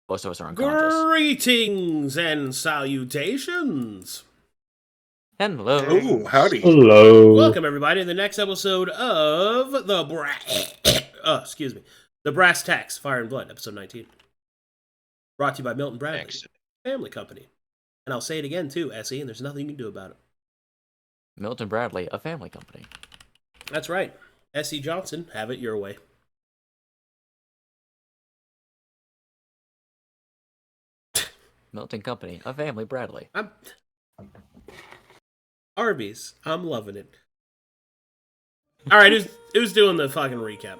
Most of us are unconscious. Greetings and salutations. Hello. Oh, howdy. Hello. Welcome everybody to the next episode of the Brass Tacks Fire and Blood, episode 19. Brought to you by Milton Bradley, Family Company. And I'll say it again too, Essie, and there's nothing you can do about it. Milton Bradley, a family company. That's right. Essie Johnson, have it your way. Milton Company, a family Bradley. Arby's, I'm loving it. Alright, who's doing the fucking recap?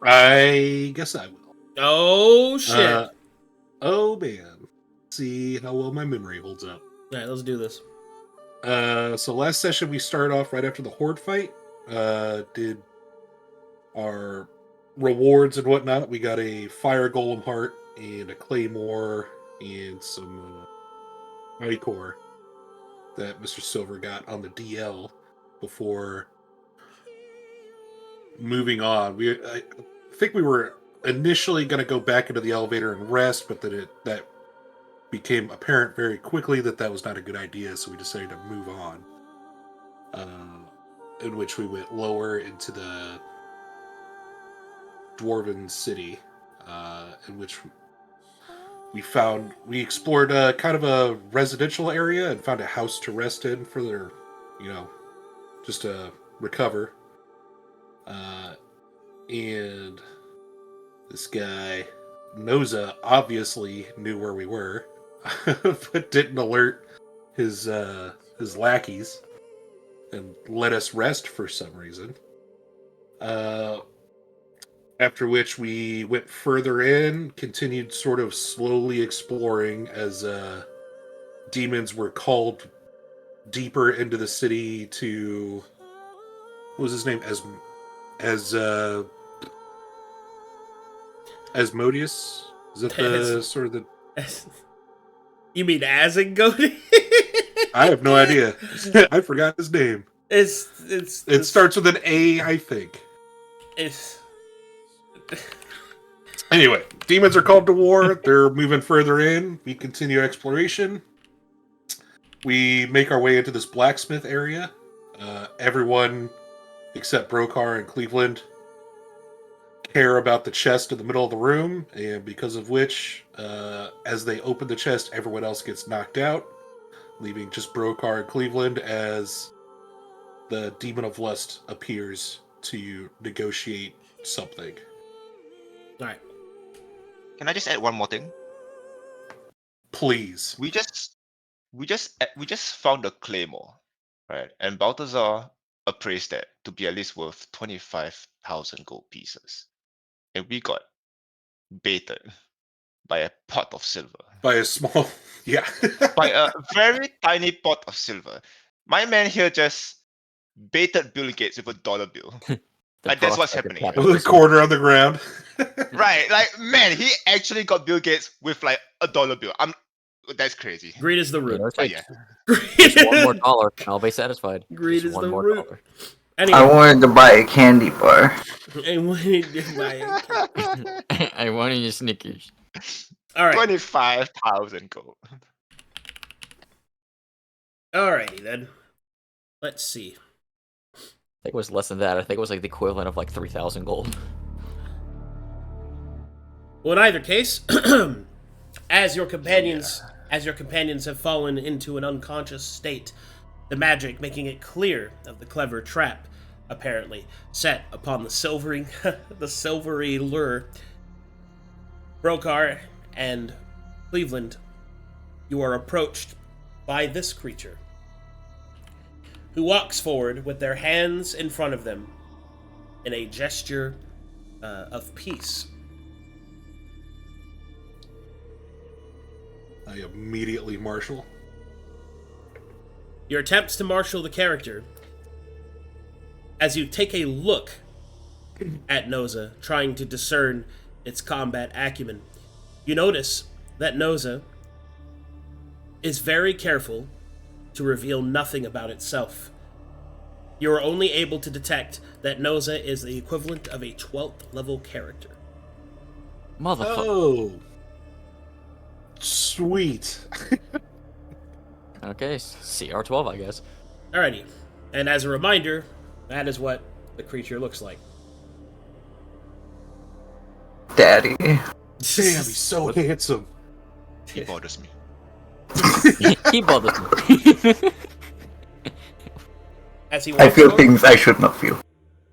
I guess I will. Oh, shit. Oh, man. See how well my memory holds up. Alright, let's do this. So last session we started off right after the Horde fight. Did our rewards and whatnot. We got a Fire Golem Heart and a Claymore and some Mighty Core that Mr. Silver got on the DL before moving on. I think we were initially going to go back into the elevator and rest, but then that became apparent very quickly that was not a good idea, so we decided to move on. In which we went lower into the Dwarven City, in which we explored kind of a residential area and found a house to rest in for their, just to recover. And this guy, Noza, obviously knew where we were, but didn't alert his lackeys and let us rest for some reason. After which we went further in, continued sort of slowly exploring as demons were called deeper into the city to... What was his name? Asmodeus? Is that the sort of the... You mean Asengodi? I have no idea. I forgot his name. It starts with an A, I think. Anyway, demons are called to war. They're moving further in. We continue exploration. We make our way into this blacksmith area. Everyone except Brokhar and Cleavland care about the chest in the middle of the room, and because of which, as they open the chest, everyone else gets knocked out, leaving just Brokhar and Cleavland as the Demon of Lust appears to negotiate something. Alright. Can I just add one more thing? Please. We just found a claymore, right? And Balthazar appraised that to be at least worth 25,000 gold pieces. And we got baited by a pot of silver. By a small... Yeah. By a very tiny pot of silver. My man here just baited Bill Gates with a dollar bill. Like, that's what's happening. With a quarter on the ground. Right, like, man, he actually got Bill Gates with like a dollar bill. That's crazy. Greed is the root. Yeah. Just one more dollar, and I'll be satisfied. Greed Just is one the more root. dollar. Anyway. I wanted to buy a candy bar. I wanted to buy a I wanted your Snickers. Alright. 25,000 gold. Alrighty then. Let's see. I think it was less than that. I think it was like the equivalent of like 3,000 gold. Well, in either case, as your companions have fallen into an unconscious state, the magic making it clear of the clever trap, apparently set upon the silvery lure. Brokhar and Cleavland, you are approached by this creature, who walks forward with their hands in front of them in a gesture of peace. I immediately marshal. Your attempts to marshal the character, as you take a look at Noza, trying to discern its combat acumen, you notice that Noza is very careful to reveal nothing about itself. You are only able to detect that Noza is the equivalent of a 12th level character. Motherfucker. Oh. Sweet. Okay, CR12, I guess. Alrighty. And as a reminder, that is what the creature looks like. Daddy. Damn, he's so handsome. He bothers me. He bothers me. As he walks I feel forward, things I should not feel.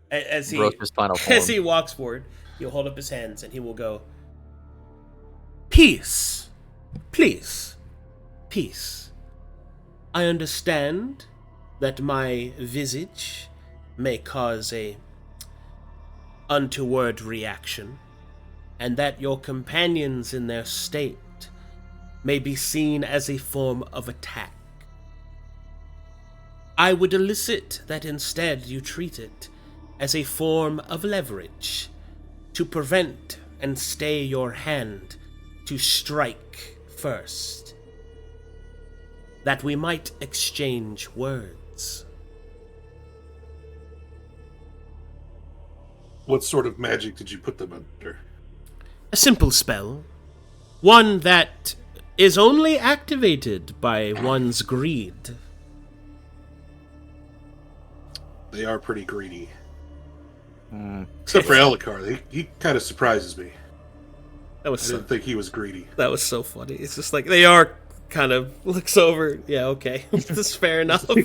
as he Broseph final form. as he walks forward, he'll hold up his hands and he will go, "Peace, please, peace. I understand that my visage may cause a untoward reaction, and that your companions in their state may be seen as a form of attack. I would elicit that instead you treat it as a form of leverage to prevent and stay your hand to strike first. That we might exchange words." What sort of magic did you put them under? A simple spell. One that is only activated by one's greed. They are pretty greedy. Mm. Except for Elakar. He kind of surprises me. That was I so, didn't think he was greedy. that was so funny. It's just like they are kind of looks over. Yeah, okay. This is fair enough. So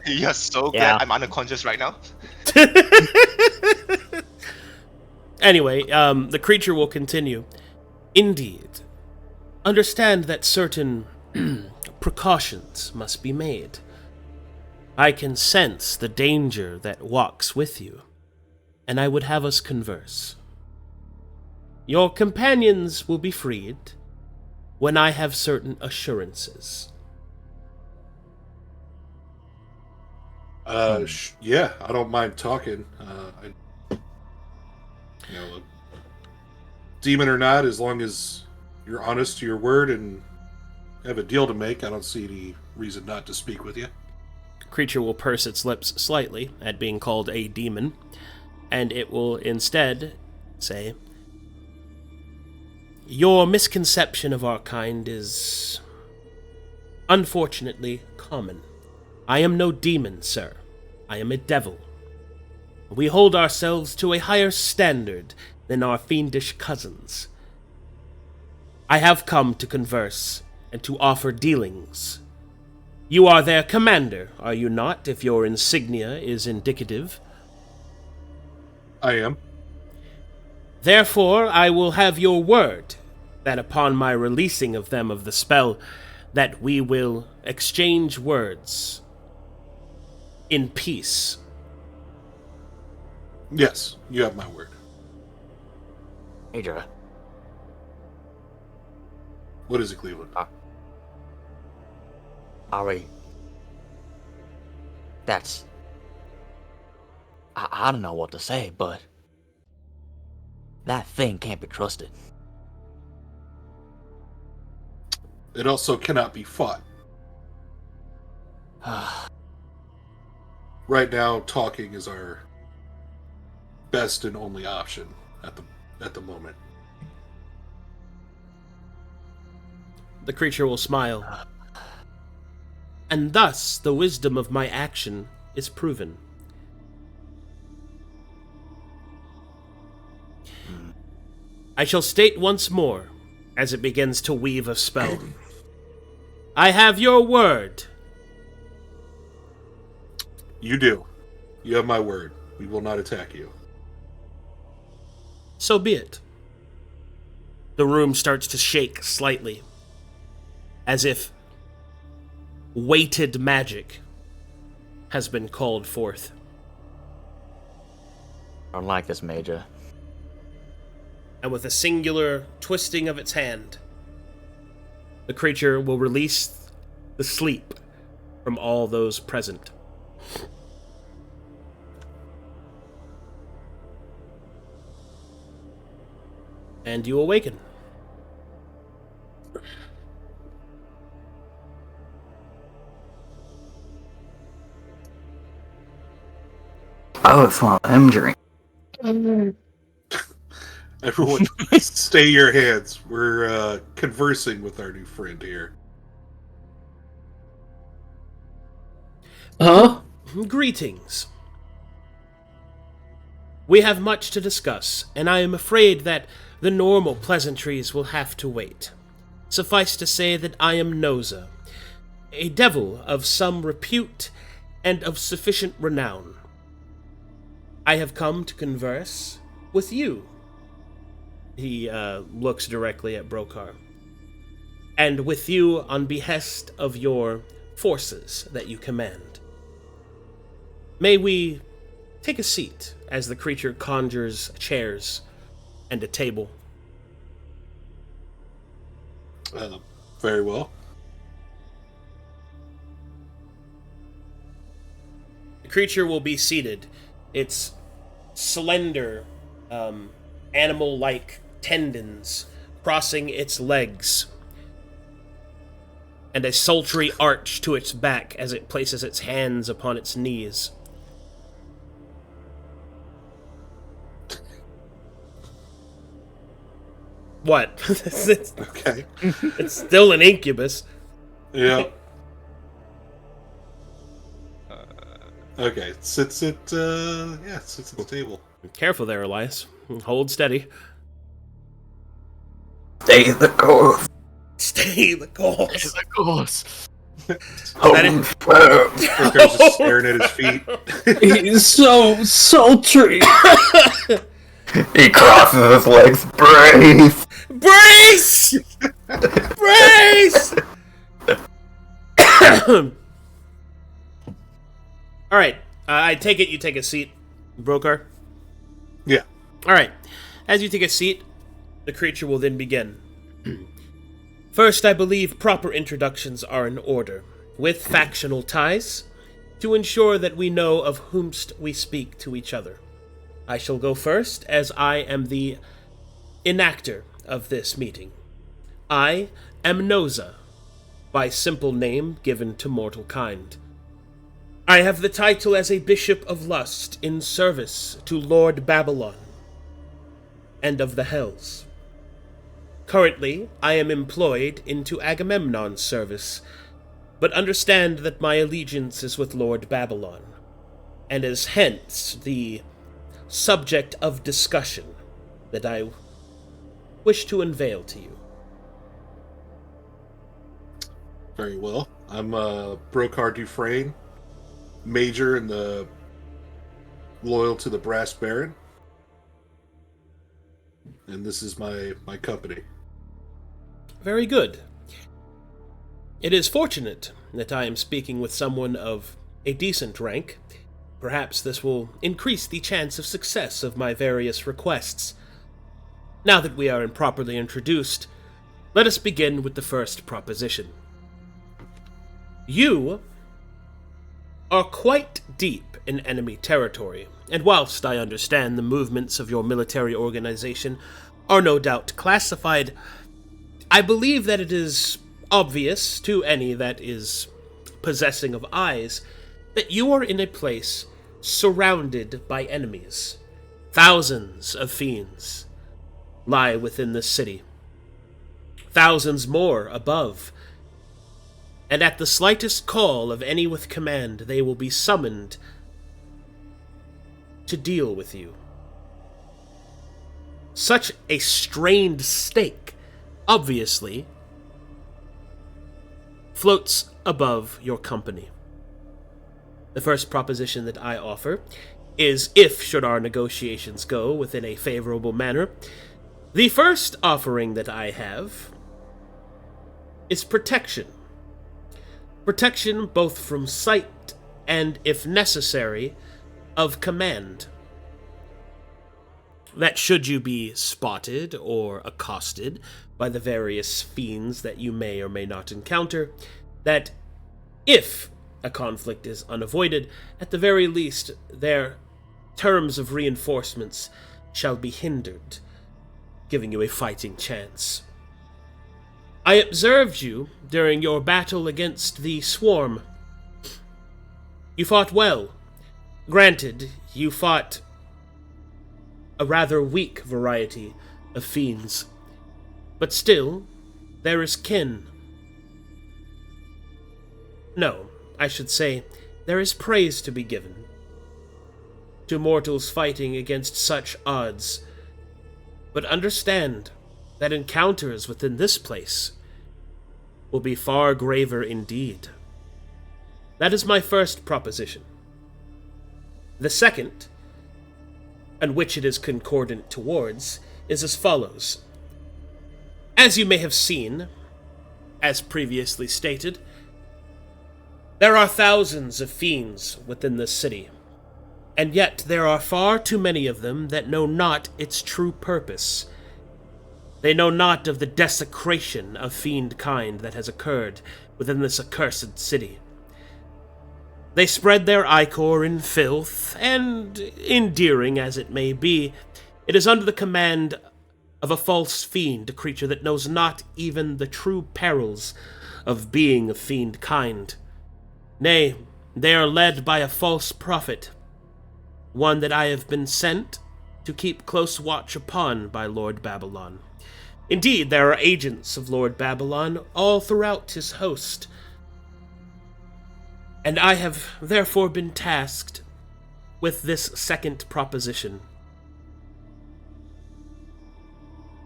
you're so glad Yeah. I'm unconscious right now. Anyway, the creature will continue. Indeed. Understand that certain precautions must be made. I can sense the danger that walks with you, and I would have us converse. Your companions will be freed when I have certain assurances. Yeah, I don't mind talking. Demon or not, as long as you're honest to your word and have a deal to make, I don't see any reason not to speak with you. Creature will purse its lips slightly at being called a demon, and it will instead say, "Your misconception of our kind is unfortunately common. I am no demon, sir. I am a devil. We hold ourselves to a higher standard than our fiendish cousins. I have come to converse and to offer dealings. You are their commander, are you not, if your insignia is indicative? I am. Therefore, I will have your word that upon my releasing of them of the spell, that we will exchange words in peace." Yes, you have my word. Major, What is it, Cleveland? Ari. That's... I don't know what to say, but... that thing can't be trusted. It also cannot be fought. Right now, talking is our best and only option at the moment. The creature will smile. "And thus the wisdom of my action is proven. I shall state once more, as it begins to weave a spell. I have your word." You do. You have my word. We will not attack you. So be it. The room starts to shake slightly, as if weighted magic has been called forth. I don't like this, Major. And with a singular twisting of its hand, the creature will release the sleep from all those present. And you awaken. Oh, it's one of them dreams. I Everyone, stay your hands. We're conversing with our new friend here. Huh? Greetings. We have much to discuss, and I am afraid that the normal pleasantries will have to wait. Suffice to say that I am Noza, a devil of some repute and of sufficient renown. I have come to converse with you. He looks directly at Brokhar. And with you on behest of your forces that you command. May we take a seat as the creature conjures chairs and a table. Very well. The creature will be seated. Its slender, animal-like tendons crossing its legs, and a sultry arch to its back as it places its hands upon its knees. What? Okay. It's still an incubus. Yeah. Okay. Sits at the table. Careful there, Elias. Hold steady. Stay the course. Stay the course. Of course. Hold firm. Brokhar's just staring at his feet. He's so sultry. He crosses his legs. Brace. Brace! Brace! Alright, I take it you take a seat, Brokhar? Yeah. Alright, as you take a seat, the creature will then begin. First, I believe proper introductions are in order, with factional ties, to ensure that we know of whomst we speak to each other. I shall go first, as I am the enactor of this meeting. I am Noza, by simple name given to mortal kind. I have the title as a Bishop of Lust in service to Lord Babylon and of the Hells. Currently, I am employed into Agamemnon's service, but understand that my allegiance is with Lord Babylon, and is hence the subject of discussion that I wish to unveil to you. Very well. I'm Brokhar Dufresne, major in the loyal to the Brass Baron, and this is my company. Very good. It is fortunate that I am speaking with someone of a decent rank. Perhaps this will increase the chance of success of my various requests. Now that we are properly introduced, let us begin with the first proposition. You are quite deep in enemy territory, and whilst I understand the movements of your military organization are no doubt classified, I believe that it is obvious to any that is possessing of eyes that you are in a place surrounded by enemies. Thousands of fiends lie within this city. Thousands more above. And at the slightest call of any with command, they will be summoned to deal with you. Such a strained stake, obviously, floats above your company. The first proposition that I offer is, if should our negotiations go within a favorable manner, the first offering that I have is protection. Protection both from sight and, if necessary, of command. That should you be spotted or accosted by the various fiends that you may or may not encounter, that if a conflict is unavoided, at the very least their terms of reinforcements shall be hindered, giving you a fighting chance. I observed you during your battle against the Swarm. You fought well. Granted, you fought a rather weak variety of fiends. But still, there is kin. No, I should say, there is praise to be given to mortals fighting against such odds. But understand that encounters within this place will be far graver indeed. That is my first proposition. The second, and which it is concordant towards, is as follows. As you may have seen, as previously stated, there are thousands of fiends within this city, and yet there are far too many of them that know not its true purpose. They know not of the desecration of fiend kind that has occurred within this accursed city. They spread their ichor in filth, and, endearing as it may be, it is under the command of a false fiend, a creature that knows not even the true perils of being of fiend kind. Nay, they are led by a false prophet, one that I have been sent to keep close watch upon by Lord Babylon. Indeed, there are agents of Lord Babylon all throughout his host, and I have therefore been tasked with this second proposition.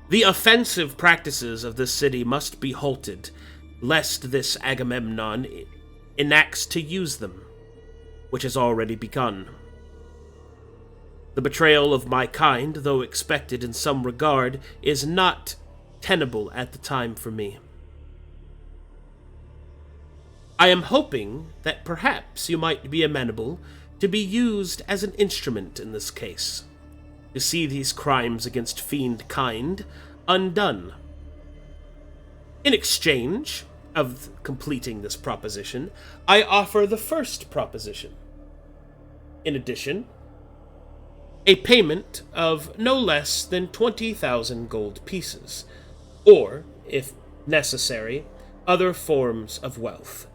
The offensive practices of this city must be halted, lest this Agamemnon enacts to use them, which has already begun. The betrayal of my kind, though expected in some regard, is not tenable at the time for me. I am hoping that perhaps you might be amenable to be used as an instrument in this case, to see these crimes against fiend kind undone. In exchange of completing this proposition, I offer the first proposition. In addition, a payment of no less than 20,000 gold pieces, or, if necessary, other forms of wealth,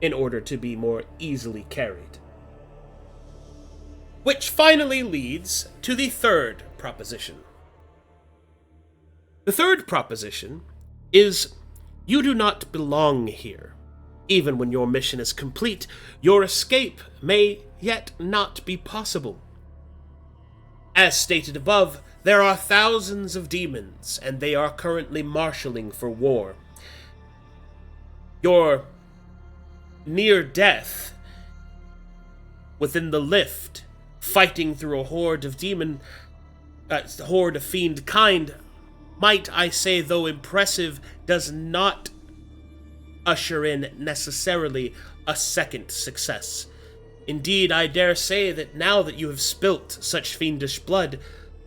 in order to be more easily carried. Which finally leads to the third proposition. The third proposition is you do not belong here. Even when your mission is complete, your escape may yet not be possible. As stated above, there are thousands of demons, and they are currently marshalling for war. Your near death within the lift, fighting through a horde of fiend kind, might I say, though impressive, does not usher in necessarily a second success. Indeed, I dare say that now that you have spilt such fiendish blood,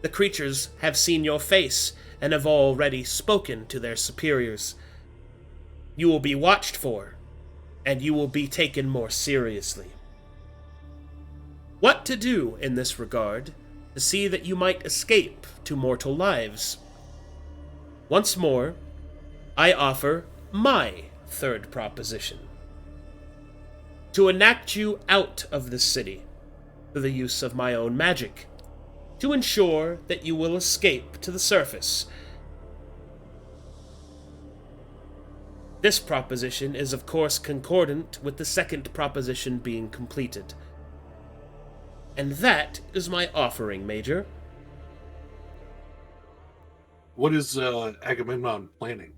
the creatures have seen your face and have already spoken to their superiors. You will be watched for, and you will be taken more seriously. What to do in this regard to see that you might escape to mortal lives? Once more, I offer my third proposition. To enact you out of this city through the use of my own magic, to ensure that you will escape to the surface. This proposition is of course concordant with the second proposition being completed. And that is my offering, Major. What is Agamemnon planning?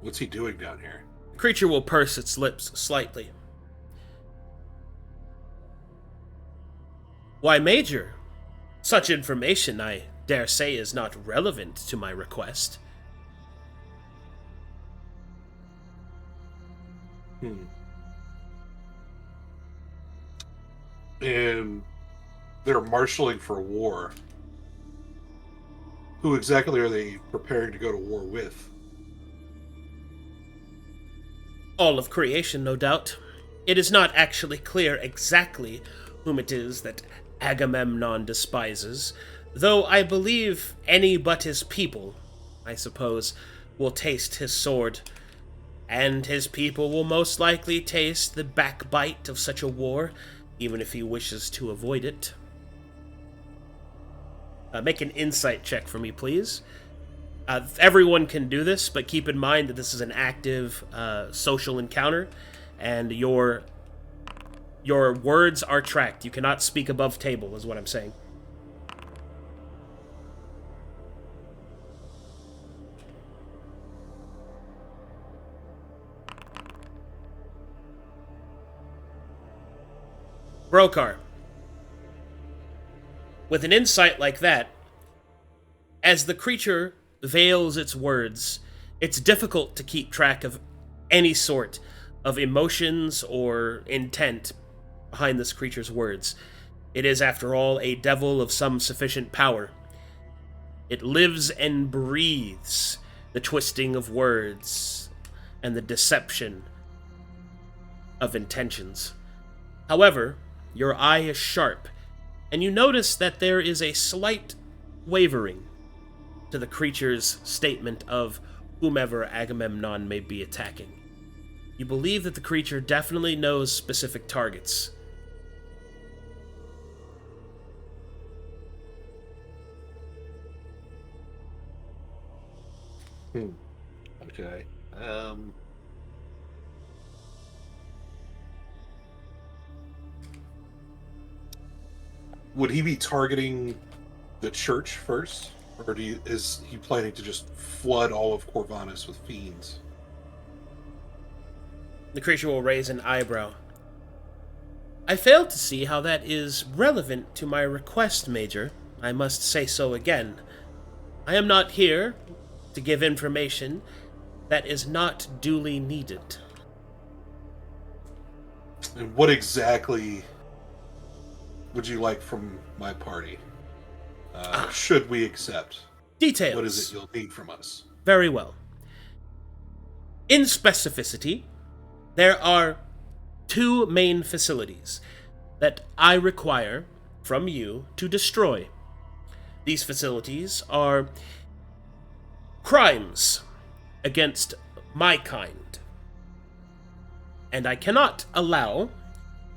What's he doing down here? The creature will purse its lips slightly. Why, Major, such information, I dare say, is not relevant to my request. And they're marshaling for war. Who exactly are they preparing to go to war with? All of creation, no doubt. It is not actually clear exactly whom it is that Agamemnon despises, though I believe any but his people, I suppose, will taste his sword, and his people will most likely taste the backbite of such a war, even if he wishes to avoid it. Make an insight check for me, please. Everyone can do this, but keep in mind that this is an active social encounter, and your words are tracked. You cannot speak above table, is what I'm saying. Brokhar. With an insight like that, as the creature veils its words, it's difficult to keep track of any sort of emotions or intent behind this creature's words. It is, after all, a devil of some sufficient power. It lives and breathes the twisting of words and the deception of intentions. However, your eye is sharp, and you notice that there is a slight wavering to the creature's statement of whomever Agamemnon may be attacking. You believe that the creature definitely knows specific targets. Okay. Would he be targeting the church first? Or is he planning to just flood all of Corvinus with fiends? The creature will raise an eyebrow. I fail to see how that is relevant to my request, Major. I must say so again. I am not here to give information that is not duly needed. And what exactly would you like from my party? Should we accept? Details. What is it you'll need from us? Very well. In specificity, there are 2 main facilities that I require from you to destroy. These facilities are crimes against my kind, and I cannot allow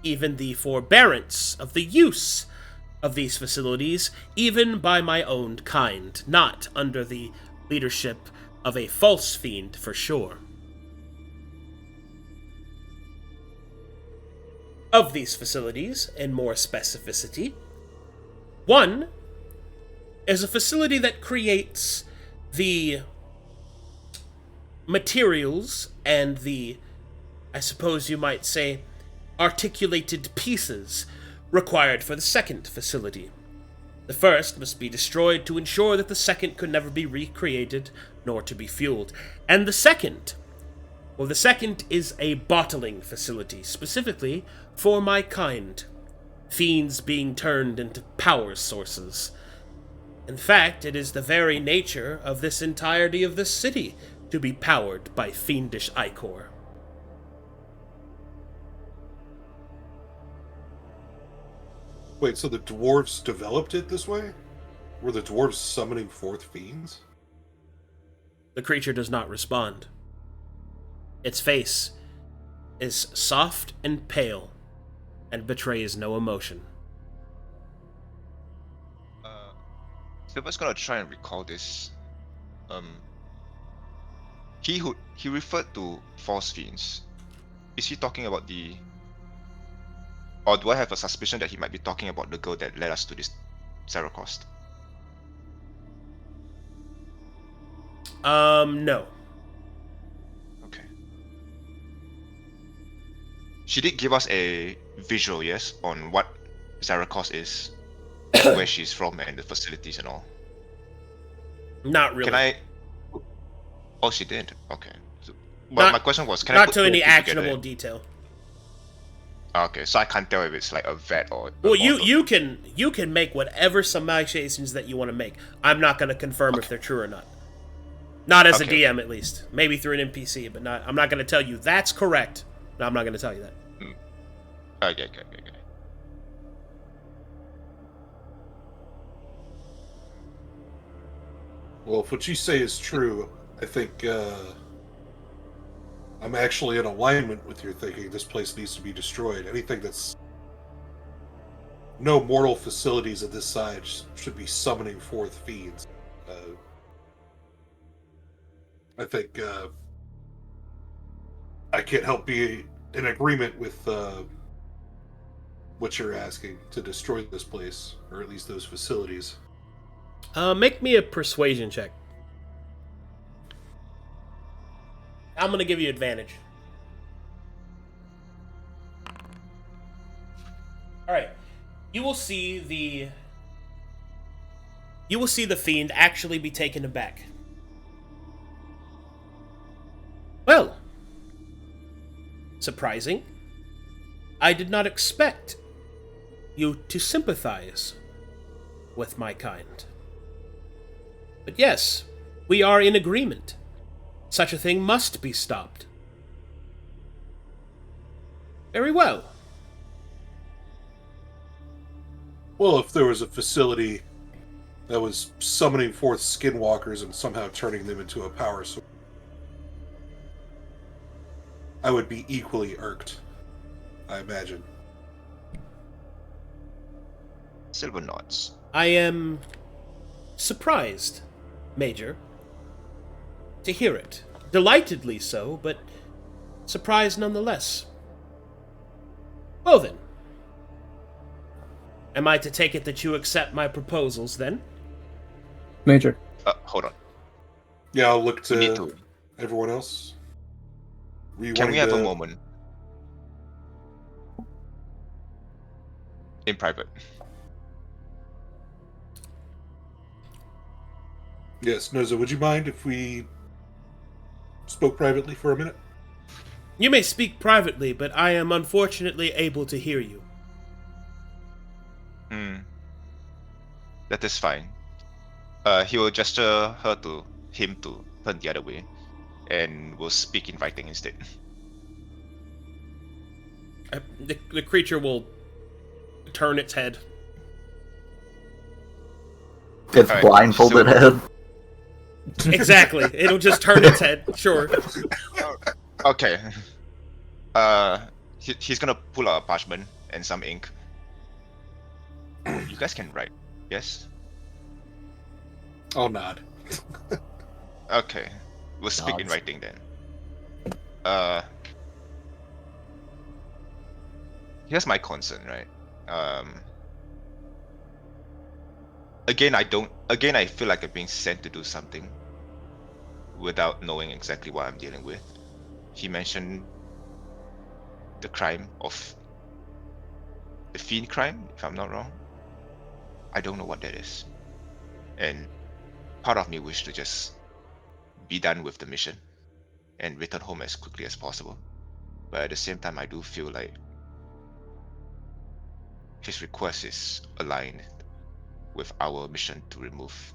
even the forbearance of the use of these facilities, even by my own kind, not under the leadership of a false fiend for sure. Of these facilities, in more specificity, one is a facility that creates the materials and the, I suppose you might say, articulated pieces required for the second facility. The first must be destroyed to ensure that the second could never be recreated nor to be fueled. And the second is a bottling facility, specifically for my kind. Fiends being turned into power sources. In fact, it is the very nature of this entirety of this city to be powered by fiendish ichor. Wait, so the dwarves developed it this way? Were the dwarves summoning forth fiends? The creature does not respond. Its face is soft and pale, and betrays no emotion. Silver's gonna try and recall this. He referred to false fiends. Is he talking about the... Or do I have a suspicion that he might be talking about the girl that led us to this Zaracost? No. Okay. She did give us a visual, yes, on what Zaracost is, where she's from, and the facilities and all. Not really. Can I... Oh, she did? Okay. So, well, my question was, can I not put to any two together? actionable detail. Okay, so I can't tell if it's like a vet or... Well, you can make whatever summations that you want to make. I'm not going to confirm if they're true or not. Not as a DM, at least. Maybe through an NPC, but not. I'm not going to tell you that's correct. No, I'm not going to tell you that. Okay. Well, if what you say is true, I think I'm actually in alignment with your thinking. This place needs to be destroyed. Anything that's no mortal facilities of this size should be summoning forth fiends. I think I can't help be in agreement with what you're asking to destroy this place, or at least those facilities. Make me a persuasion check. I'm gonna give you advantage. Alright. You will see the fiend actually be taken aback. Well, surprising. I did not expect you to sympathize with my kind. But yes, we are in agreement. Such a thing must be stopped. Very well. Well, if there was a facility that was summoning forth skinwalkers and somehow turning them into a power source, I would be equally irked, I imagine. Silver nods. I am surprised, Major, to hear it. Delightedly so, but surprised nonetheless. Well then. Am I to take it that you accept my proposals, then? Major. Hold on. Yeah, I'll look We need to to. everyone else. Can we have a moment in private? Yes, Noza, would you mind if we spoke privately for a minute? You may speak privately, but I am unfortunately able to hear you. That is fine. He will gesture him to turn the other way, and will speak in writing instead. The creature will turn its head. It's Alright, blindfolded so- head. Exactly. It'll just turn its head. Sure. Okay. He's gonna pull out a parchment and some ink. You guys can write, yes? I'll nod. Okay. We'll speak in Nods. writing then. Here's my concern, right? Again, I feel like I'm being sent to do something without knowing exactly what I'm dealing with. He mentioned the crime of the fiend crime, if I'm not wrong. I don't know what that is. And part of me wished to just be done with the mission and return home as quickly as possible. But at the same time, I do feel like his request is aligned with our mission to remove,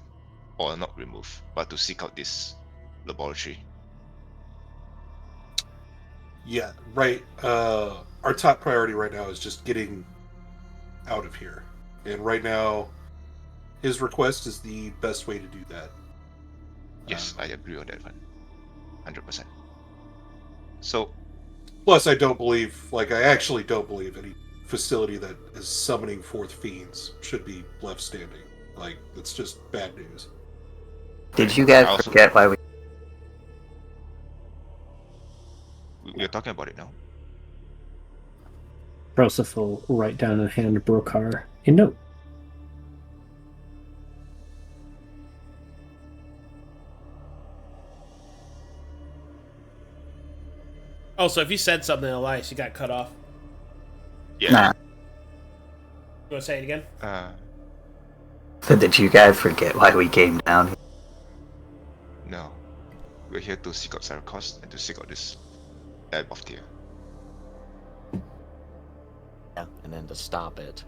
or not remove, but to seek out this laboratory. Yeah, right. Our top priority right now is just getting out of here. And right now, his request is the best way to do that. Yes, I agree on that one. 100%. So, Plus, I actually don't believe any facility that is summoning forth fiends should be left standing. Like, it's just bad news. Did you guys I also- forget why we... we're talking about it now. Broseph will write down and hand Brokhar a note. Oh, so if you said something, Elias, you got cut off. Yeah. Nah. You want to say it again? So did you guys forget why we came down here? No. We're here to seek out Syracuse and to seek out this lab of Tyr. Yeah, and then to stop it,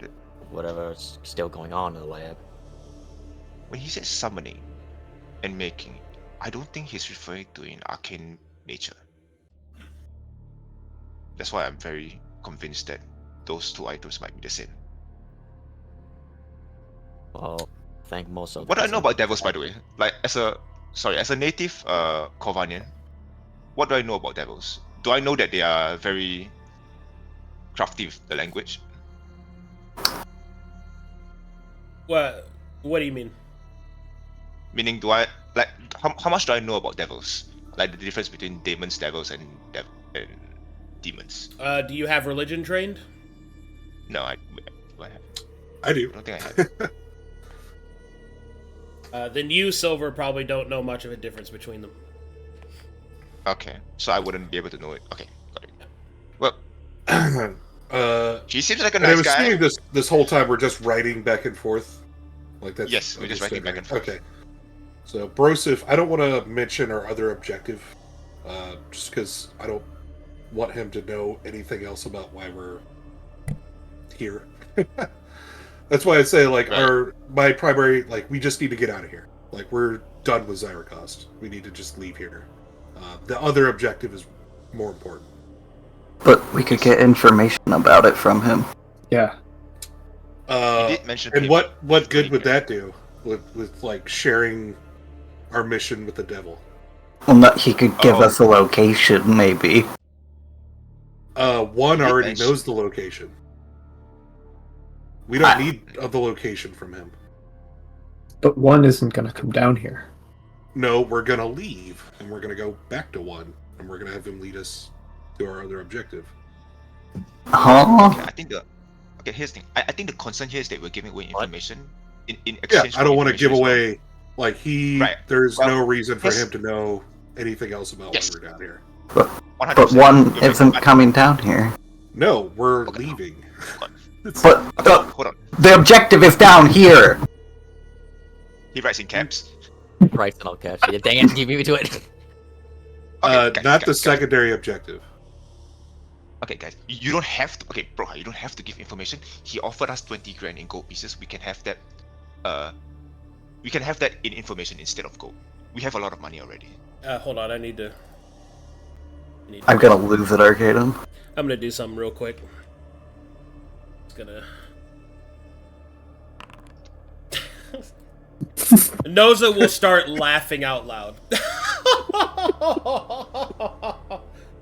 whatever's still going on in the lab. When he says summoning and making, I don't think he's referring to an arcane nature. That's why I'm very convinced that those two items might be the same. Well, I think most of. What do I know the- about devils, by the way? Like, as a native Corvanian, what do I know about devils? Do I know that they are very crafty with the language? What do you mean? Meaning, do I like how much do I know about devils? Like the difference between demons, devils, and demons. Do you have religion trained? No, I do. don't think I have. Then you, Silver, probably don't know much of a difference between them. Okay, so I wouldn't be able to know it. Okay, got it. Well, she seems like a and I nice was guy. assuming this whole time we're just writing back and forth, like that's Yes, we're just writing back and forth. Okay. So Broseph, I don't want to mention our other objective, just because I don't want him to know anything else about why we're here. That's why I say like Right. my primary, like, we just need to get out of here. Like, we're done with Zyracost. We need to just leave here. The other objective is more important. But we could get information about it from him. Yeah. You did mention And payment. what good would that do with like sharing our mission with the devil? Well, no, he could give Oh. us a location, maybe. One did already mention- knows the location. We don't need the location from him. But one isn't going to come down here. No, we're gonna leave, and we're gonna go back to one, and we're gonna have him lead us to our other objective. Huh? Okay, I think here's the thing. I think the concern here is that we're giving away What? information in Yeah, exchange. I don't want to give information as away. Like Right. there's Well, no reason for yes. him to know anything else about Yes. why we're down here. well. But 100%. one We're isn't making- coming down here. No, we're Okay. leaving. But Hold on. the objective is down here. He writes in caps. Right, and I'll catch you. Dang it, give me to it. Okay, guys, Not the guys. secondary objective. Okay, guys, you don't have to. Okay, Brokhar, you don't have to give information. He offered us 20 grand in gold pieces. We can have that. We can have that in information instead of gold. We have a lot of money already. Hold on, I need to. I'm gonna lose at Arcadum. I'm gonna do something real quick. It's gonna. Noza will start laughing out loud.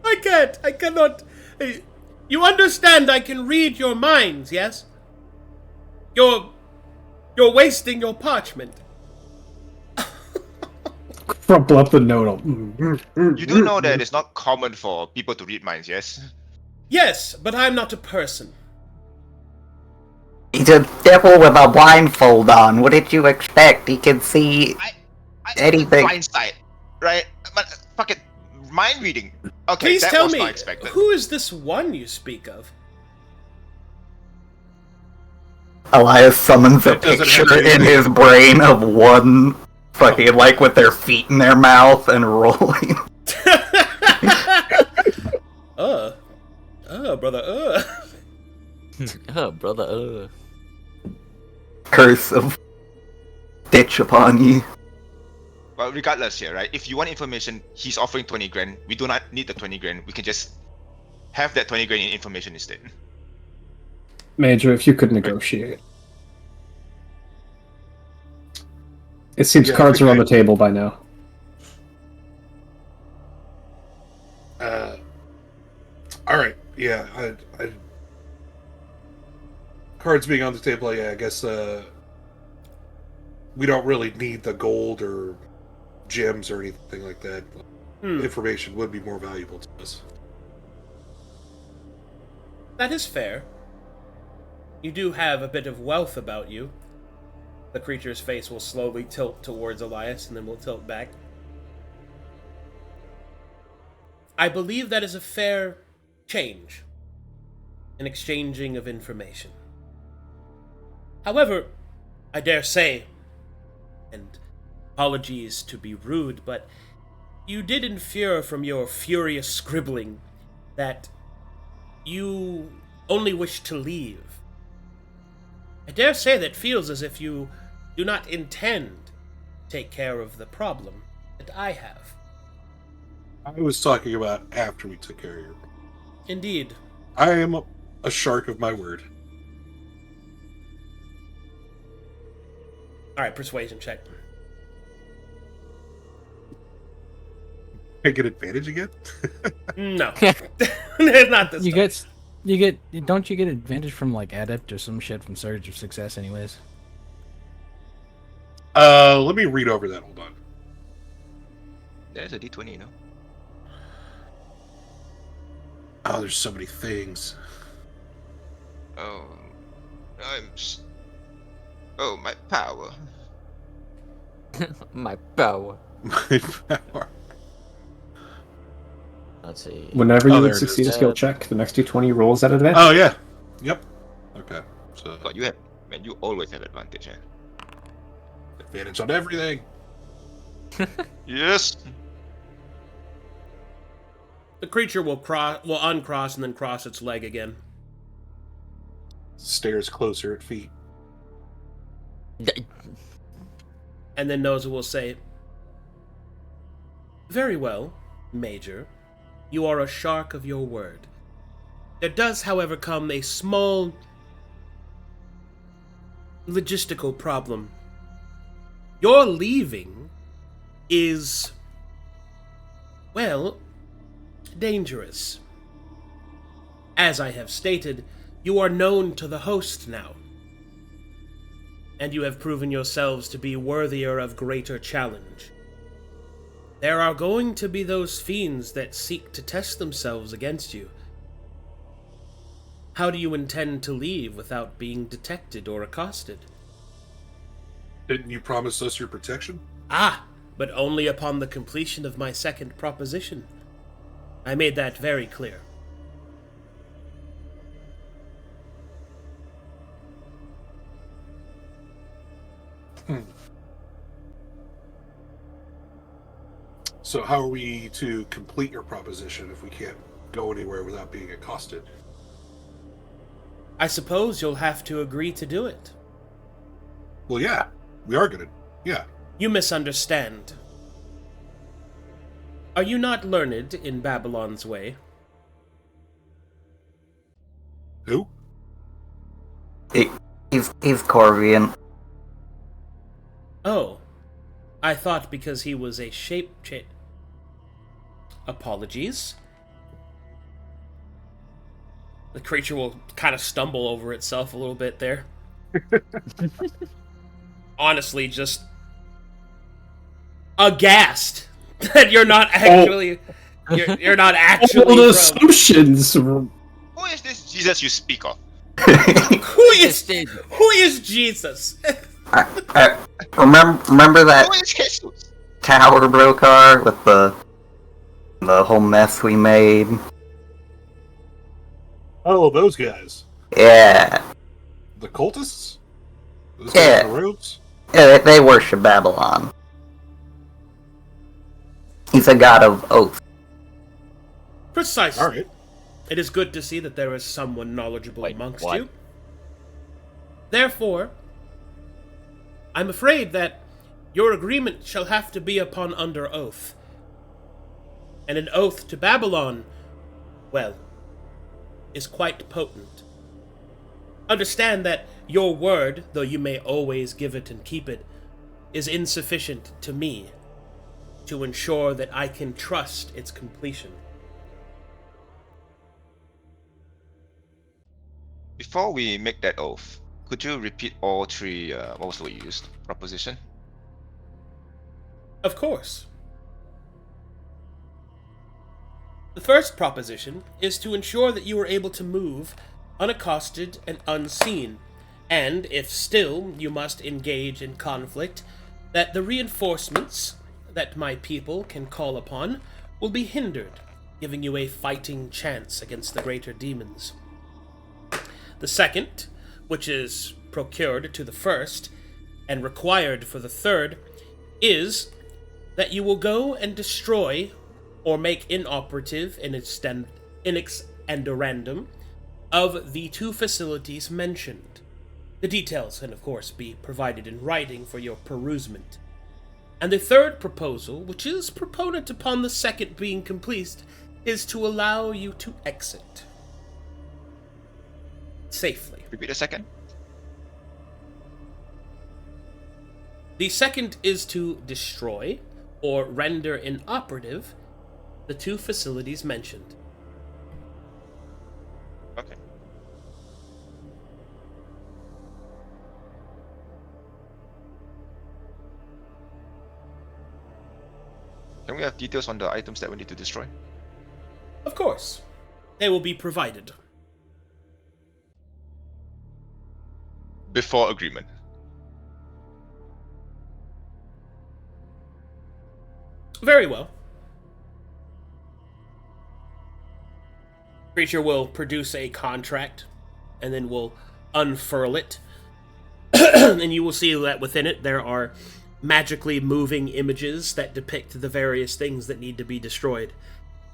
I cannot. You understand I can read your minds, yes? You're wasting your parchment. Crumple up the note. You do know that it's not common for people to read minds, yes? Yes, but I'm not a person. He's a devil with a blindfold on. What did you expect? He can see anything. Blindsight, right? But fuck it, mind reading. Okay, Please that tell was me, not expected. who is this one you speak of? Elias summons a It doesn't picture have to in be- his brain of one fucking like with their feet in their mouth and rolling. Brother, Oh, brother. Curse of ditch upon you. Well, regardless here, right? If you want information, he's offering 20 grand. We do not need the 20 grand. We can just have that 20 grand in information instead. Major, if you could negotiate. It seems Yeah, cards are on okay. the table by now. All right. Yeah. I cards being on the table. Yeah. I guess we don't really need the gold or gems or anything like that. Information would be more valuable to us. that is fair. You do have a bit of wealth about you. The creature's face will slowly tilt towards Elias and then will tilt back. I believe that is a fair change in exchanging of information. However, I dare say, and apologies to be rude, but you did infer from your furious scribbling that you only wish to leave. I dare say that feels as if you do not intend to take care of the problem that I have. I was talking about after we took care of your. Indeed. I am a shark of my word. Alright, persuasion check. I get advantage again? No. It's not this time. You get don't you get advantage from like adept or some shit from Surge of Success anyways? Let me read over that. Hold on. There's a D20, you know. Oh, there's so many things. Oh, oh, my power. My power. My power. Let's see. Whenever Oh, you there would it succeed a is. skill check, the next d20 rolls at advantage. Oh yeah. Yep. Okay. So God, you always have advantage, eh? advantage on everything. Yes. The creature will uncross and then cross its leg again. Stares closer at feet. And then Noza will say, "Very well, Major. You are a shark of your word. There does, however, come a small logistical problem. Your leaving is, well, dangerous. As I have stated, you are known to the host now, and you have proven yourselves to be worthier of greater challenge. There are going to be those fiends that seek to test themselves against you. How do you intend to leave without being detected or accosted?" Didn't you promise us your protection? "Ah, but only upon the completion of my second proposition. I made that very clear." So how are we to complete your proposition if we can't go anywhere without being accosted? "I suppose you'll have to agree to do it." Well, yeah, we are gonna. Yeah. "You misunderstand. Are you not learned in Babylon's way?" Who? He's Corvian. "Oh, I thought because he was a Apologies." The creature will kind of stumble over itself a little bit there. Honestly, just aghast that you're not actually you're not actually All the from... assumptions. Who is this Jesus you speak of? Who is Jesus? Remember that Who is Jesus? tower, Brokhar, with the whole mess we made? Oh, those guys. Yeah. The cultists? Those guys Yeah. in the robes? Yeah, they worship Babylon. He's a god of oath. Precisely. All right. It is good to see that there is someone knowledgeable Wait, amongst what? you. Therefore, I'm afraid that your agreement shall have to be upon under oath. And an oath to Babylon, well, is quite potent. Understand that your word, though you may always give it and keep it, is insufficient to me to ensure that I can trust its completion. Before we make that oath, could you repeat all three, what was the word you used? Proposition? Of course. The first proposition is to ensure that you are able to move unaccosted and unseen, and if still you must engage in conflict, that the reinforcements that my people can call upon will be hindered, giving you a fighting chance against the greater demons. The second, which is procured to the first and required for the third, is that you will go and destroy or make inoperative an exendorandum of the two facilities mentioned. The details can, of course, be provided in writing for your perusement. And the third proposal, which is proponent upon the second being complete, is to allow you to exit safely. Repeat the second. The second is to destroy or render inoperative the two facilities mentioned. Okay. Can we have details on the items that we need to destroy? Of course. They will be provided. Before agreement. Very well. Creature will produce a contract, and then will unfurl it. And you will see that within it there are magically moving images that depict the various things that need to be destroyed.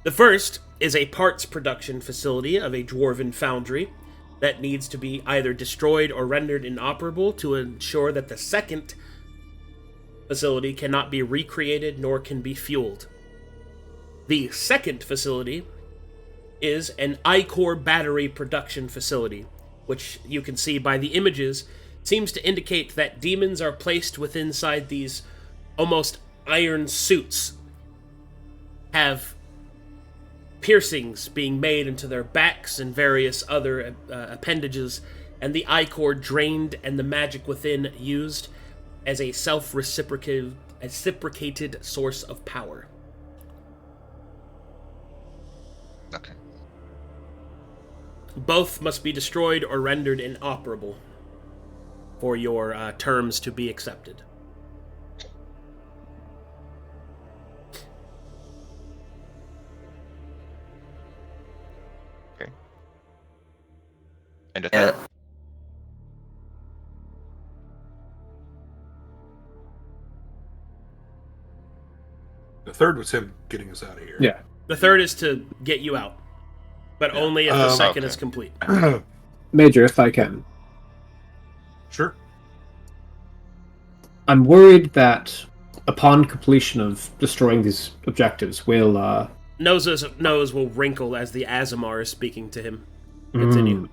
The first is a parts production facility of a dwarven foundry that needs to be either destroyed or rendered inoperable to ensure that the second facility cannot be recreated nor can be fueled. The second facility is an ichor battery production facility, which you can see by the images seems to indicate that demons are placed within inside these almost iron suits, have piercings being made into their backs and various other appendages, and the ichor drained and the magic within used as a self-reciprocated source of power. Okay. Both must be destroyed or rendered inoperable for your terms to be accepted. Okay. And the third? The third was him getting us out of here. Yeah. The third is to get you out, but only if the second is complete. Major, if I can. Sure. I'm worried that upon completion of destroying these objectives, we'll, Noza's nose will wrinkle as the Azamar is speaking to him. Continue.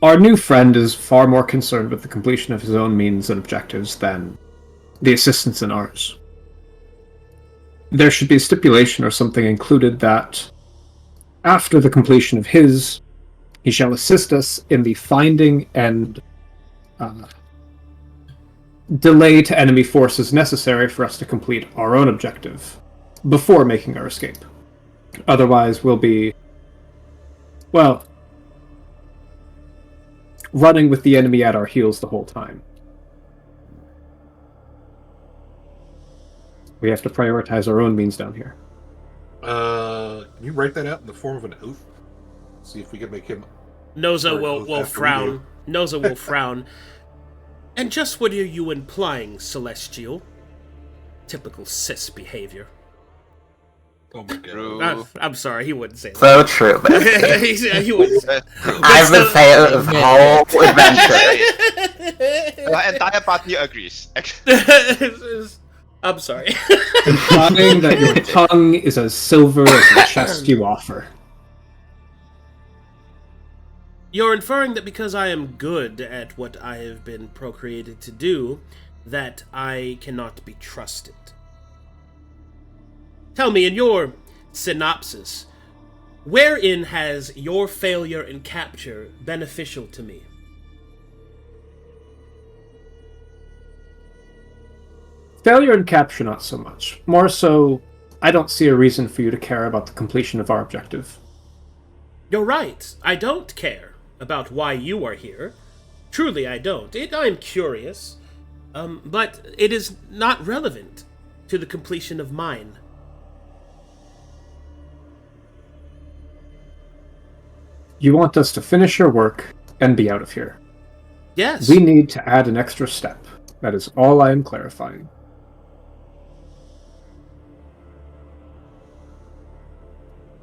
Our new friend is far more concerned with the completion of his own means and objectives than the assistance in ours. There should be a stipulation or something included that after the completion of his, he shall assist us in the finding and delay to enemy forces necessary for us to complete our own objective before making our escape. Otherwise, we'll be, well, running with the enemy at our heels the whole time. We have to prioritize our own means down here. Can you write that out in the form of an oath? See if we can make him... Noza will frown. Noza will frown. And just what are you implying, Celestial? Typical cis behavior. Oh my god. True. I'm sorry, he wouldn't say that. So true, man. He wouldn't say I've been saying this whole adventure. The entire party agrees. that. I'm sorry. Implying that your tongue is as silver as the chest you offer. You're inferring that because I am good at what I have been procreated to do, that I cannot be trusted. Tell me, in your synopsis, wherein has your failure in capture beneficial to me? Failure in capture, not so much. More so, I don't see a reason for you to care about the completion of our objective. You're right. I don't care about why you are here. Truly, I don't. I'm curious. But it is not relevant to the completion of mine. You want us to finish your work and be out of here. Yes. We need to add an extra step. That is all I am clarifying.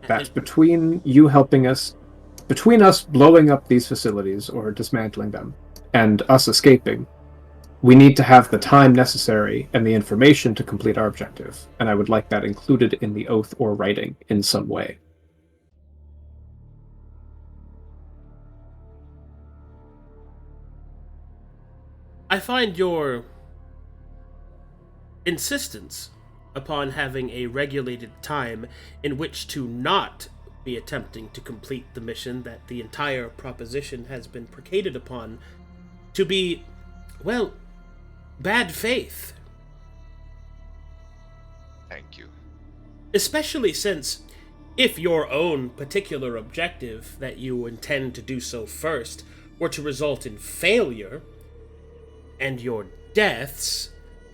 That's between you helping us, between us blowing up these facilities or dismantling them, and us escaping, we need to have the time necessary and the information to complete our objective, and I would like that included in the oath or writing in some way. I find your insistence upon having a regulated time in which to not be attempting to complete the mission that the entire proposition has been predicated upon to be well, bad faith. Thank you. Especially since, if your own particular objective that you intend to do so first were to result in failure and your deaths,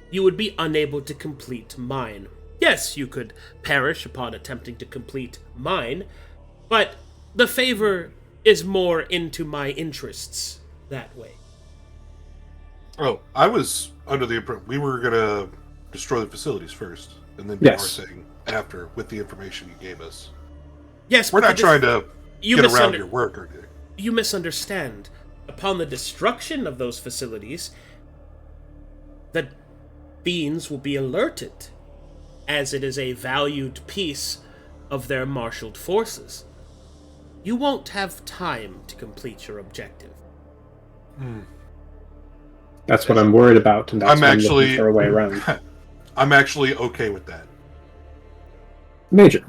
you would be unable to complete mine. Yes, you could perish upon attempting to complete mine, but the favor is more into my interests that way. Oh, I was under the impression we were gonna destroy the facilities first, and then do our thing after with the information you gave us. Yes, we're not trying to get around your work or anything. You misunderstand. Upon the destruction of those facilities, the fiends will be alerted, as it is a valued piece of their marshaled forces. You won't have time to complete your objective. That's what I'm worried about, and that's why I'm looking for a way around. I'm actually okay with that. Major.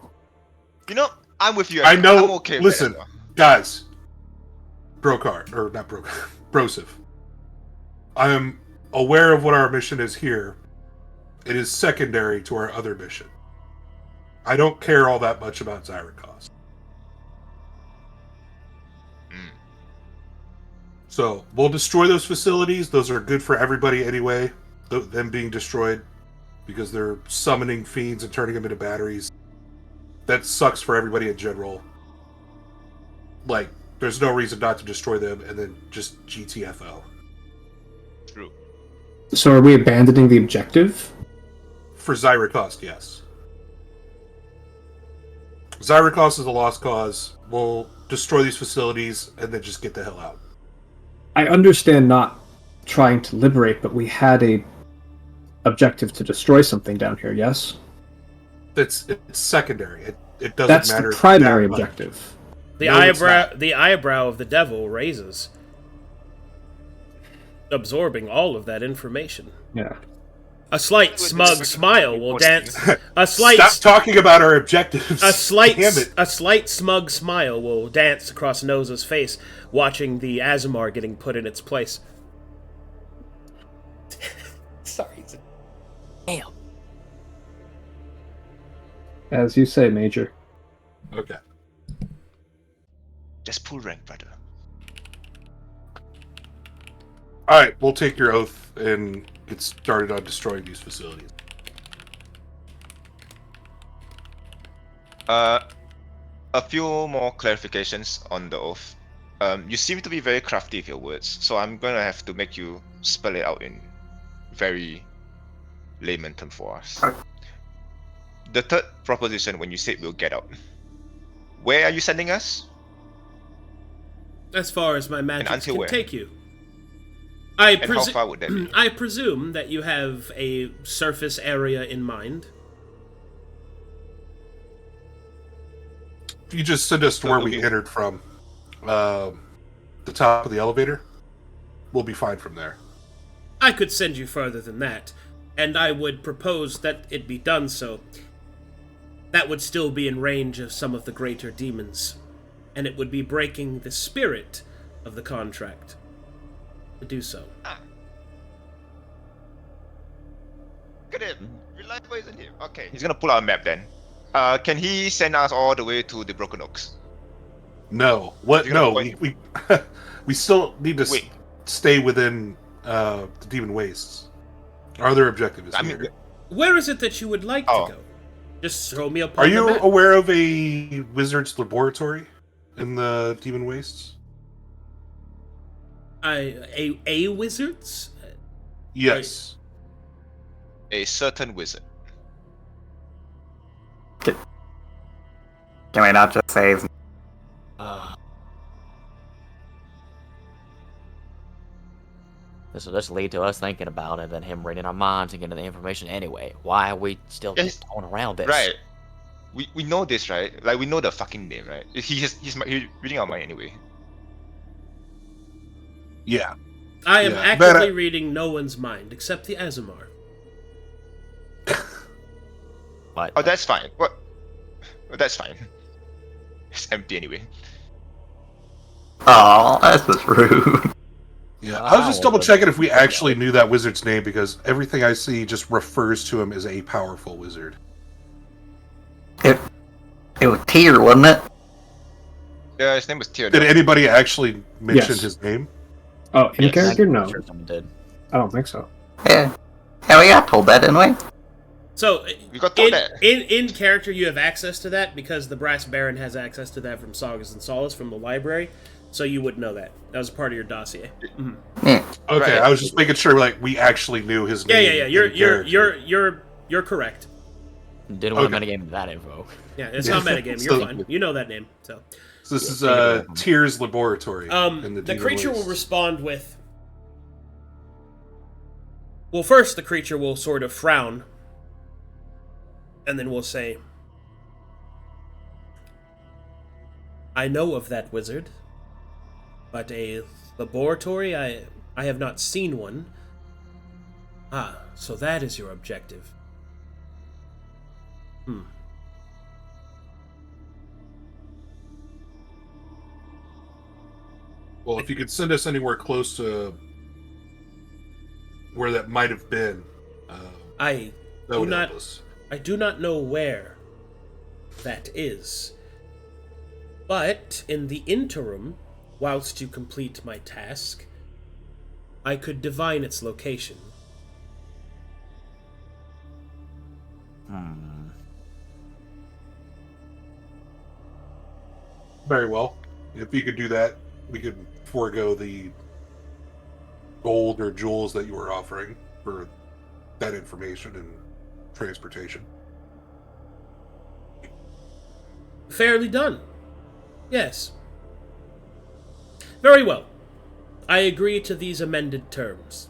You know, I'm with you. I know. I'm okay with listen, that. guys. Brokhar, or not Brokhar, Broseph. I am aware of what our mission is here. It is secondary to our other mission. I don't care all that much about Zyricos. So, we'll destroy those facilities. Those are good for everybody anyway. Them being destroyed. Because they're summoning fiends and turning them into batteries. That sucks for everybody in general. Like, there's no reason not to destroy them and then just GTFO. True. So are we abandoning the objective? For Zyricos, yes. Zyricos is a lost cause. We'll destroy these facilities and then just get the hell out. I understand not trying to liberate, but we had a objective to destroy something down here, yes? It's secondary. It doesn't That's matter. That's the primary objective. The eyebrow of the devil raises, absorbing all of that information. Yeah. A slight smug smile will dance. Stop talking about our objectives. A slight smug smile will dance across Noza's face, watching the Azamar getting put in its place. Sorry. Damn. As you say, Major. Okay. Just pull rank, brother. Alright, we'll take your oath and get started on destroying these facilities. A few more clarifications on the oath. You seem to be very crafty with your words, so I'm gonna have to make you spell it out in very layman term for us. The third proposition, when you said we'll get out, where are you sending us? As far as my magic can where? take you. And how far would that be? I presume that you have a surface area in mind. If you just send us to where we entered from, the top of the elevator, we'll be fine from there. I could send you further than that, and I would propose that it be done so. That would still be in range of some of the greater demons, and it would be breaking the spirit of the contract to do so. Look at him. Reliable, isn't he? Okay, he's gonna pull out a map then. Can he send us all the way to the Broken Oaks? No. What? No, we we still need to stay within the Demon Wastes. Our other objective is here. Where is it that you would like to go? Just throw me a Are you aware of a wizard's laboratory in the Demon Wastes? A wizard's? Yes. A certain wizard. Can we not just say... This will just lead to us thinking about it, and him reading our minds and getting the information anyway. Why are we still just going around this? Right. We know this, right? Like, we know the fucking name, right? He's reading our mind anyway. Yeah. I am actively reading no one's mind, except the Azamar. What? Oh, that's fine. What? Oh, that's fine. It's empty anyway. Oh, that's just rude. Yeah, I was just double checking if we actually knew that wizard's name because everything I see just refers to him as a powerful wizard. It was Tyr, wasn't it? Yeah, his name was Tyr. Did anybody actually mention Yes. his name? Oh, in Yes. character? I'm No. sure someone did. I don't think so. Yeah. Yeah, we got told that, didn't we? So, We got told that. in character, you have access to that because the Brass Baron has access to that from Sagas and Solace from the library, so you would know that. That was part of your dossier. Mhm. Yeah. Okay, Right. I was just making sure like we actually knew his Yeah, name. yeah, yeah. You're correct. Didn't want to Okay. metagame that info. Yeah, it's not metagame. You're So- fine. You know that name. So, So this is Yeah. Tyr's laboratory. in the Demon creature will Wastes. respond with. Well, first the creature will sort of frown, and then will say, "I know of that wizard, but a laboratory, I have not seen one. Ah, so that is your objective. Well, if you could send us anywhere close to where that might have been, I that do would not help us. I do not know where that is. But in the interim, whilst you complete my task, I could divine its location." Very well. If you could do that, we could forego the gold or jewels that you were offering for that information and transportation. Fairly done. Yes. Very well. I agree to these amended terms.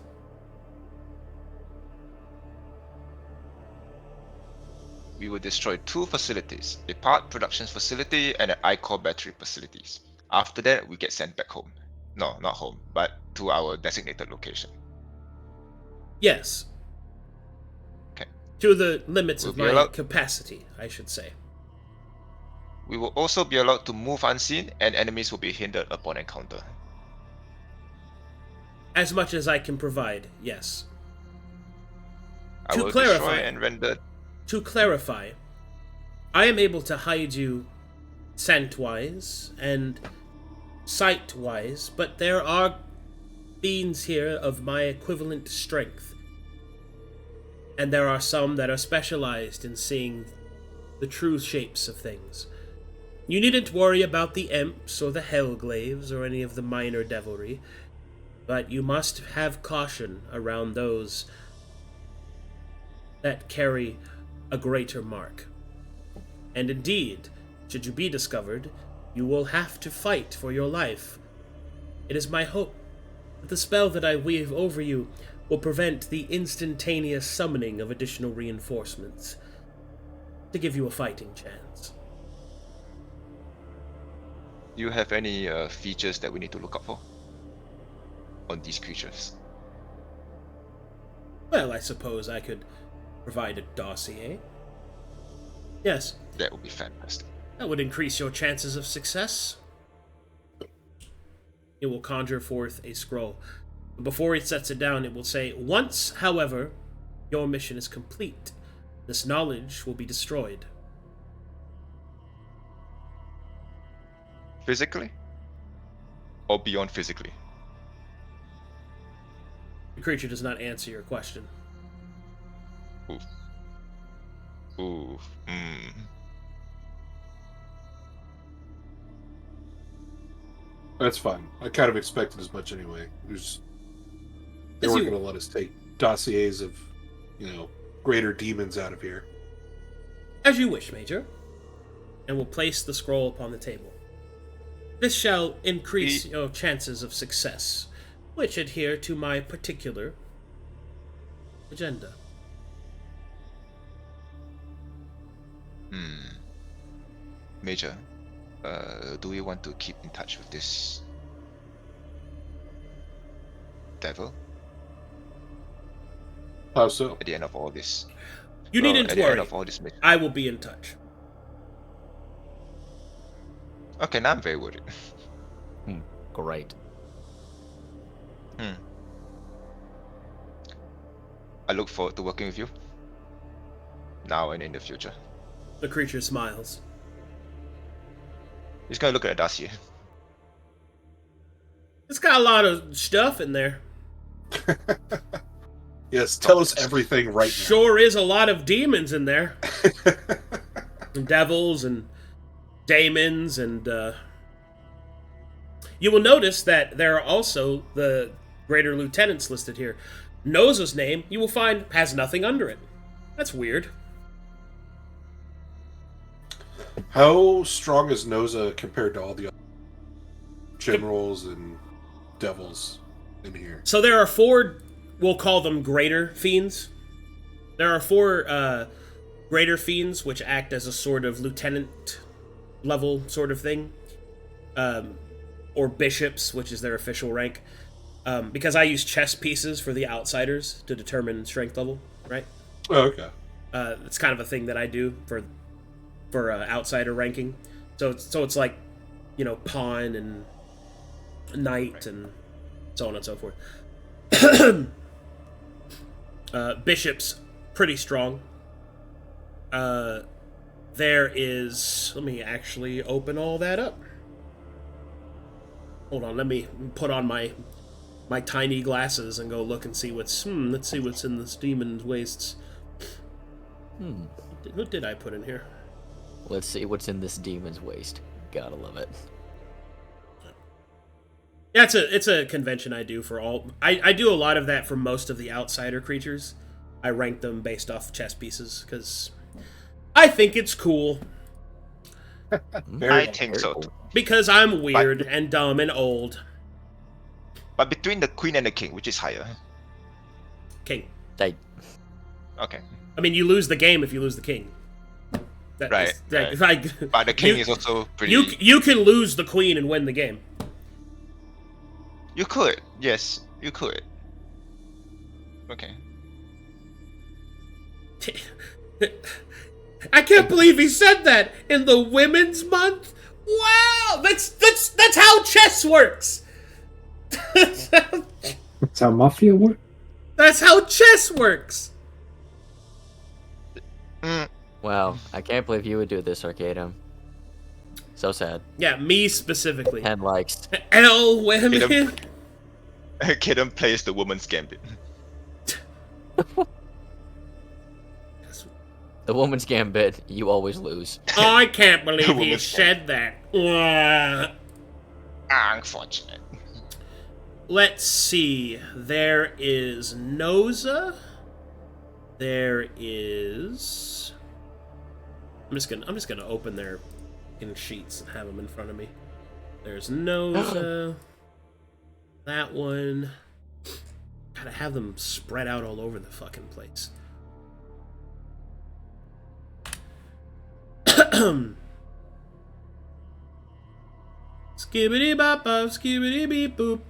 We will destroy 2 facilities, a part production facility and an iCore battery facilities. After that, we get sent back home. No, not home, but to our designated location. Yes. Okay. To the limits Will of be my allowed- capacity, I should say. We will also be allowed to move unseen and enemies will be hindered upon encounter. As much as I can provide, yes. I To will clarify- destroy and render. To clarify, I am able to hide you scent-wise and sight-wise, but there are beings here of my equivalent strength. And there are some that are specialized in seeing the true shapes of things. You needn't worry about the imps or the hellglaves or any of the minor devilry, but you must have caution around those that carry a greater mark. And indeed, should you be discovered, you will have to fight for your life. It is my hope that the spell that I weave over you will prevent the instantaneous summoning of additional reinforcements to give you a fighting chance. Do you have any features that we need to look out for on these creatures? Well, I suppose I could provide a dossier. Yes, That would be fantastic. that would increase your chances of success. It will conjure forth a scroll. Before it sets it down, it will say, "Once, however, your mission is complete, this knowledge will be destroyed." Physically? Or beyond physically? The creature does not answer your question. Oof. Oof. That's fine. I kind of expected as much anyway. They As weren't you- going to let us take dossiers of, greater demons out of here. As you wish, Major. And will place the scroll upon the table. This shall increase your chances of success, which adhere to my particular agenda. Major, do we want to keep in touch with this devil How so? at the end of all this? You Well, needn't at the end worry. of all this mission. I will be in touch. Okay, now I'm very worried. Great. I look forward to working with you. Now and in the future. The creature smiles. He's gonna look at the dossier. It's got a lot of stuff in there. Yes, tell us everything right now. Sure is a lot of demons in there. And devils and daemons and you will notice that there are also the greater lieutenants listed here. Noza's name, you will find, has nothing under it. That's weird. How strong is Noza compared to all the other generals and devils in here? So there are 4, we'll call them greater fiends. There are 4 greater fiends, which act as a sort of lieutenant level sort of thing. Or bishops, which is their official rank. Because I use chess pieces for the outsiders to determine strength level, right? Oh, okay. It's kind of a thing that I do for outsider ranking. So it's like, you know, pawn and knight and so on and so forth. Bishops, pretty strong. There is... Let me actually open all that up. Hold on, let me put on my tiny glasses and go look and see what's... let's see what's in this demon's wastes. What did I put in here? Let's see what's in this demon's waste. Gotta love it. Yeah, it's a convention I do for all... I do a lot of that for most of the outsider creatures. I rank them based off chess pieces, because I think it's cool. I think so too. Because I'm weird and dumb and old. But between the queen and the king, which is higher? King. They... Okay. I mean, you lose the game if you lose the king. Right. But the king is also pretty... You can lose the queen and win the game. You could. Yes, you could. Okay. I can't believe he said that in the Women's Month. Wow, that's how chess works. That's how Mafia works? That's how chess works. Wow, I can't believe you would do this, Arcadum. So sad. Yeah, me specifically. 10 likes. L women. Kidum plays the woman's gambit. The woman's gambit, you always lose. I can't believe he said that. Unfortunate. Let's see. There is Noza. There is... I'm just gonna open their in sheets and have them in front of me. There's Noza. That one. Gotta have them spread out all over the fucking place. Skibbity bop bop, skibbity beep boop.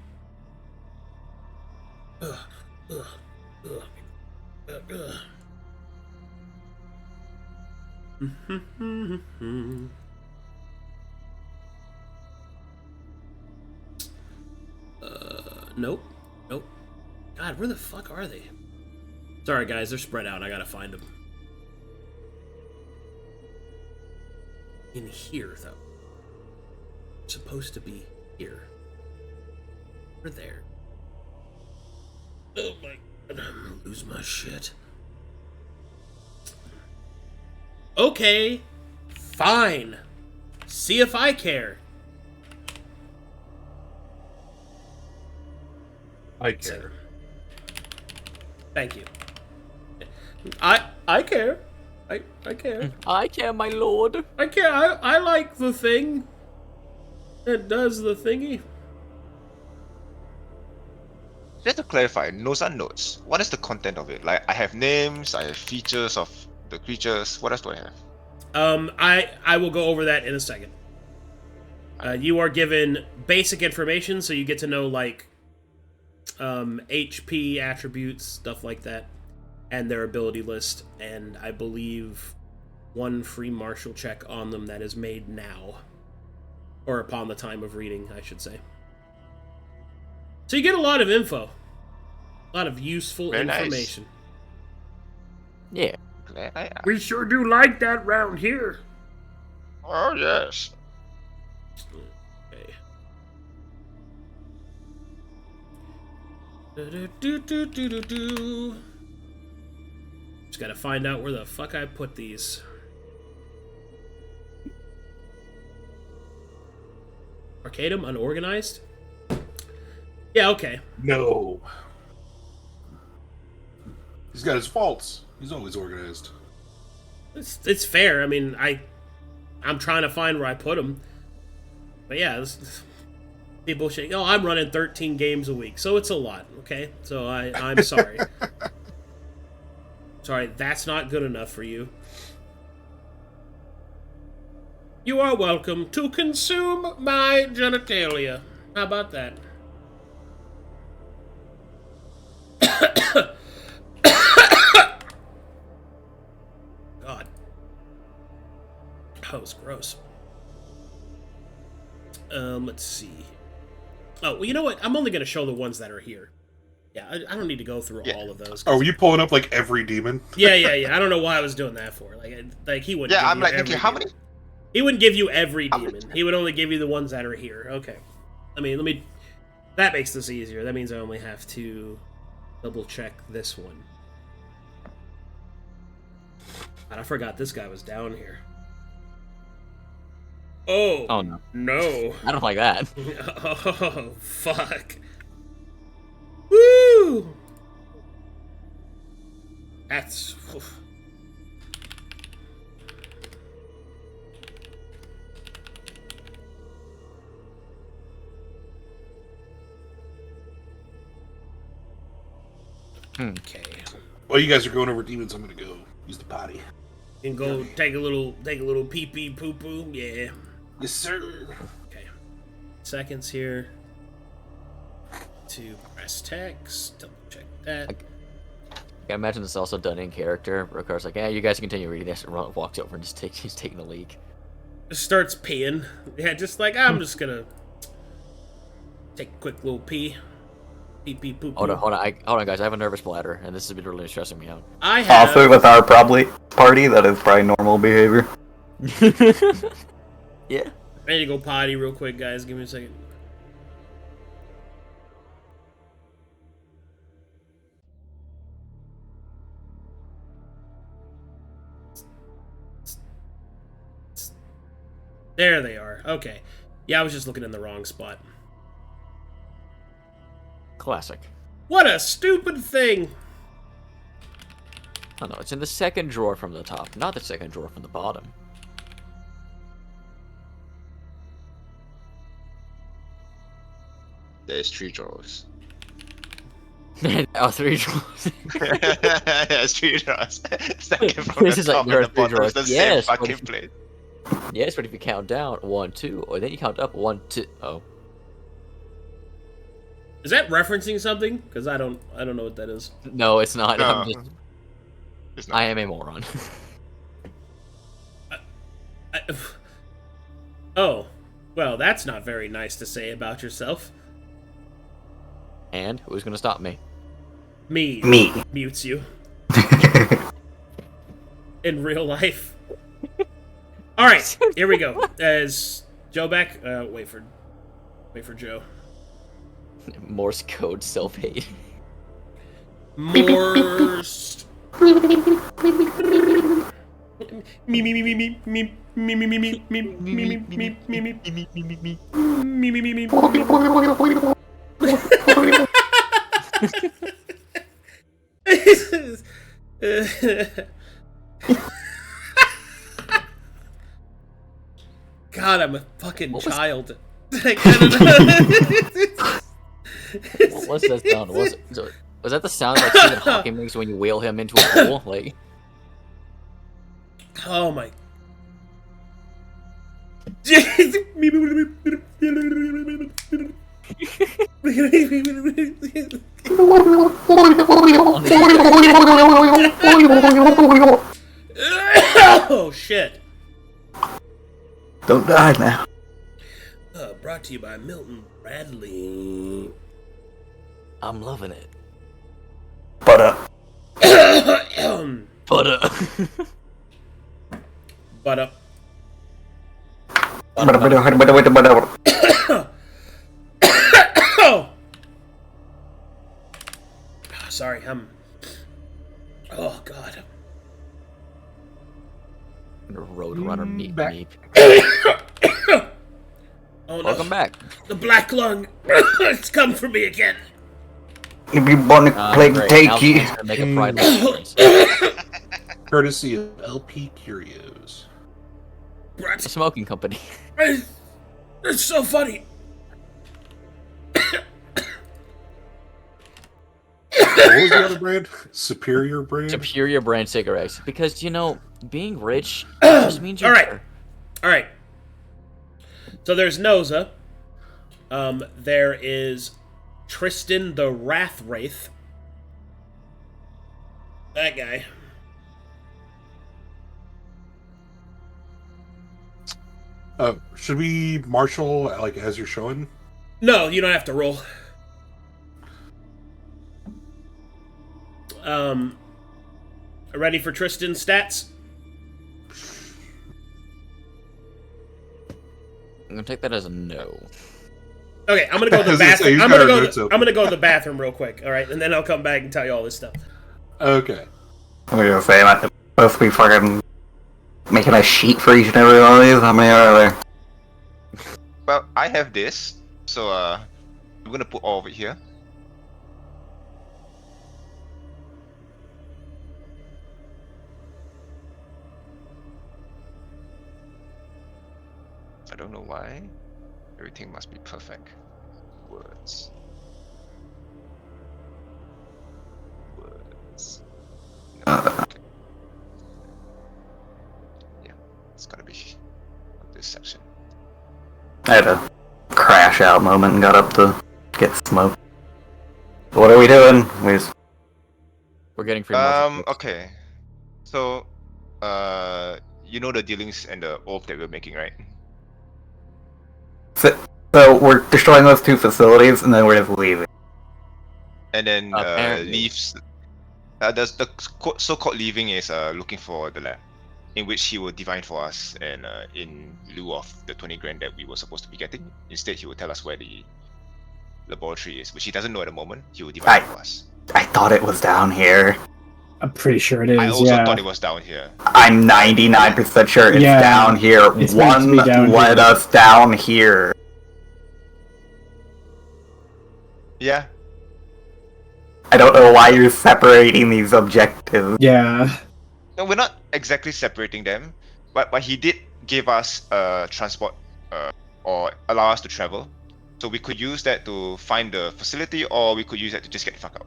Nope. Nope. God, where the fuck are they? Sorry, guys, they're spread out. I gotta find them. In here, though. It's supposed to be here. We're there. Oh my god, I'm gonna lose my shit. Okay, fine. See if I care. I care. Thank you. I care. I care. I care, my lord. I care. I like the thing that does the thingy. Just to clarify, Noza notes. What is the content of it? Like, I have names, I have features of the creatures. What else do I have? I will go over that in a second. You are given basic information, so you get to know, like, HP, attributes, stuff like that, and their ability list, and I believe one free martial check on them that is made now. Or upon the time of reading, I should say. So you get a lot of info. A lot of useful Very nice. information. Yeah. Glad I asked. We sure do like that round here. Oh, yes. Okay. Just gotta find out where the fuck I put these. Arcadum, unorganized? Yeah, okay. No. He's got his faults. He's always organized. It's fair. I mean, I'm trying to find where I put them. But yeah, people say, "Oh, I'm running 13 games a week," so it's a lot. Okay, so I'm sorry. Sorry, that's not good enough for you. You are welcome to consume my genitalia. How about that? God. That was gross. Let's see. Oh, well, you know what? I'm only going to show the ones that are here. Yeah, I don't need to go through all of those. Oh, were you pulling up like every demon? Yeah. I don't know why I was doing that for. Like he wouldn't. Yeah, give I'm you like, every okay, how demon. many? He wouldn't give you every demon. He would only give you the ones that are here. Okay. I mean, let me. That makes this easier. That means I only have to double check this one. God, I forgot this guy was down here. Oh. Oh no. No. I don't like that. Oh, fuck. Woo! That's... oof. Okay. While you guys are going over demons, I'm gonna go use the potty. You can go take a little pee pee poo poo. Yeah. Yes, sir. Okay. Seconds here. To press text. Double check that. I imagine this is also done in character. Brokhar's like, yeah, you guys continue reading this, and walks over and he's taking a leak. Just starts peeing. Yeah, just like, I'm just gonna take a quick little pee. Pee pee poo poo. Hold on, guys. I have a nervous bladder, and this has been really stressing me out. I have... Also, with our party, that is probably normal behavior. Yeah. I need to go potty real quick, guys. Give me a second. There they are. Okay. Yeah, I was just looking in the wrong spot. Classic. What a stupid thing! Oh no, it's in the second drawer from the top, not the second drawer from the bottom. There's 3 drawers. Oh, 3 drawers. There's 3 drawers. Second from This the is like top there and are the 3 bottom drawers. is the Yes, same but fucking place. Yes, but if you count down 1, 2, or then you count up 1, 2. Oh, Is that referencing something? Because I don't know what that is. no, it's not. No. I'm just, It's not. I am a moron. Oh, well, that's not very nice to say about yourself. And who's gonna stop me? Me. Me. Mutes you. In real life. Alright, here we go. Is Joe back? Wait for Joe. Morse code self-hate. Morse. God, I'm a fucking child. I don't know. What was that sound? Was that the sound like Stephen Hawking makes when you wheel him into a pool? Like, Oh my. Oh shit. Don't die now. Brought to you by Milton Bradley. I'm loving it. Butter. Butter. Butter. Oh! Sorry, oh, God. Roadrunner meat back. meat. Oh, no. Welcome back. The black lung. It's come for me again. If you want to play Great. take you. Now make a pride reference. Courtesy of LP Curios. Brett, A smoking company. it's so funny. What was the other brand? Superior brand? Superior brand cigarettes. Because, you know, being rich just means you're All right. So there's Noza. There is Tristan the Wrathwraith. That guy. Should we marshal like as you're showing? No, you don't have to roll. Ready for Tristan's stats? I'm gonna take that as a no. Okay, I'm gonna go to the bathroom. I'm gonna go to the bathroom real quick. All right, and then I'll come back and tell you all this stuff. Okay. I'm gonna say, I'm supposed to be fucking making a sheet for each and every one of these. How many are there? Well, I have this, so I'm gonna put all of it here. I don't know why. Everything must be perfect. Words. No, okay. Yeah, it's gotta be on this section. I had a crash out moment and got up to get smoke. What are we doing? We're getting free muffins. Okay. So, you know the dealings and the oath that we're making, right? So we're destroying those two facilities and then we're just leaving. And then Apparently. leaves. The so-called leaving is looking for the lab, in which he will divine for us, and in lieu of the 20 grand that we were supposed to be getting, instead he will tell us where the laboratory is, which he doesn't know at the moment. He will divine for us. I thought it was down here. I'm pretty sure it is. I also yeah. thought it was down here. I'm 99% sure it's Yeah, down here. it's meant to One be down let here. us down here. Yeah. I don't know why you're separating these objectives. Yeah. No, we're not exactly separating them, but he did give us transport or allow us to travel, so we could use that to find the facility, or we could use that to just get the fuck out.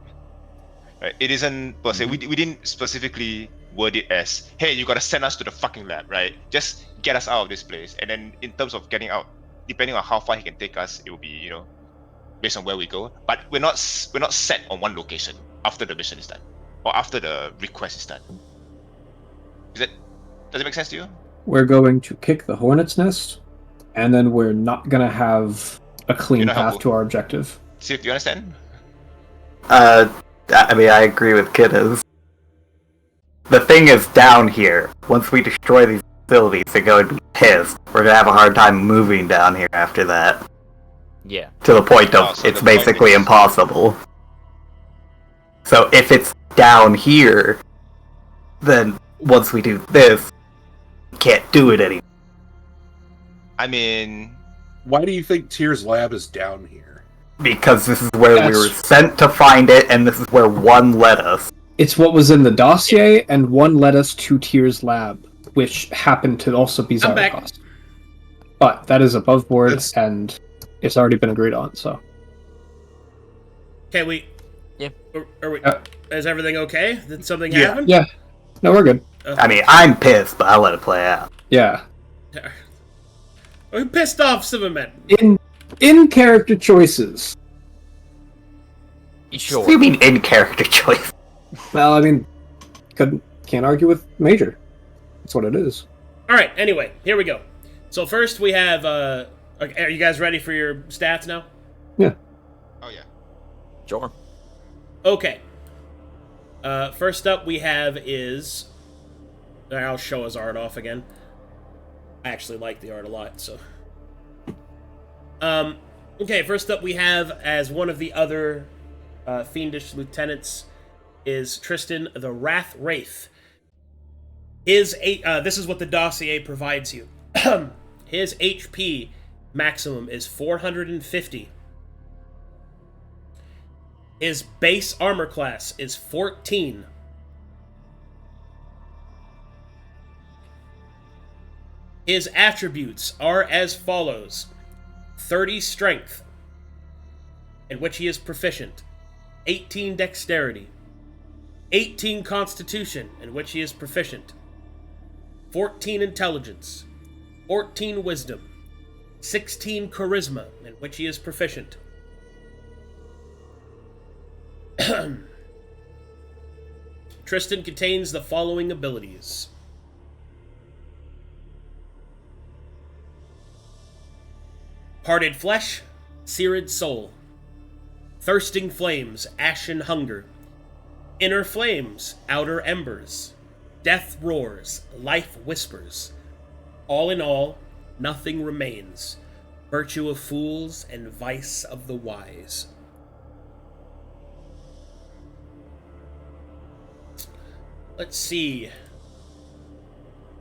Right? It isn't per se. We didn't specifically word it as, hey, you gotta send us to the fucking lab, right? Just get us out of this place, and then in terms of getting out, depending on how far he can take us, it will be based on where we go. But we're not set on one location after the mission is done, or after the request is done. Does it make sense to you? We're going to kick the hornet's nest, and then we're not gonna have a clean You're not path helpful. to our objective. See, do you understand? I mean, I agree with Kiniz. The thing is down here. Once we destroy these facilities, they're going to be pissed. We're gonna have a hard time moving down here after that. Yeah. To the point of So it's the point basically is- impossible. So if it's down here, then once we do this, we can't do it anymore. I mean, Why do you think Tyr's lab is down here? Because this is where we That's- were sent to find it, and this is where one led us. It's what was in the dossier, and one led us to Tyr's lab, which happened to also be I'm back. Zarkos. But that is above board, That's- and it's already been agreed on, so. Okay, Yeah. Are we? Yeah. Is everything okay? Did something Yeah. happen? Yeah. No, we're good. I mean, I'm pissed, but I'll let it play out. Yeah. We're pissed off, Sivamet. In character choices. Sure. What do you mean in character choice? Well, I mean, can't argue with Major. That's what it is. All right. Anyway, here we go. So first we have. Okay, are you guys ready for your stats now? Yeah. oh yeah. Sure. Okay. First up we have is... I'll show his art off again. I actually like the art a lot, so... Okay, first up we have, as one of the other Fiendish Lieutenants, is Tristan the Wrath Wraith. This is what the dossier provides you. His HP maximum is 450. His base armor class is 14. His attributes are as follows: 30 strength, in which he is proficient, 18 dexterity, 18 constitution, in which he is proficient, 14 intelligence, 14 wisdom, 16 charisma, in which he is proficient. Tristan contains the following abilities: Parted Flesh, Seared Soul, Thirsting Flames, Ashen Hunger, Inner Flames, Outer Embers, Death Roars, Life Whispers, All in All, Nothing Remains, Virtue of Fools, and Vice of the Wise. Let's see.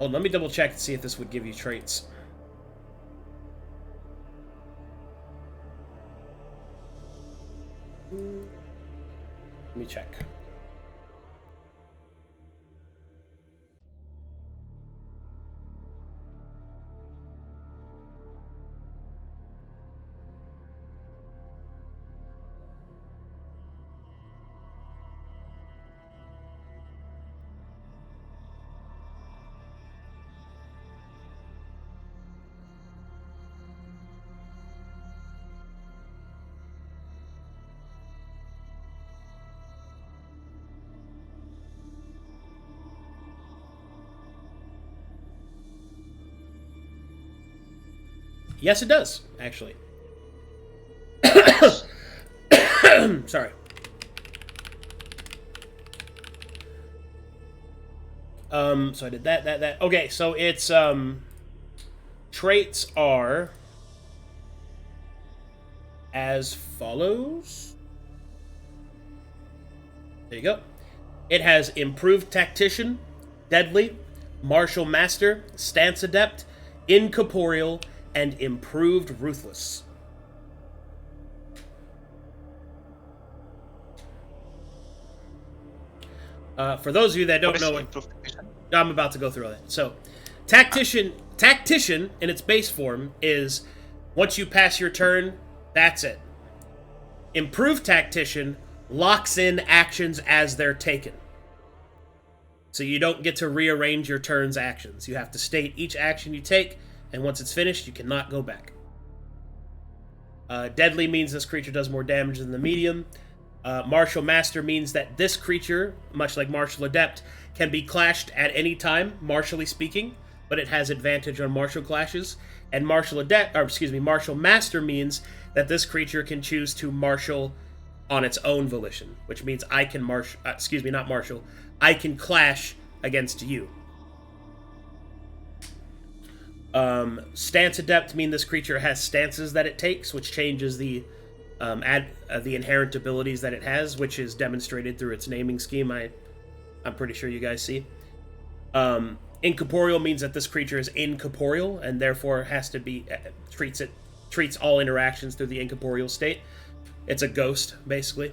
Oh, let me double check and see if this would give you traits. Let me check. Yes, it does, actually. Sorry. So I did that. Okay, so it's, traits are as follows. There you go. It has Improved Tactician, Deadly, Martial Master, Stance Adept, Incorporeal, and Improved Ruthless. For those of you that don't know it, I'm about to go through all that. So, Tactician in its base form is, once you pass your turn, that's it. Improved Tactician locks in actions as they're taken. So you don't get to rearrange your turn's actions. You have to state each action you take, and once it's finished, you cannot go back. Deadly means this creature does more damage than the medium. Martial Master means that this creature, much like Martial Adept, can be clashed at any time, martially speaking, but it has advantage on martial clashes. And Martial Master means that this creature can choose to martial on its own volition, which means I can I can clash against you. Stance Adept mean this creature has stances that it takes, which changes the inherent abilities that it has, which is demonstrated through its naming scheme. I'm pretty sure you guys see. Incorporeal means that this creature is incorporeal and therefore has to be treats all interactions through the incorporeal state. It's a ghost, basically.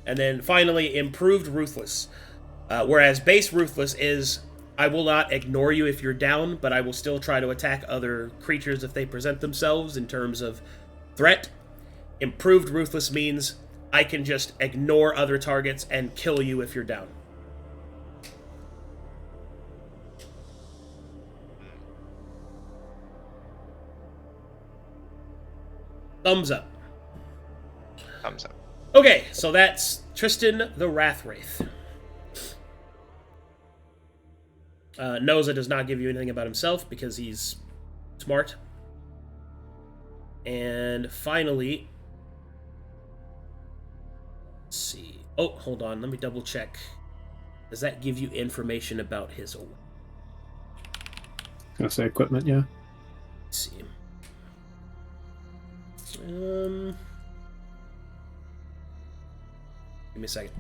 And then finally, Improved Ruthless. Whereas base Ruthless is, I will not ignore you if you're down, but I will still try to attack other creatures if they present themselves in terms of threat. Improved Ruthless means I can just ignore other targets and kill you if you're down. Thumbs up. Thumbs up. Okay, so that's Tristan the Wrathwraith. Noza does not give you anything about himself because he's smart. And finally, let's see. Oh, hold on. Let me double check. Does that give you information about his... Gonna say equipment, yeah. Let's see. Give me a second.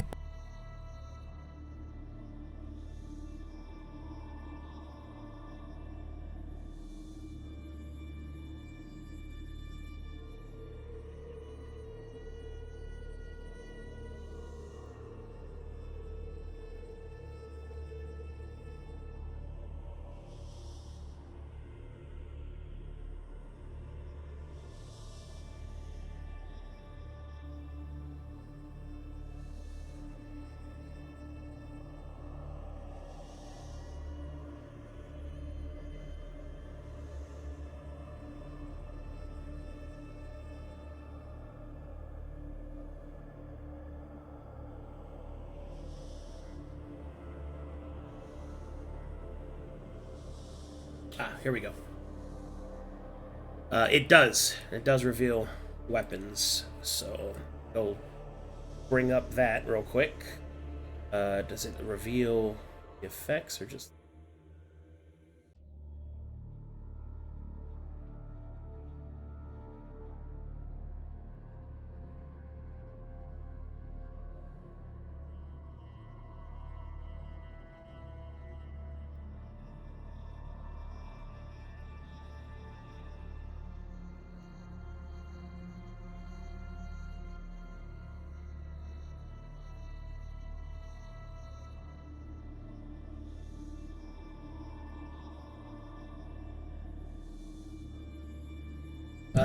Here we go. It does reveal weapons, so I'll bring up that real quick. Does it reveal the effects or just...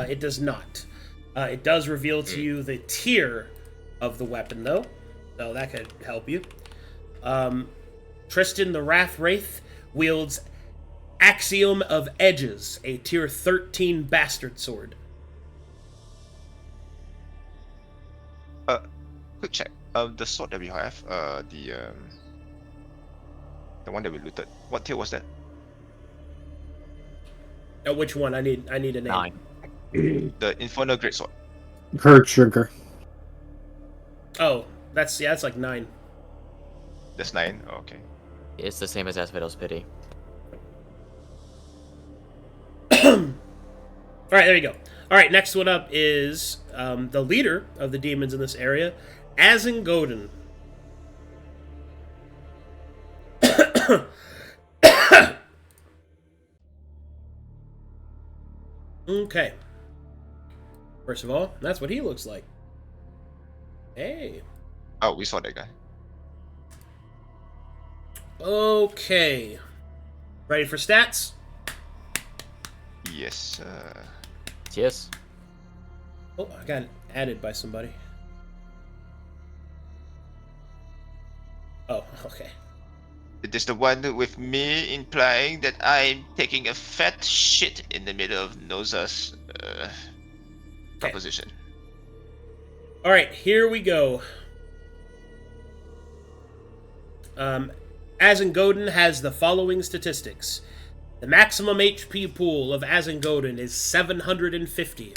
It does not. It does reveal to you the tier of the weapon, though, so that could help you. Tristan the Wrath Wraith wields Axiom of Edges, a tier 13 bastard sword. Quick check. The sword that we have, the one that we looted. What tier was that? Which one? I need a name. 9. The Infernal Greatsword. Herd sugar. Oh, that's like 9. That's 9. Oh, okay. It's the same as Asphodels Pity. All right, there you go. All right, next one up is the leader of the demons in this area, Azingodin. Okay. First of all, that's what he looks like. Hey. Oh, we saw that guy. Okay. Ready for stats? Yes, sir. Yes. Oh, I got added by somebody. Oh, okay. It is the one with me implying that I'm taking a fat shit in the middle of Noza's proposition. All right, here we go. Azingodin has the following statistics. The maximum HP pool of Azingodin is 750.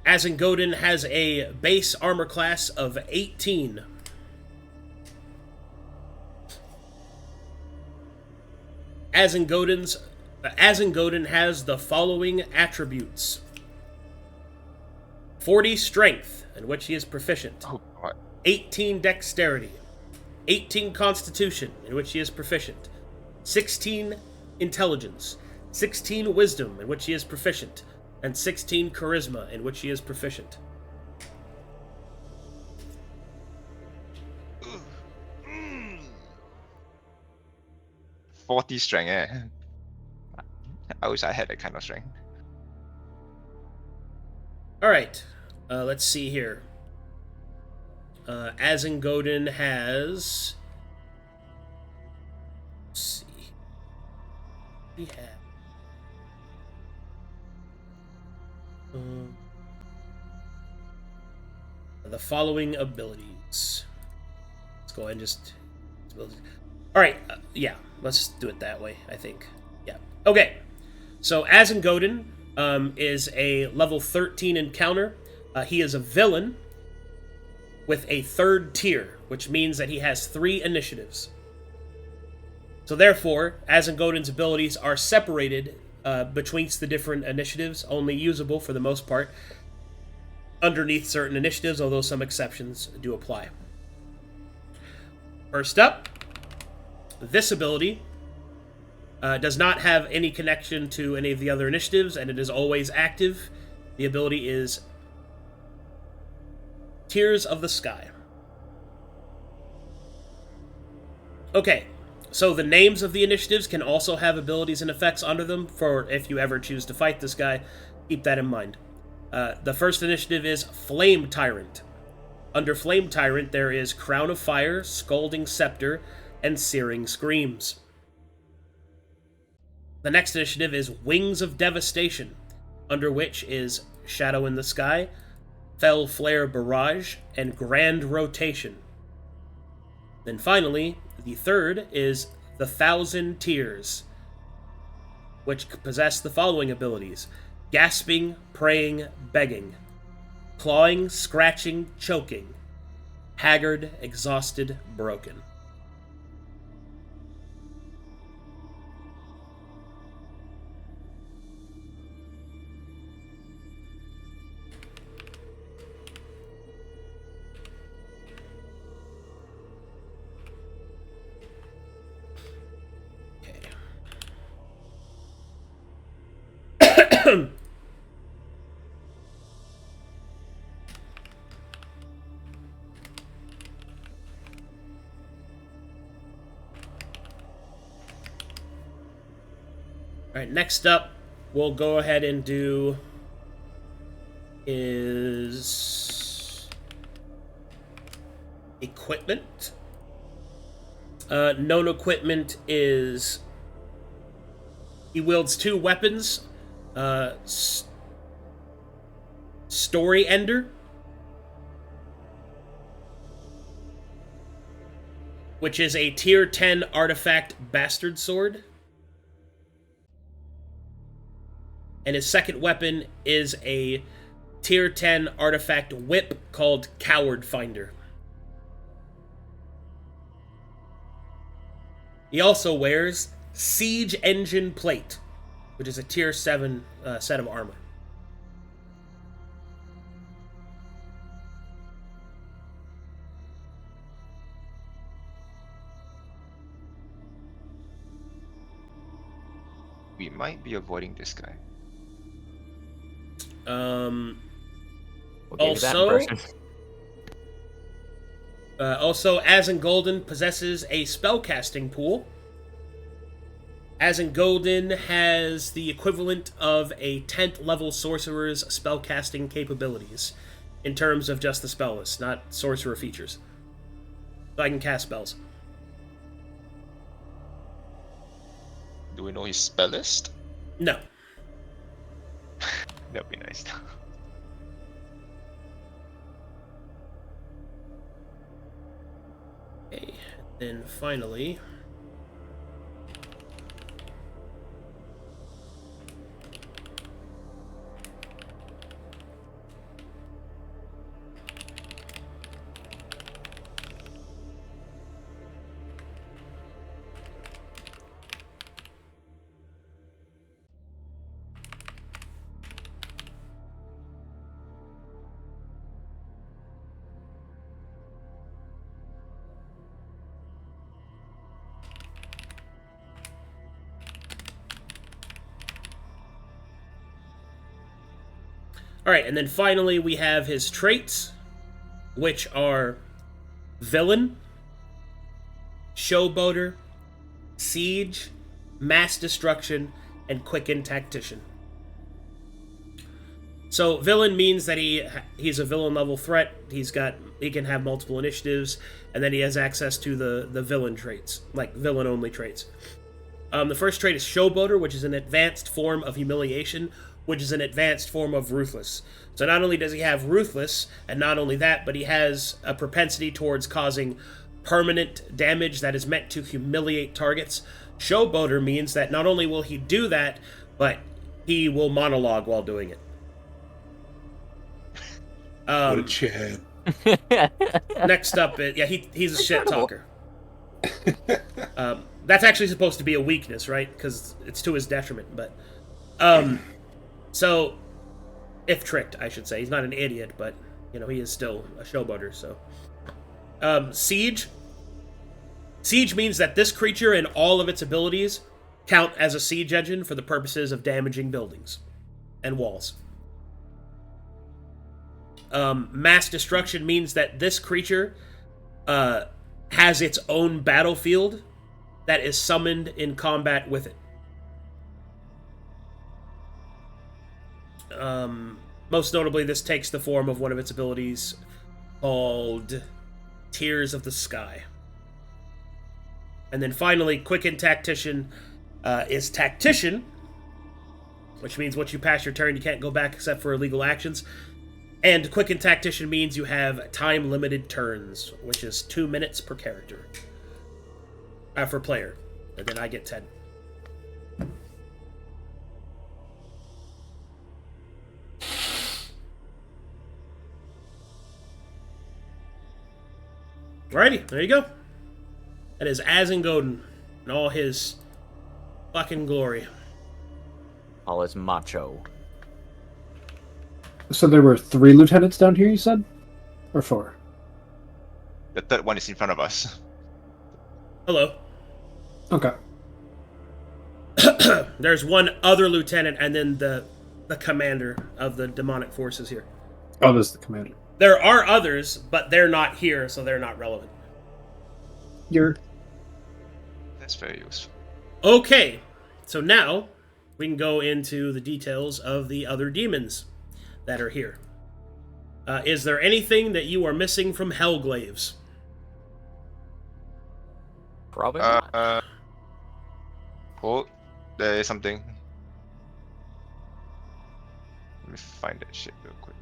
Azingodin has a base armor class of 18. Azingodin has the following attributes. 40 strength, in which he is proficient. Oh, what? 18 dexterity. 18 constitution, in which he is proficient. 16 intelligence. 16 wisdom, in which he is proficient. And 16 charisma, in which he is proficient. Mm. 40 strength, eh? I wish I had that kind of strength. Alright, let's see here. Azingodin has... Let's see. We have... the following abilities. Let's go ahead and just... Alright, yeah, let's do it that way, I think. Yeah. Okay, so Azingodin is a level 13 encounter. He is a villain. with a third tier, which means that he has 3 initiatives. So therefore, Azengodin's abilities are separated betwixt the different initiatives, only usable, for the most part, underneath certain initiatives, although some exceptions do apply. First up, this ability does not have any connection to any of the other initiatives, and it is always active. The ability is Tears of the Sky. Okay, so the names of the initiatives can also have abilities and effects under them, for if you ever choose to fight this guy, keep that in mind. The first initiative is Flame Tyrant. Under Flame Tyrant, there is Crown of Fire, Scalding Scepter, and Searing Screams. The next initiative is Wings of Devastation, under which is Shadow in the Sky, Fell Flare Barrage, and Grand Rotation. Then finally, the third is the Thousand Tears, which possess the following abilities: Gasping, Praying, Begging, Clawing, Scratching, Choking, Haggard, Exhausted, Broken. Alright, next up, we'll go ahead and do is equipment. Known equipment is he wields 2 weapons. Story Ender, which is a tier 10 artifact bastard sword. And his second weapon is a tier 10 artifact whip called Coward Finder. He also wears Siege Engine Plate, which is a tier 7 set of armor. We might be avoiding this guy. We'll give you that Also, impression. Azengolden possesses a spellcasting pool. Azengolden has the equivalent of a 10th level sorcerer's spellcasting capabilities in terms of just the spell list, not sorcerer features. So I can cast spells. Do we know his spell list? No. That'd be nice. Okay, then finally, alright, and then finally we have his traits, which are Villain, Showboater, Siege, Mass Destruction, and Quicken Tactician. So Villain means that he's a villain level threat. He can have multiple initiatives, and then he has access to the villain traits, like villain only traits. The first trait is Showboater, which is an advanced form of Humiliation, which is an advanced form of Ruthless. So not only does he have Ruthless, and not only that, but he has a propensity towards causing permanent damage that is meant to humiliate targets. Showboater means that not only will he do that, but he will monologue while doing it. What a Chad. Next up, he's a shit talker. That's actually supposed to be a weakness, right? Because it's to his detriment. But, so, if tricked, I should say. He's not an idiot, but, he is still a showboater, so. Siege. Siege means that this creature and all of its abilities count as a siege engine for the purposes of damaging buildings and walls. Mass destruction means that this creature has its own battlefield that is summoned in combat with it. Most notably, this takes the form of one of its abilities called Tears of the Sky. And then finally, Quicken Tactician is Tactician, which means once you pass your turn, you can't go back except for illegal actions. And Quicken Tactician means you have time-limited turns, which is 2 minutes per character. For player. And then I get 10. Alrighty, there you go. That is Azingodin in all his fucking glory. All his macho. So there were 3 lieutenants down here, you said? Or 4? The third one is in front of us. Hello. Okay. There's one other lieutenant and then the commander of the demonic forces here. Oh, this is the commander. There are others, but they're not here, so they're not relevant. That's very useful. Okay, so now we can go into the details of the other demons that are here. Is there anything that you are missing from Hellglaives? Probably not. Oh, there is something. Let me find that shit real quick.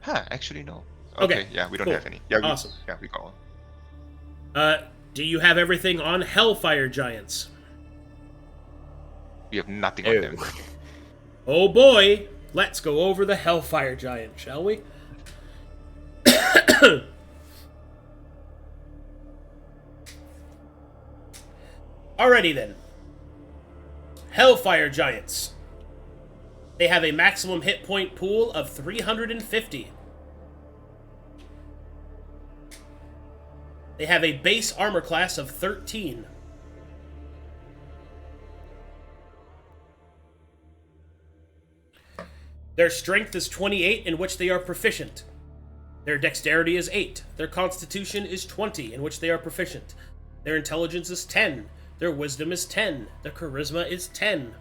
Huh, actually no. Okay, yeah, we don't cool. have any. Yeah, Awesome. We got one. Do you have everything on Hellfire Giants? We have nothing on them. Oh boy, let's go over the Hellfire Giant, shall we? Alrighty then. Hellfire Giants. They have a maximum hit point pool of 350. They have a base armor class of 13. Their strength is 28, in which they are proficient. Their dexterity is 8. Their constitution is 20, in which they are proficient. Their intelligence is 10. Their wisdom is 10. Their charisma is 10.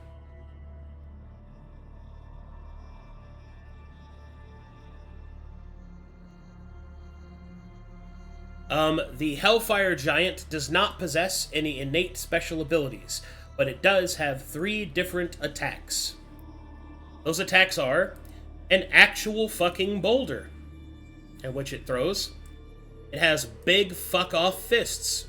The Hellfire Giant does not possess any innate special abilities, but it does have 3 different attacks. Those attacks are an actual fucking boulder, at which it throws. It has big fuck-off fists.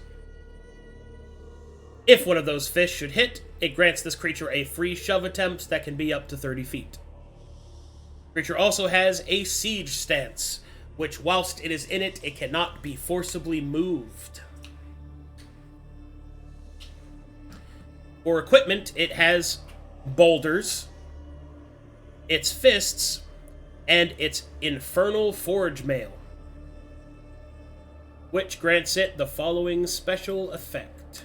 If one of those fists should hit, it grants this creature a free shove attempt that can be up to 30 feet. The creature also has a siege stance, which whilst it is in it, it cannot be forcibly moved. For equipment, it has boulders, its fists, and its infernal forge mail, which grants it the following special effect.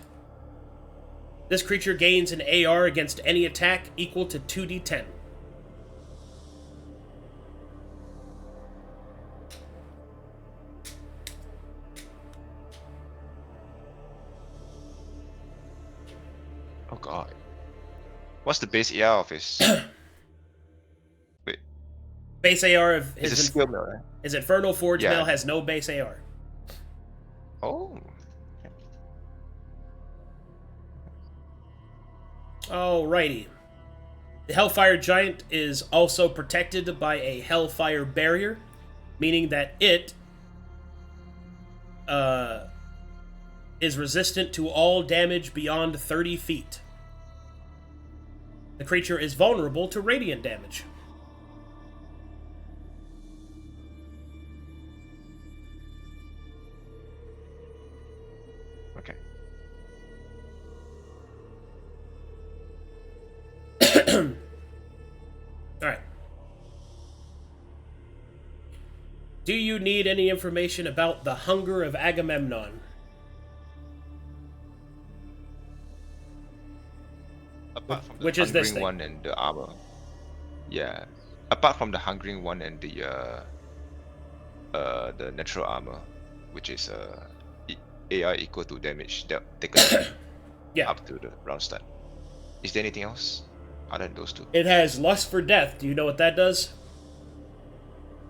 This creature gains an AR against any attack equal to 2d10. Oh god. What's the base AR of his? Wait. Base AR of It's a his, skill mill, right? his Infernal Forge Yeah. mail has no base AR. Oh. Alrighty. The Hellfire Giant is also protected by a Hellfire Barrier, meaning that it is resistant to all damage beyond 30 feet. The creature is vulnerable to radiant damage. Okay. Alright. Do you need any information about the Hunger of Agamemnon? Apart from the Which is this hungering thing? one and the armor. Yeah. Apart from the hungering one and the natural armor, which is AR equal to damage that taken Yeah. up to the round start. Is there anything else other than those two? It has Lust for Death. Do you know what that does?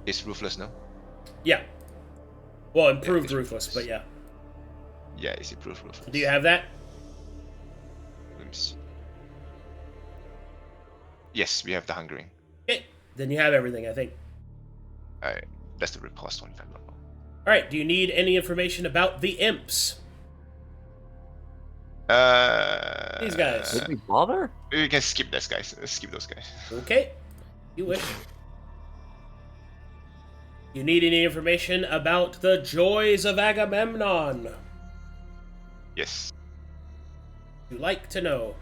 It's ruthless, no? Yeah. Well, improved it's Ruthless, but yeah. Yeah, it's improved ruthless. Do you have that? Let me see. Yes, we have the hungering. Okay. Then you have everything, I think. Alright, that's the riposte one if I'm not wrong. Alright, do you need any information about the Imps? These guys. Did we bother? We can skip those guys. Skip those guys. Okay. You wish. You need any information about the Joys of Agamemnon? Yes. You like to know.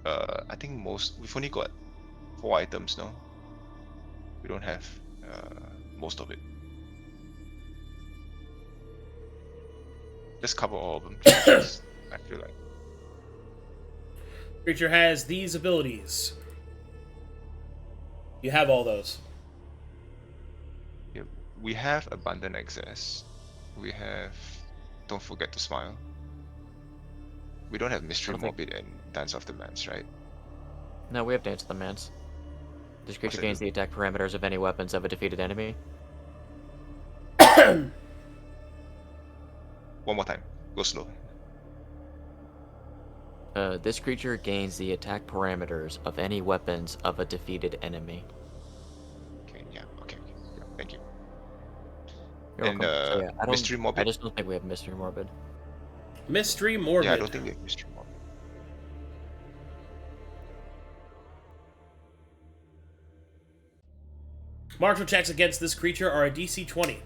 I think we've only got 4 items now. We don't have most of it. Just cover all of them. I feel like. Creature has these abilities. You have all those. Yeah, we have abundant access. We have don't forget to smile. We don't have mystery I don't think- morbid and dance of the mans, right? No, we have Dance of the Mans. This creature that gains do? the attack parameters of any weapons of a defeated enemy. One more time. Go slow. This creature gains the attack parameters of any weapons of a defeated enemy. Okay, yeah, okay. Yeah, thank you. You're And, welcome. So, yeah, Mystery I Morbid? just don't think we have Mystery Morbid. Mystery Morbid. Yeah, I don't think we have mystery morbid. Martial checks against this creature are a DC 20.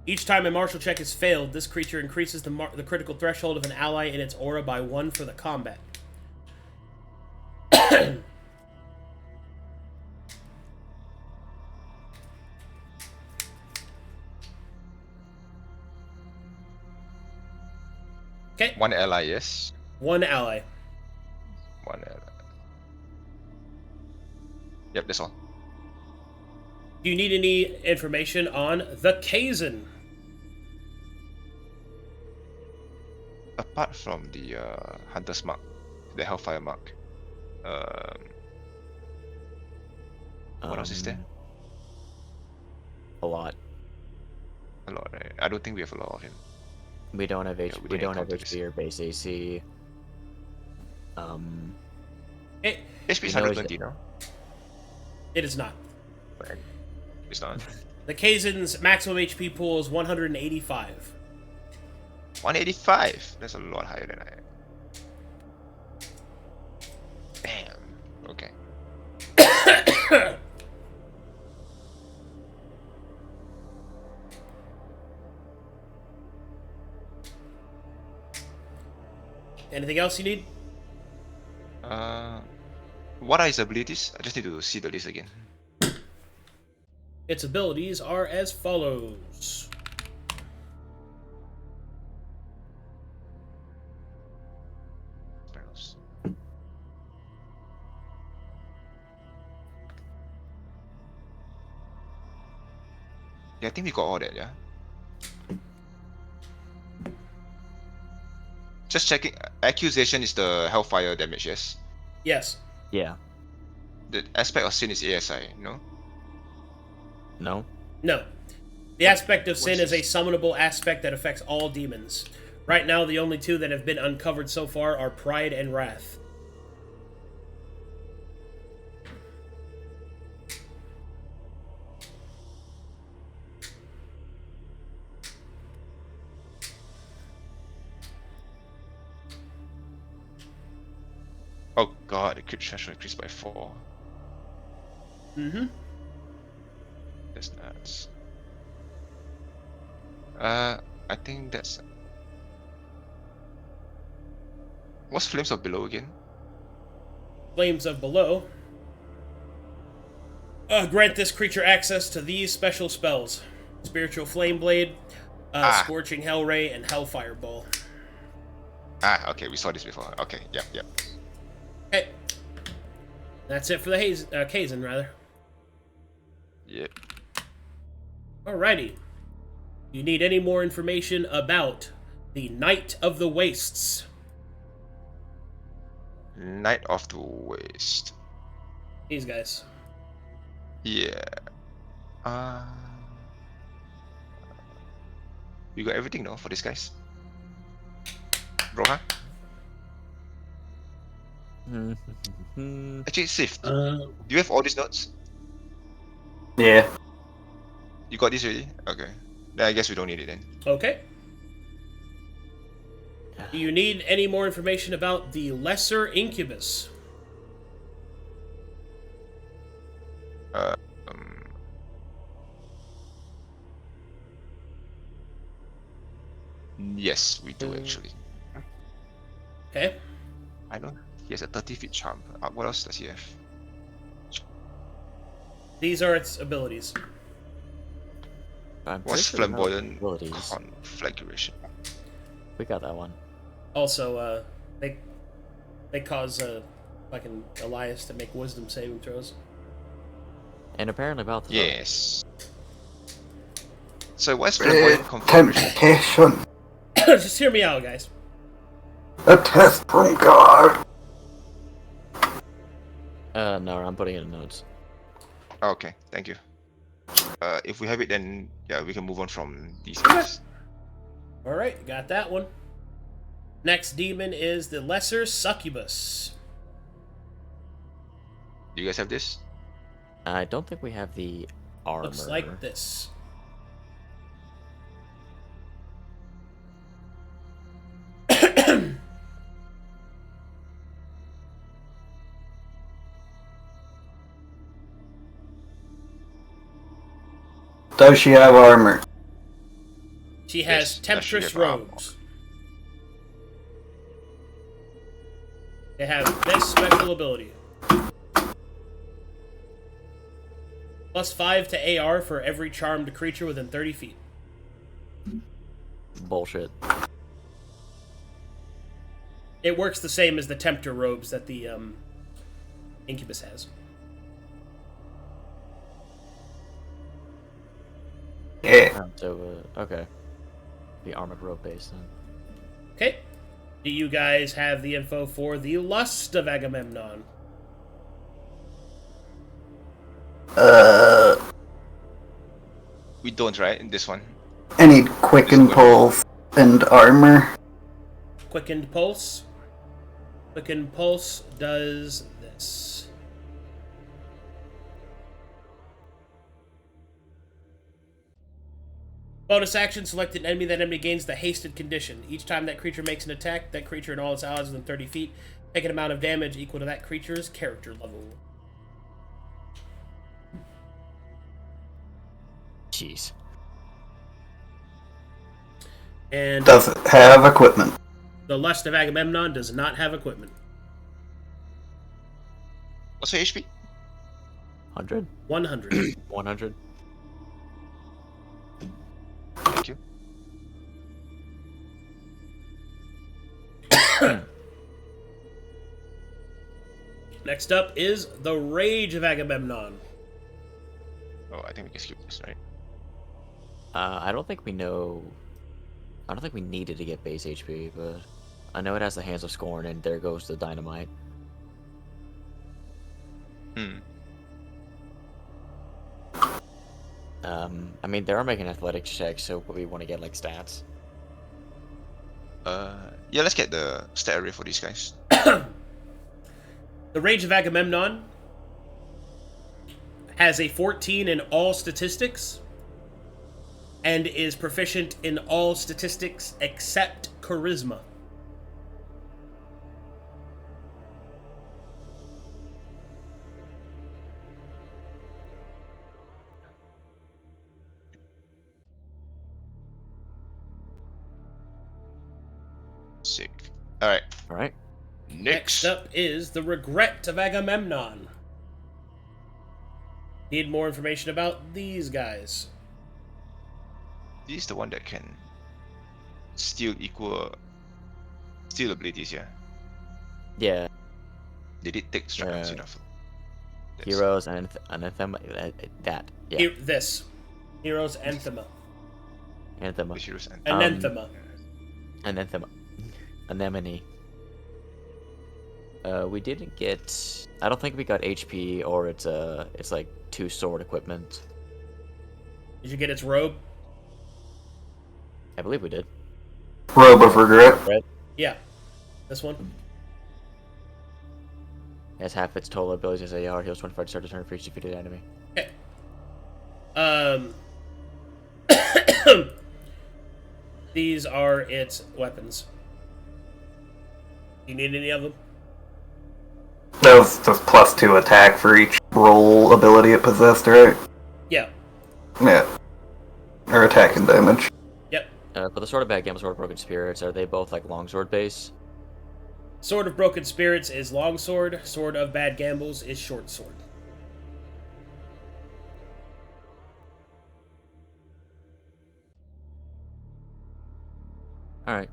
Each time a martial check is failed, this creature increases the critical threshold of an ally in its aura by 1 for the combat. Okay, One ally, yes. 1 ally. One ally. Yep, that's all. Do you need any information on the Kazan? Apart from the Hunter's Mark, the Hellfire Mark, what else is there? A lot. A lot, right? I don't think we have a lot of him. We don't have we we didn't don't have encounter this. HP or base AC. It HP is We know is 120 now. is not. But it's not. The Kazan's maximum HP pool is 185. 185. That's a lot higher than I am. Damn. Okay. Anything else you need? What are his abilities? I just need to see the list again. Its abilities are as follows. Spells. Yeah, I think we got all that, yeah? Just checking. Accusation is the Hellfire damage, yes? Yes. Yeah. The aspect of sin is ASI, no? No? No. The aspect of sin What's is a this? summonable aspect that affects all demons. Right now, the only two that have been uncovered so far are Pride and Wrath. Oh god, the crit threshold increased by 4. Mm-hmm. That's nuts. I think that's... What's Flames of Below again? Flames of Below. Grant this creature access to these special spells. Spiritual Flame Blade, Scorching Hell Ray, and Hellfire Ball. Ah, okay, we saw this before. Okay, yep. Okay. That's it for the Kazin, rather. Yep. Alrighty. You need any more information about the Knight of the Wastes? Knight of the Waste. These guys. Yeah. You got everything, no, for these guys? Brokhar? Actually, Sif, do you have all these notes? Yeah. You got this already? Okay. Then I guess we don't need it then. Okay. Do you need any more information about the Lesser Incubus? Yes, we do actually. Okay. I know he has a 30-feet charm. What else does he have? These are its abilities. I'm What's pretty sure we have flamboyant abilities. conflagration? We got that one. Also, they cause fucking Elias to make wisdom saving throws. And apparently Balthazar. Yes. So what's flamboyant conflagration? Temptation. Just hear me out, guys. A test from God. No, I'm putting it in notes. Okay, thank you. If we have it, then yeah, we can move on from these guys. Alright, got that one. Next demon is the Lesser Succubus. Do you guys have this? I don't think we have the armor. Looks like this. Does she have armor? She has Yes, does she Temptress have armor? robes. They have this special ability. +5 to AR for every charmed creature within 30 feet. Bullshit. It works the same as the Tempter robes that the Incubus has. Yeah. So, okay. The armored rope base then. Okay. Do you guys have the info for the Lust of Agamemnon? We don't, right? In this one. I need quicken pulse and armor. Quickened Pulse. Quickened Pulse does this. Bonus action, select an enemy. That enemy gains the hasted condition. Each time that creature makes an attack, that creature and all its allies within 30 feet take an amount of damage equal to that creature's character level. Jeez. And Does it have equipment? the Lust of Agamemnon does not have equipment. What's your HP? 100? 100. 100? Thank you. Next up is the Rage of Agamemnon. Oh, I think we can skip this, right? I don't think we know... I don't think we needed to get base HP, but... I know it has the Hands of Scorn, and there goes the Dynamite. I mean, they are making athletics checks, so we want to get like stats. Yeah, let's get the stat array for these guys. The Rage of Agamemnon has a 14 in all statistics and is proficient in all statistics except charisma. Sick. Alright, All right. next. Next up is the Regret of Agamemnon. Need more information about these guys. This is the one that can steal abilities, yeah. Yeah. They did take strength enough. Heroes and Anathema. That. Yeah. This. Heroes Anthema. Anathema. The heroes and Ananthema. Anathema. Anemone. We didn't get. I don't think we got HP or it's like 2 sword equipment. Did you get its robe? I believe we did. Robe of Regret. Right? Yeah. This one? It has half its total abilities as AR. Heals 25 to start the turn for each defeated enemy. Okay. These are its weapons. You need any of them? That was just +2 attack for each roll ability it possessed, right? Yeah. Yeah. Or attack and damage. Yep. For the Sword of Bad Gamble, Sword of Broken Spirits, are they both like longsword base? Sword of Broken Spirits is longsword. Sword of Bad Gambles is short sword. Alright.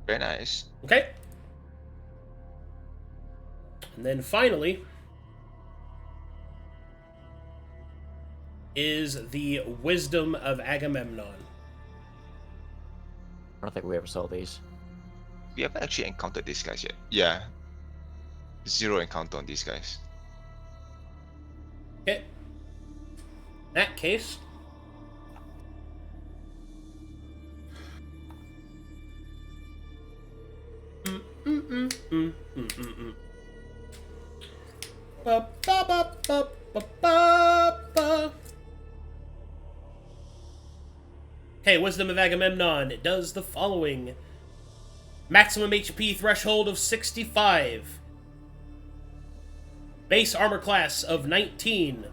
very nice. Okay. And then finally is the Wisdom of Agamemnon. I don't think we ever saw these. We haven't actually encountered these guys yet. Yeah. 0 encounter on these guys. Okay. In that case, Ba, ba, ba, ba, ba, ba, ba. Okay, Wisdom of Agamemnon. It does the following. Maximum HP threshold of 65. Base armor class of 19.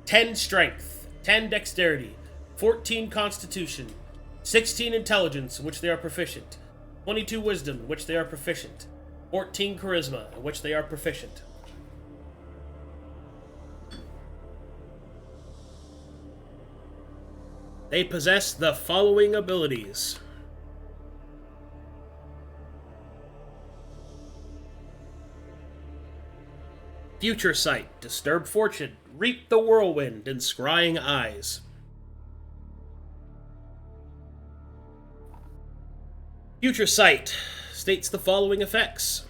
10 strength. 10 dexterity. 14 constitution. 16 intelligence, in which they are proficient. 22 wisdom, in which they are proficient. 14 charisma, in which they are proficient. They possess the following abilities. Future Sight, Disturb Fortune, Reap the Whirlwind, and Scrying Eyes. Future Sight states the following effects.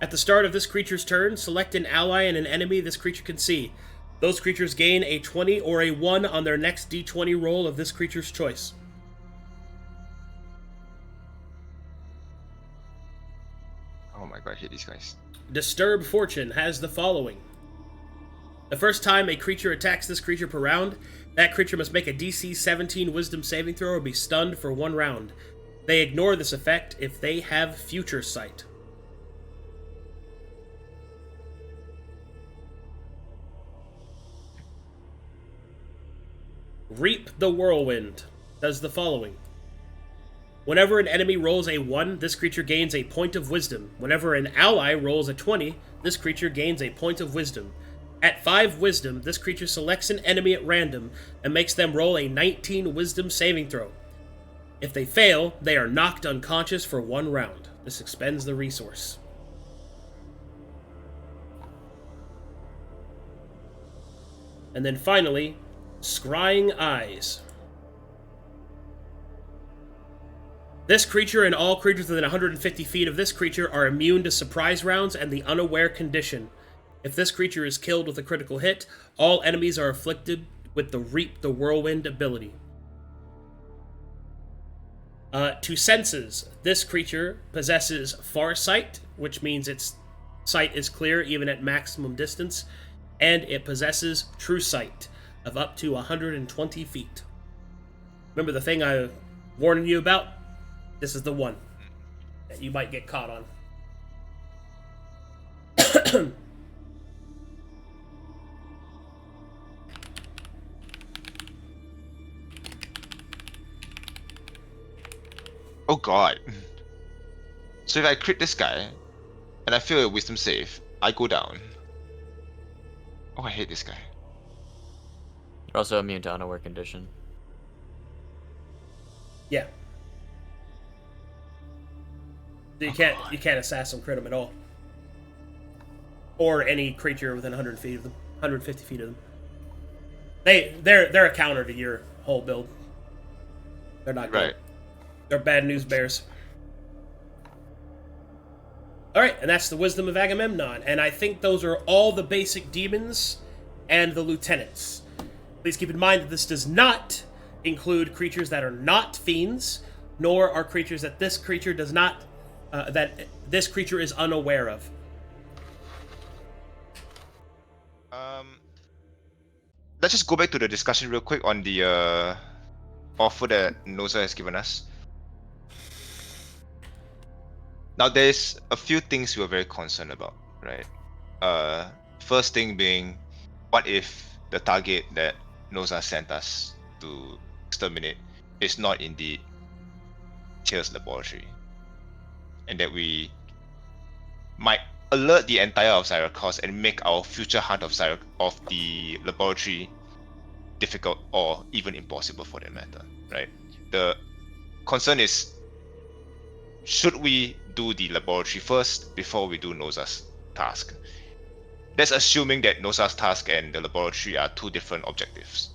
At the start of this creature's turn, select an ally and an enemy this creature can see. Those creatures gain a 20 or a 1 on their next d20 roll of this creature's choice. Oh my god, I hate these guys. Disturb Fortune has the following. The first time a creature attacks this creature per round, that creature must make a DC 17 Wisdom saving throw or be stunned for 1 round. They ignore this effect if they have Future Sight. Reap the Whirlwind does the following. Whenever an enemy rolls a 1, this creature gains a point of wisdom. Whenever an ally rolls a 20, this creature gains a point of wisdom. At 5 wisdom, this creature selects an enemy at random and makes them roll a 19 wisdom saving throw. If they fail, they are knocked unconscious for 1 round. This expends the resource. And then finally, Scrying Eyes. This creature and all creatures within 150 feet of this creature are immune to surprise rounds and the unaware condition. If this creature is killed with a critical hit, all enemies are afflicted with the Reap the Whirlwind ability. To senses, this creature possesses Farsight, which means its sight is clear even at maximum distance, and it possesses True Sight of up to 120 feet. Remember the thing I warned you about? This is the one that you might get caught on. Oh god. So if I crit this guy, and I fail a wisdom save, I go down. Oh, I hate this guy. You're also immune to unaware condition. Yeah. So you can't assassin crit him at all. Or any creature within 100 feet of them. 150 feet of them. They're a counter to your whole build. They're not good. Right. They're bad news bears. Alright, and that's the Wisdom of Agamemnon. And I think those are all the basic demons and the lieutenants. Please keep in mind that this does not include creatures that are not fiends, nor are creatures that this creature does not, that this creature is unaware of. Let's just go back to the discussion real quick on the offer that Noza has given us. Now, there's a few things we're very concerned about, right? First thing being, what if the target that Noza sent us to exterminate is not indeed Teal's laboratory, and that we might alert the entire of Syracuse and make our future hunt of the laboratory difficult or even impossible for that matter, right? The concern is, should we do the laboratory first before we do Noza's task? That's assuming that Noza's task and the laboratory are two different objectives,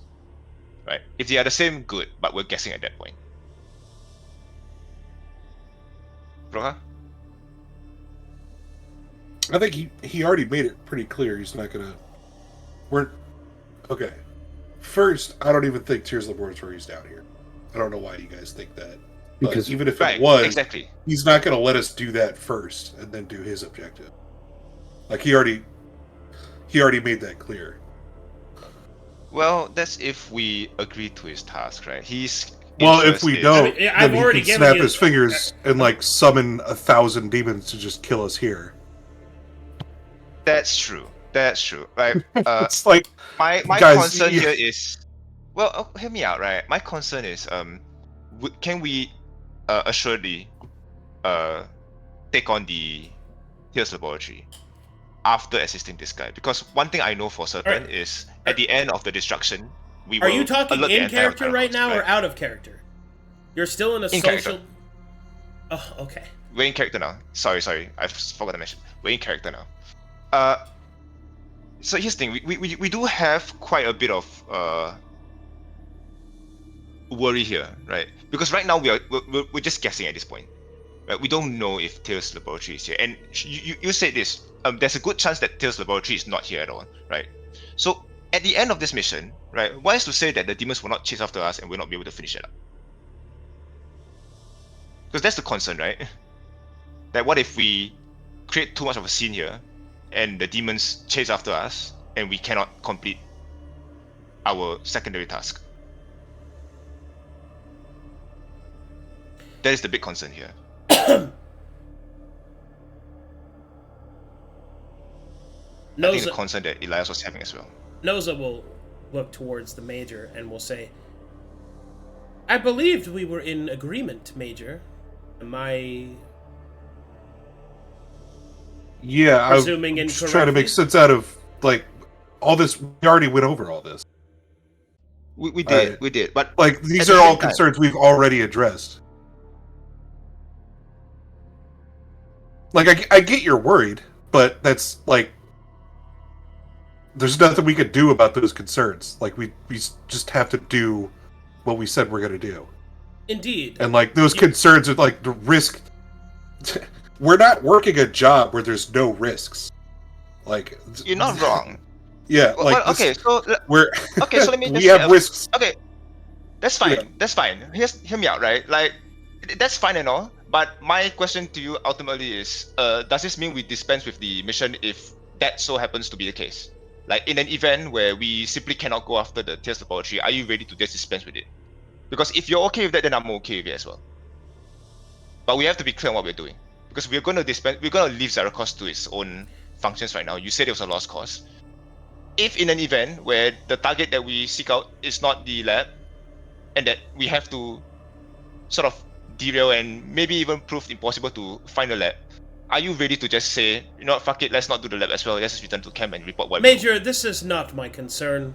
right? If they are the same, good, but we're guessing at that point. Brokhar? I think he already made it pretty clear he's not gonna. Okay. First, I don't even think Tears Laboratory is down here. I don't know why you guys think that. Because even if it was, exactly, he's not gonna let us do that first and then do his objective. Like he already made that clear. Well, that's if we agree to his task, right? Well, if we don't, I've then already he can given snap you- his fingers and like summon 1,000 demons to just kill us here. That's true. That's true. Right. It's like my guys, concern here is, well, hear me out, right? My concern is, can we assuredly take on the Tears Laboratory after assisting this guy? Because one thing I know for certain is, at the end of the destruction, we will. Are you talking alert the in entire character right now or right? out of character? You're still in a In social. character. Oh, okay. We're in character now. Sorry, I forgot to mention. We're in character now. So here's the thing. We do have quite a bit of worry here, right? Because right now we're just guessing at this point, right? We don't know if Teal's laboratory is here, and you said this. There's a good chance that Teal's laboratory is not here at all, right? So at the end of this mission, right, why is to say that the demons will not chase after us and we'll not be able to finish it up? Because that's the concern, right? That what if we create too much of a scene here, and the demons chase after us, and we cannot complete our secondary task? That is the big concern here. I think the concern that Elias was having as well. Noza will look towards the Major and will say, I believed we were in agreement, Major. Am I Yeah, presuming I'm just trying to make sense out of like all this. We already went over all this. We did, but like these are all concerns we've already addressed. Like I get you're worried, but that's like there's nothing we could do about those concerns. Like we just have to do what we said we're gonna do. Indeed. And like those concerns are like the risk. We're not working a job where there's no risks. Like You're not wrong. Yeah, Well, like okay, so we're okay, so let me just we have risks. Okay, that's fine. Yeah. That's fine. Hear me out, right? Like that's fine and all. But my question to you ultimately is, does this mean we dispense with the mission if that so happens to be the case? Like in an event where we simply cannot go after the Tears Laboratory, are you ready to just dispense with it? Because if you're okay with that, then I'm okay with it as well. But we have to be clear on what we're doing. Because we're gonna leave Zarakos to its own functions right now. You said it was a lost cause. If in an event where the target that we seek out is not the lab, and that we have to sort of derail and maybe even prove impossible to find the lab, are you ready to just say, you know what, fuck it, let's not do the lab as well, let's just return to camp and report what Major, this is not my concern.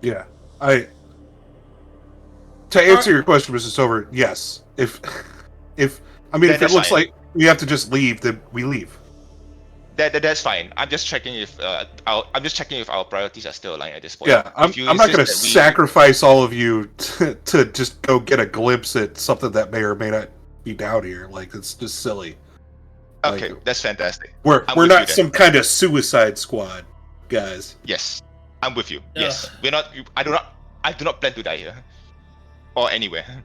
Yeah, to answer your question, Mrs. Silver, yes. If I mean, if it looks like we have to just leave, then we leave. That's fine. I'm just checking if our priorities are still aligned at this point. Yeah, I'm not going to sacrifice all of you to just go get a glimpse at something that may or may not be down here. Like, it's just silly. Okay, like, that's fantastic. We're not some kind of suicide squad, guys. Yes, I'm with you. Yes, we're not. I do not plan to die here or anywhere.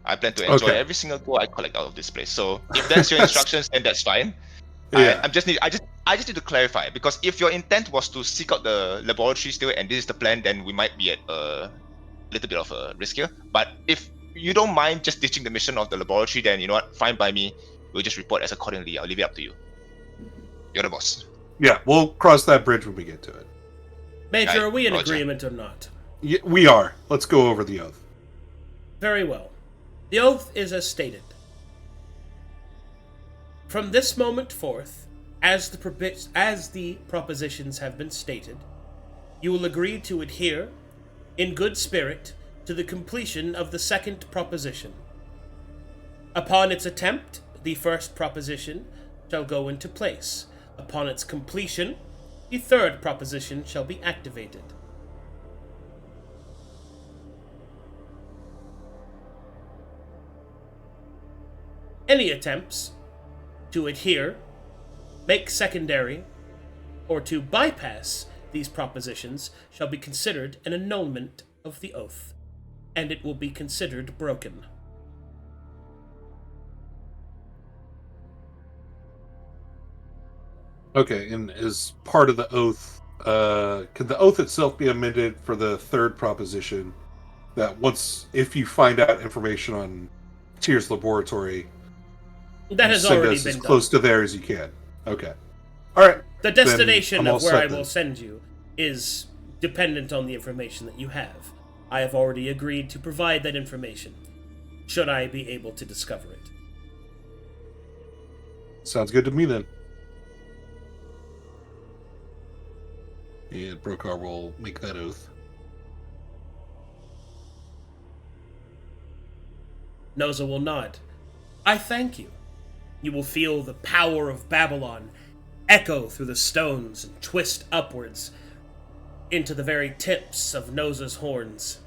I plan to enjoy every single gold I collect out of this place. So if that's your instructions, then that's fine. Yeah. I just need to clarify, because if your intent was to seek out the laboratory still, and this is the plan, then we might be at a little bit of a risk here. But if you don't mind just ditching the mission of the laboratory, then you know what, fine by me. We'll just report as accordingly. I'll leave it up to you. You're the boss. Yeah, we'll cross that bridge when we get to it. Major, are we in agreement or not? Yeah, we are. Let's go over the oath. Very well. The oath is as stated. From this moment forth, as the propositions have been stated, you will agree to adhere, in good spirit, to the completion of the second proposition. Upon its attempt, the first proposition shall go into place. Upon its completion, the third proposition shall be activated. Any attempts to adhere, make secondary, or to bypass these propositions shall be considered an annulment of the oath, and it will be considered broken. Okay, and as part of the oath, can the oath itself be amended for the third proposition? That if you find out information on Tyr's laboratory, that has already been as done. Close to there as you can. Okay. All right. The destination of where I will send you is dependent on the information that you have. I have already agreed to provide that information, should I be able to discover it. Sounds good to me then. And Brokhar will make that oath. Noza will nod. I thank you. You will feel the power of Babylon echo through the stones and twist upwards into the very tips of Noza's horns.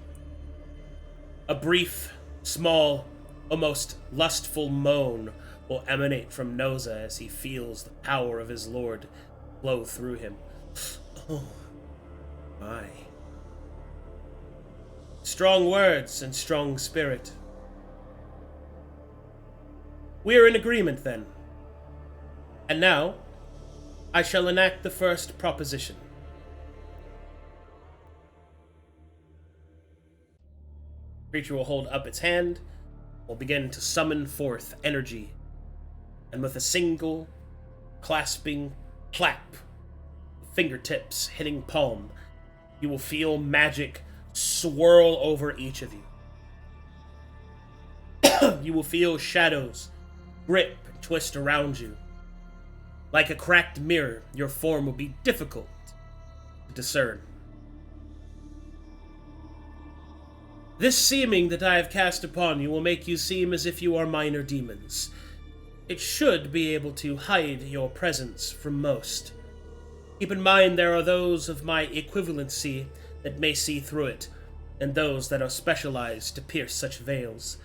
A brief, small, almost lustful moan will emanate from Noza as he feels the power of his lord flow through him. Oh, my. Strong words and strong spirit. We are in agreement, then. And now, I shall enact the first proposition. The creature will hold up its hand, will begin to summon forth energy, and with a single, clasping clap, fingertips hitting palm, you will feel magic swirl over each of you. You will feel shadows grip and twist around you. Like a cracked mirror, your form will be difficult to discern. This seeming that I have cast upon you will make you seem as if you are minor demons. It should be able to hide your presence from most. Keep in mind there are those of my equivalency that may see through it, and those that are specialized to pierce such veils,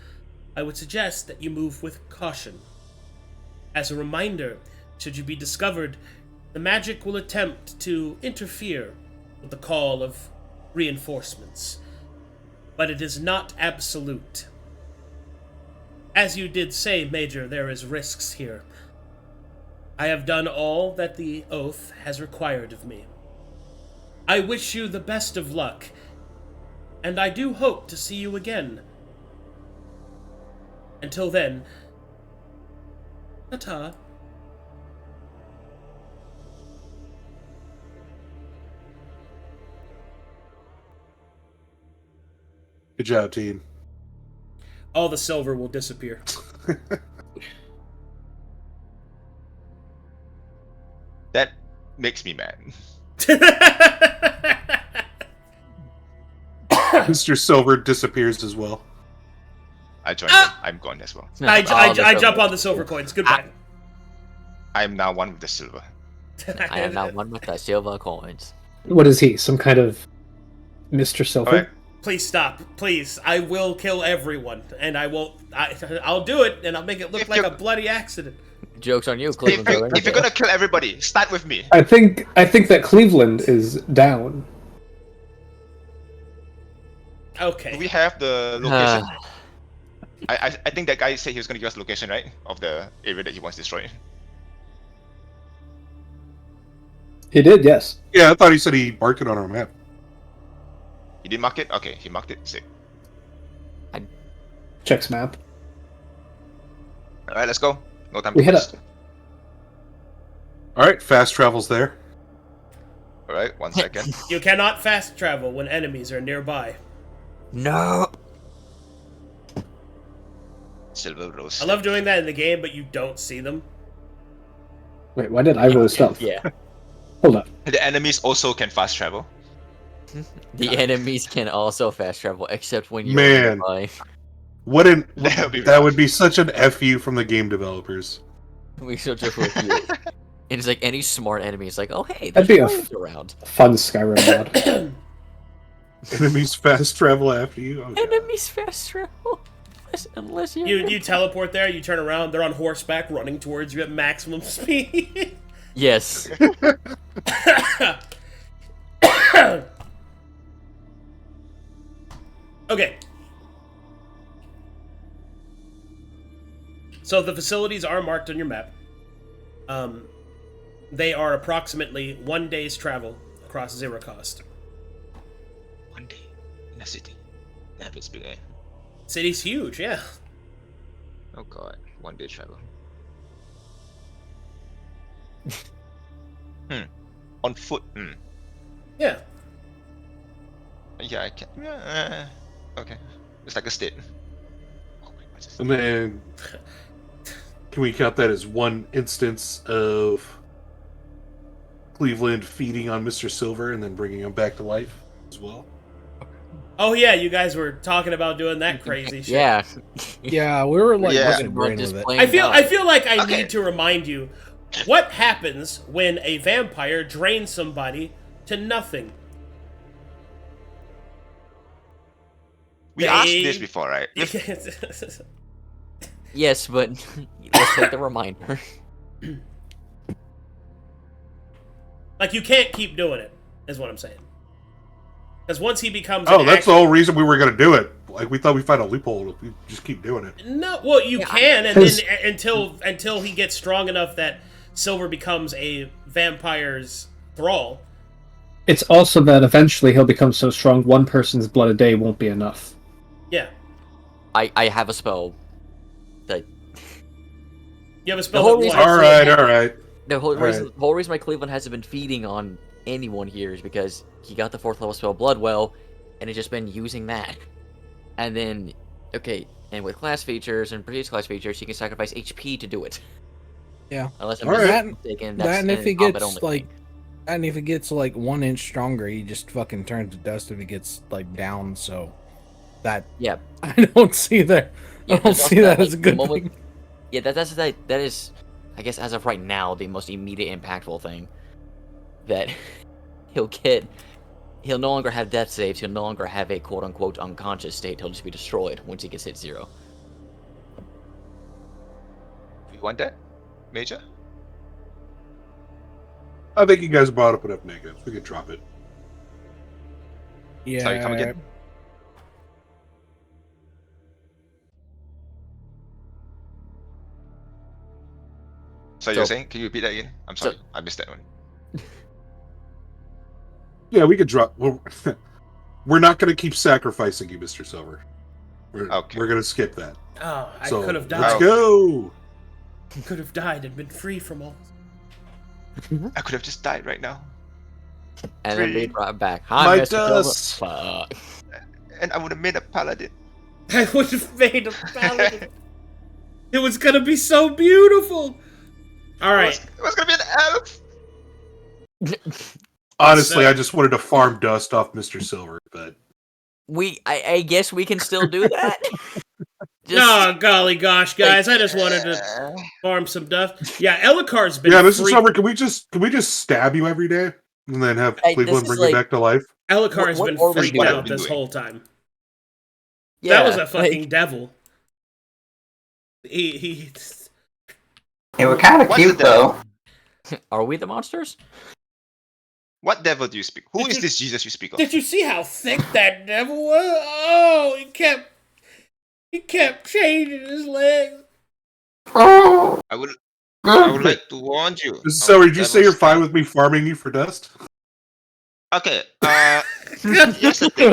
I would suggest that you move with caution. As a reminder, should you be discovered, the magic will attempt to interfere with the call of reinforcements, but it is not absolute. As you did say, Major, there is risks here. I have done all that the oath has required of me. I wish you the best of luck, and I do hope to see you again. Until then, ta-ta. Good job, team. All the silver will disappear. That makes me mad. Mr. Silver disappears as well. I joined them. I'm gone as well. I jump on the silver coins. Goodbye. I am now one with the silver. I am now one with the silver coins. What is he? Some kind of Mr. Silver? Alright. Please stop. Please. I will kill everyone. And I won't... I'll do it, and I'll make it look If like you're- a bloody accident. Joke's on you, If, Cleveland. if you're gonna kill everybody, start with me. I think that Cleveland is down. Okay. Do we have the location? I think that guy said he was gonna give us the location, right? Of the area that he wants destroyed. He did, yes. Yeah, I thought he said he marked it on our map. He did mark it? Okay, he marked it. Sick. Checks map. Alright, let's go. No time We to hit waste. All right, fast travel's there. Alright, 1 second. You cannot fast travel when enemies are nearby. No. Silver rose. I love doing that in the game, but you don't see them. Wait, why did I roll stealth? Yeah. Hold up. The enemies also can fast travel. The enemies can also fast travel, except when you're Man. nearby. That would be such an FU from the game developers. We should just with you. And it's like any smart enemy is like, oh hey, That'd there's be a drones around. Fun Skyrim mod. Enemies fast travel after you. Oh, God. Enemies fast travel. Unless you're... You teleport there, you turn around, they're on horseback running towards you at maximum speed. Yes. Okay. So the facilities are marked on your map. They are approximately 1 day's travel across zero cost. 1 day in a city. That is big, eh? City's huge, yeah. Oh god, 1 day travel. On foot. Yeah. Yeah, I can. Yeah, okay. It's like a state. Oh, wait, what's this? And then, can we count that as one instance of Cleveland feeding on Mr. Silver and then bringing him back to life as well? Oh yeah, you guys were talking about doing that crazy shit. Yeah. Yeah, we were like Yeah. looking at brain Just with it. plain I feel dumb. like I Okay. need to remind you what happens when a vampire drains somebody to nothing. We asked this before, right? Yes, but let's take the reminder. Like, you can't keep doing it, is what I'm saying. Because once he becomes Oh, an that's the whole reason we were going to do it. Like, we thought we'd find a loophole if we just keep doing it. No, well, you can, and then until he gets strong enough that Silver becomes a vampire's thrall. It's also that eventually he'll become so strong one person's blood a day won't be enough. Yeah. I have a spell that You have a spell The whole that reason- what? All right. the whole Alright. reason why Cleveland hasn't been feeding on anyone here is because he got the 4th level spell Bloodwell, and has just been using that. And then, okay, and with class features and previous class features, he can sacrifice HP to do it. Yeah. Unless I'm Alright. mistaken, That that's and if a he combat gets only like, thing. and if he gets like 1 inch stronger, he just fucking turns to dust if he gets like down. So that Yeah. I don't see that. Yeah, I don't there's see also that as a like, good the moment- thing. Yeah, that is, I guess, as of right now, the most immediate impactful thing. That he'll get he'll no longer have death saves. He'll no longer have a quote-unquote unconscious state. He'll just be destroyed once he gets hit 0. You want that, Major? I think you guys brought up enough negatives. We could drop it. Yeah. Sorry, come again. So you're saying? Can you repeat that again? I'm sorry, I missed that one. Yeah, we could drop. We're not going to keep sacrificing you, Mr. Silver. We're going to skip that. Oh, I So, could have died. let's go! Could have died and been free from all. I could have just died right now. And then be brought back. Hi, My Mr. dust. Silver. Fuck. And I would have made a paladin. I would have made a paladin. It was gonna be so beautiful. All right. It was gonna be an elf. Honestly, I just wanted to farm dust off Mr. Silver, but... I guess we can still do that? Oh, golly gosh, guys. I just wanted to farm some dust. Yeah, Elikar's been Yeah, Mr. freak- Silver, can we just stab you every day? And then have Hey, Cleveland this is bring you back to life? Elikar's what been are we freaked doing? out this whole time. Yeah, That was a fucking like, devil. He They were kind of What's cute the though. are we the monsters? What devil do you speak? Who Did is you- this Jesus you speak of? Did you see how thick that devil was? Oh, he kept changing his legs. Oh, I would like to warn you. Mr. Silver, did you say you're fine with me farming you for dust? Okay, here's the thing.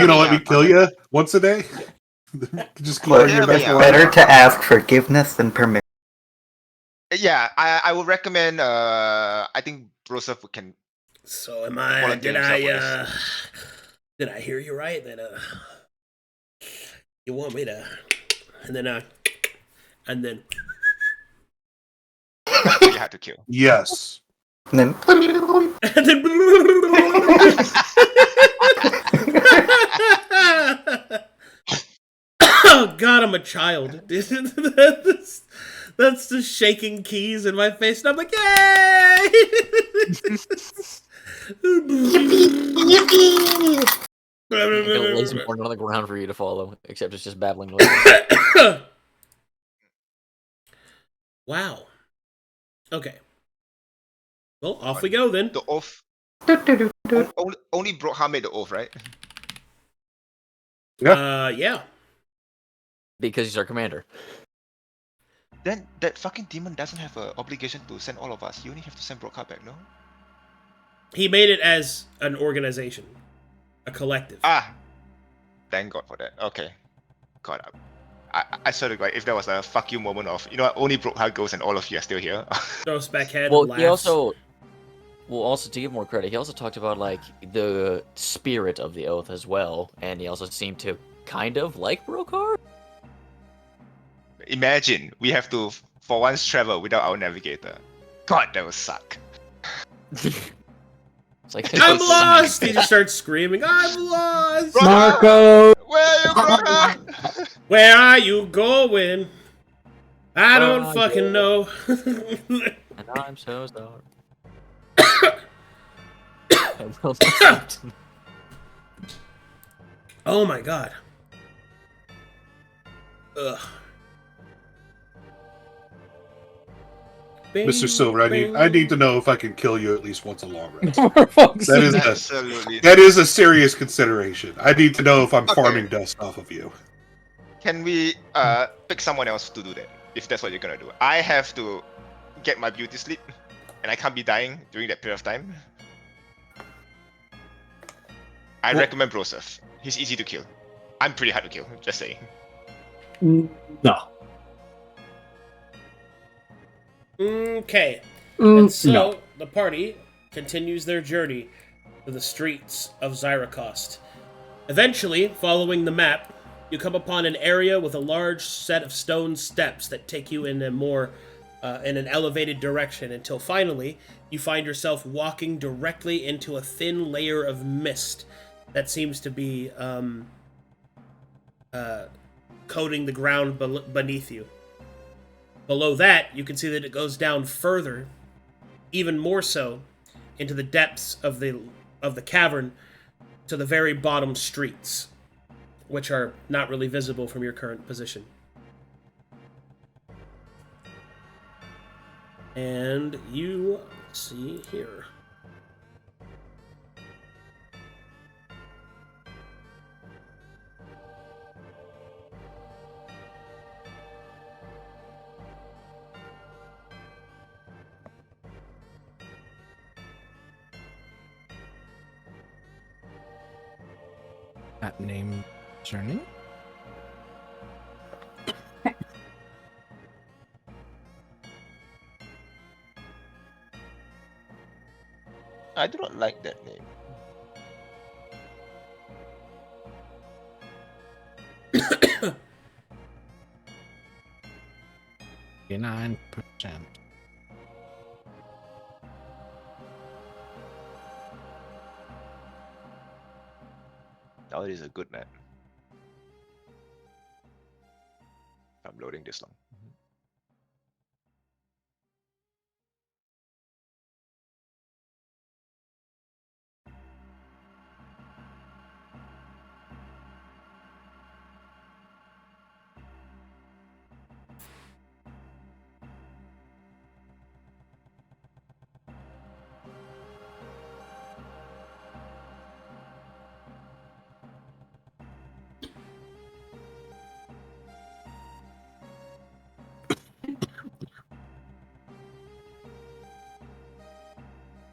You don't let me kill you once a day? Just keep look, bringing you back to life? better to ask forgiveness than permission. Yeah, I would recommend, I think Broseph can... So am I? Volunteer Did I hear you right? That you want me to, and then you had to kill. Yes. And then, and then. Oh God, I'm a child. That's the shaking keys in my face, and I'm like, yay! A lazy board on the ground for you to follow, except it's just babbling noise. Wow. Okay. Well, off we go then. The oath... Only Brokhar made the oath, right? Yeah. Because he's our commander. Then that fucking demon doesn't have an obligation to send all of us. You only have to send Brokhar back, no? He made it as an organization, a collective. Ah! Thank God for that. Okay. God, I sort of like, if there was a fuck you moment of, you know what, only Brokhar goes and all of you are still here. Throws back head. Well, and laughs. he also, to give more credit, he also talked about like the spirit of the oath as well, and he also seemed to kind of like Brokhar. Imagine, we have to, for once, travel without our navigator. God, that would suck. It's like I'm lost! He just starts screaming, I'm lost! Marco! Where are you, Brokhar? Where are you going? I don't are fucking you? know. And I'm so sorry. I will not. Oh my god. Ugh. Mr. Silver, I need to know if I can kill you at least once a long rest. For fuck's That is sake. Absolutely. that is a serious consideration. I need to know if I'm Okay. farming dust off of you. Can we pick someone else to do that? If that's what you're gonna do. I have to get my beauty sleep, and I can't be dying during that period of time. I recommend Broseph. He's easy to kill. I'm pretty hard to kill, just saying. No. Okay. And so, No. the party continues their journey to the streets of Zyrakost. Eventually, following the map, you come upon an area with a large set of stone steps that take you in a more, in an elevated direction until finally, you find yourself walking directly into a thin layer of mist that seems to be, coating the ground beneath you. Below that, you can see that it goes down further, even more so, into the depths of the of the cavern to the very bottom streets, which are not really visible from your current position. And you see here. That name journey? I do not like that name. 9%. Oh, it is a good map. I'm loading this long.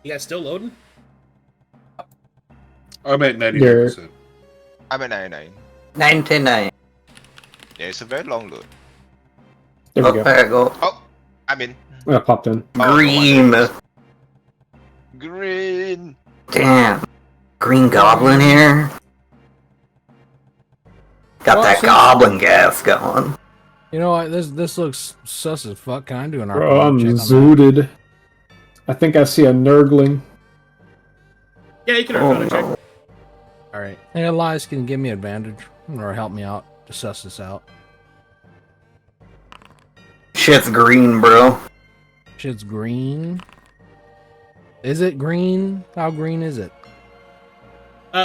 You guys still loading? I'm at 99%. I'm at 99. 99. Yeah, it's a very long load. There we Oh, go. there I go. Oh, I'm in. Popped in. Green. Green. Damn. Green goblin here. Got Well, that since- goblin gas going. You know what? This looks sus as fuck. Can I do an Bro, Arcadum I'm check on that? zooted. I think I see a nurgling. Yeah, you can Oh, Arcana check. no. All right. Hey, Elias, can you give me advantage or help me out to suss this out? Shit's green, bro. Shit's green. Is it green? How green is it?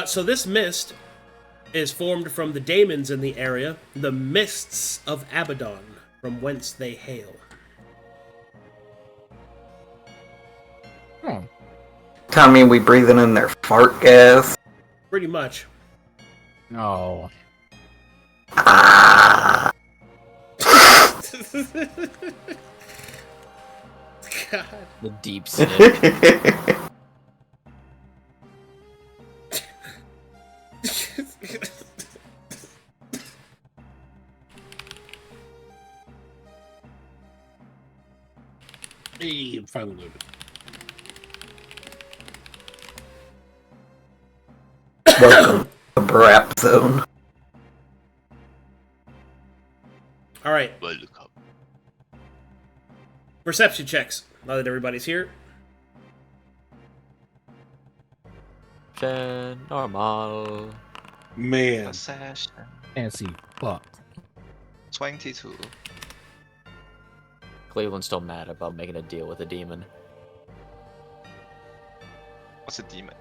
So this mist is formed from the daemons in the area, the mists of Abaddon, from whence they hail. Oh, Tell me we breathing in their fart gas. Pretty much. no. Ah. God. The deep sniff. Hey, I'm finally loaded. Welcome to Brap Zone. All right, Welcome. perception checks. Now that everybody's here. Normal. Man. Assassin. Can't see fuck. 22. Cleveland's still mad about making a deal with a demon. What's a demon?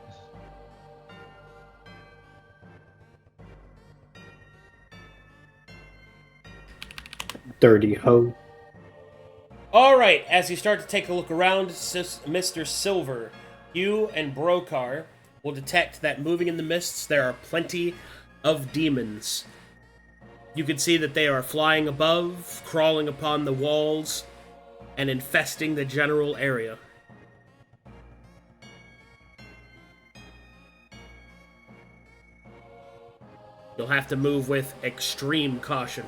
Dirty hoe. All right, as you start to take a look around, Mr. Silver, you and Brokhar will detect that moving in the mists, there are plenty of demons. You can see that they are flying above, crawling upon the walls, and infesting the general area. You'll have to move with extreme caution.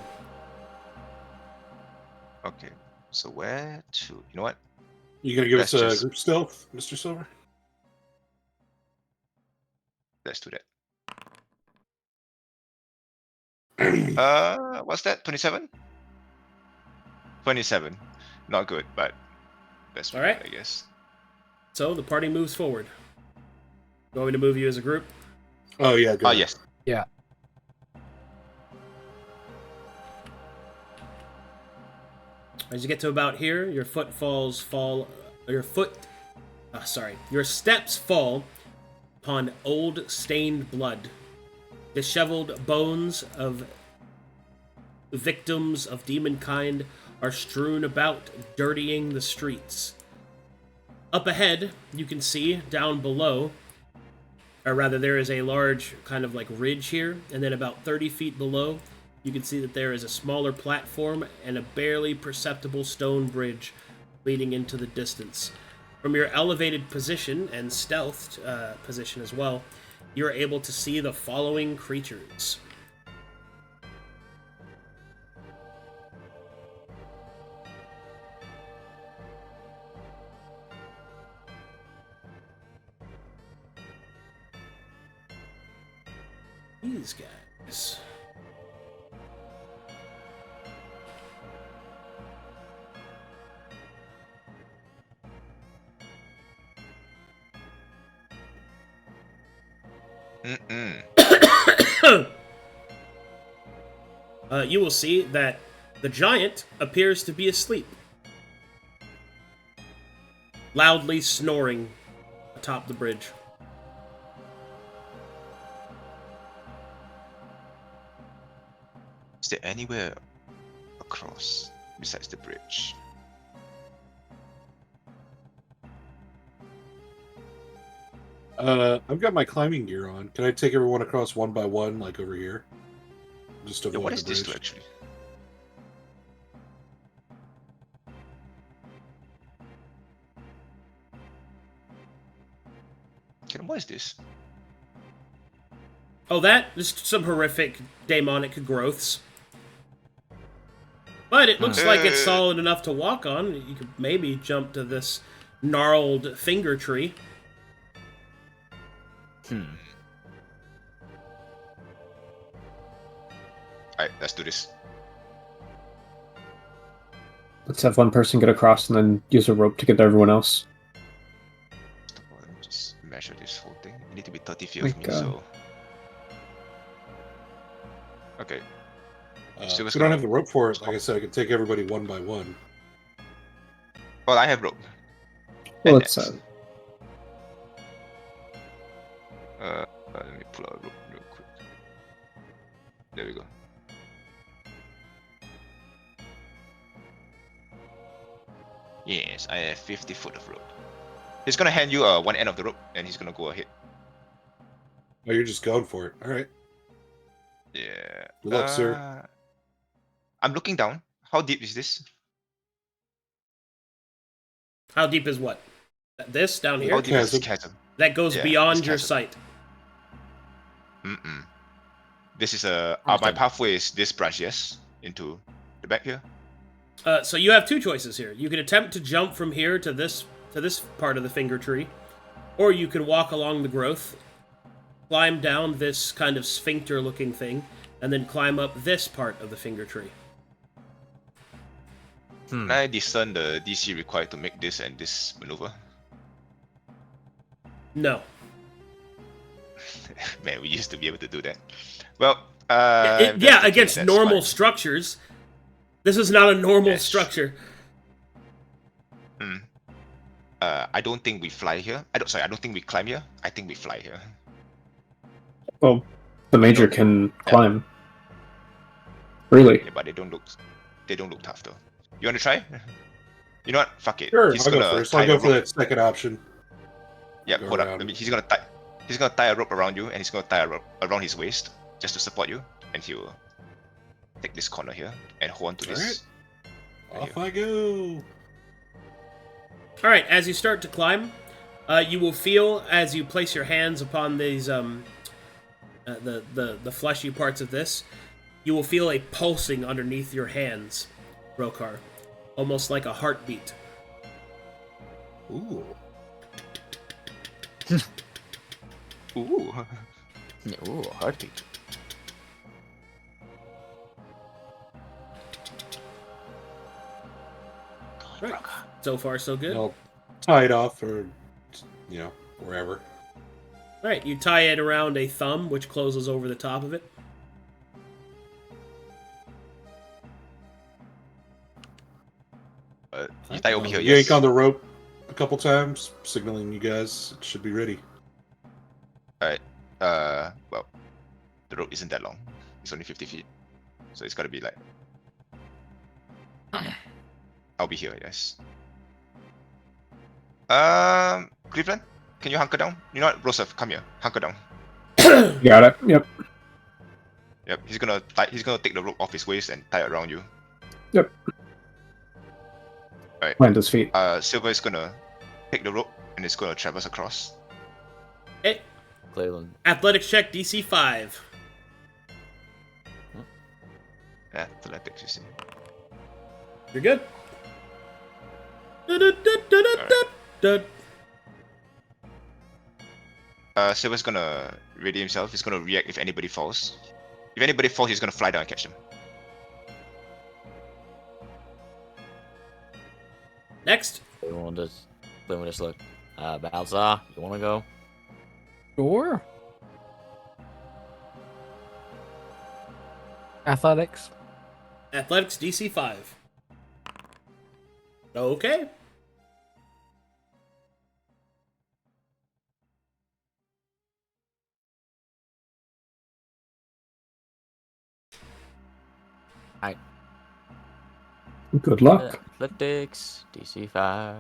Okay. So where to? You know what? You gonna give That's us a just- group stealth, Mr. Silver? Let's do that. What's that? 27? 27. Not good, but that's All right. fine, I guess. So the party moves forward. Going to move you as a group. Oh yeah, good. Oh, yes. Yeah. As you get to about here, your steps fall upon old stained blood. Disheveled bones of victims of demonkind are strewn about, dirtying the streets. Up ahead, you can see down below, or rather there is a large kind of like ridge here, and then about 30 feet below, you can see that there is a smaller platform and a barely perceptible stone bridge leading into the distance. From your elevated position and stealthed position as well, you're able to see the following creatures. These guys. You will see that the giant appears to be asleep, loudly snoring atop the bridge. Is there anywhere across besides the bridge? I've got my climbing gear on. Can I take everyone across one by one, like over here? Just avoid What is the this bridge. do actually? Okay, what is this? Oh, that is some horrific demonic growths. But it looks like it's solid enough to walk on. You could maybe jump to this gnarled finger tree. Alright, let's do this. Let's have one person get across and then use a rope to get everyone else. Let me just measure this whole thing. You need to be 30 feet My of me, God. so. Okay. If we don't have the rope for it, like I said, I can take everybody one by one. Well, I have rope. Well, And it's nets. Let me pull out a rope real quick. There we go. Yes, I have 50 foot of rope. He's gonna hand you one end of the rope, and he's gonna go ahead. Oh, you're just going for it. All right. Yeah. Good luck, sir. I'm looking down. How deep is this? How deep is what? This down here? How deep is this Chasm. chasm? That goes Yeah, beyond this your chasm. sight. This is my Understood. pathway is this branch, yes, into the back here. So you have two choices here. You can attempt to jump from here to this part of the finger tree, or you can walk along the growth, climb down this kind of sphincter-looking thing, and then climb up this part of the finger tree. Can I discern the DC required to make this and this maneuver? No. Man, we used to be able to do that. Well, Yeah, against normal structures. This is not a normal structure. I don't think we fly here. I don't think we climb here. I think we fly here. well, the major can climb. Really? Yeah, but they don't look tough though. You want to try? You know what? Fuck it. Sure, He's I'll go gonna first. tie I'll go the for rope. that second option. Yeah, Go hold up. around. I mean, he's gonna tie a rope around you, and he's gonna tie a rope around his waist just to support you, and he'll take this corner here and hold on to this. Off I go. All right, as you start to climb, you will feel as you place your hands upon these the fleshy parts of this, you will feel a pulsing underneath your hands, Brokhar, almost like a heartbeat. Ooh. Ooh. Ooh, heartbeat. Right. So far, so good. I'll tie it off or, wherever. Right, you tie it around a thumb, which closes over the top of it. You tie over here, Yank yes. on the rope a couple times, signaling you guys it should be ready. Alright. Well, the rope isn't that long. It's only 50 feet. So it's gotta be like... I'll be here, yes. Cleavland? Can you hunker down? You know what? Broseph, come here. Hunker down. Got it. Yep. Yep, he's gonna take the rope off his waist and tie it around you. Yep. Alright. Plant his feet. Silver is gonna take the rope and it's gonna traverse across. Hey, Cleveland. athletics check DC 5. Athletics, you see. You're good. Da-da-da-da-da-da. Silver's gonna ready himself. He's gonna react if anybody falls. If anybody falls, he's gonna fly down and catch them. Next. Cleveland just look. Balthazar, you wanna go? Sure. Athletics. Athletics DC 5. Okay. Alright. Good luck. Athletics, DC 5.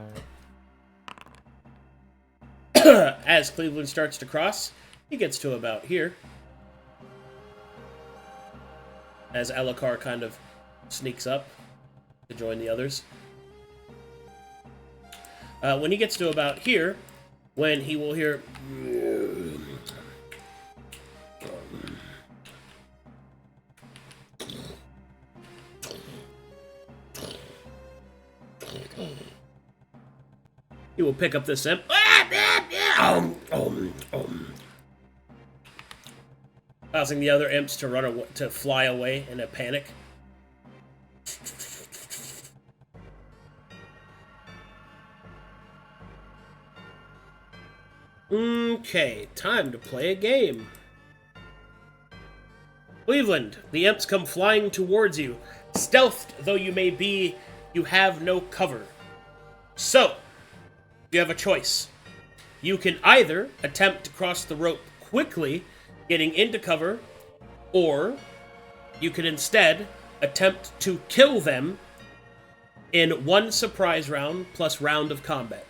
As Cleveland starts to cross, he gets to about here. As Elokar kind of sneaks up to join the others. When he gets to about here, when he will hear... He will pick up this imp. Causing the other imps to fly away in a panic. Okay, time to play a game. Cleavland, the imps come flying towards you. Stealthed though you may be, you have no cover. So, you have a choice. You can either attempt to cross the rope quickly, getting into cover, or you can instead attempt to kill them in one surprise round plus round of combat.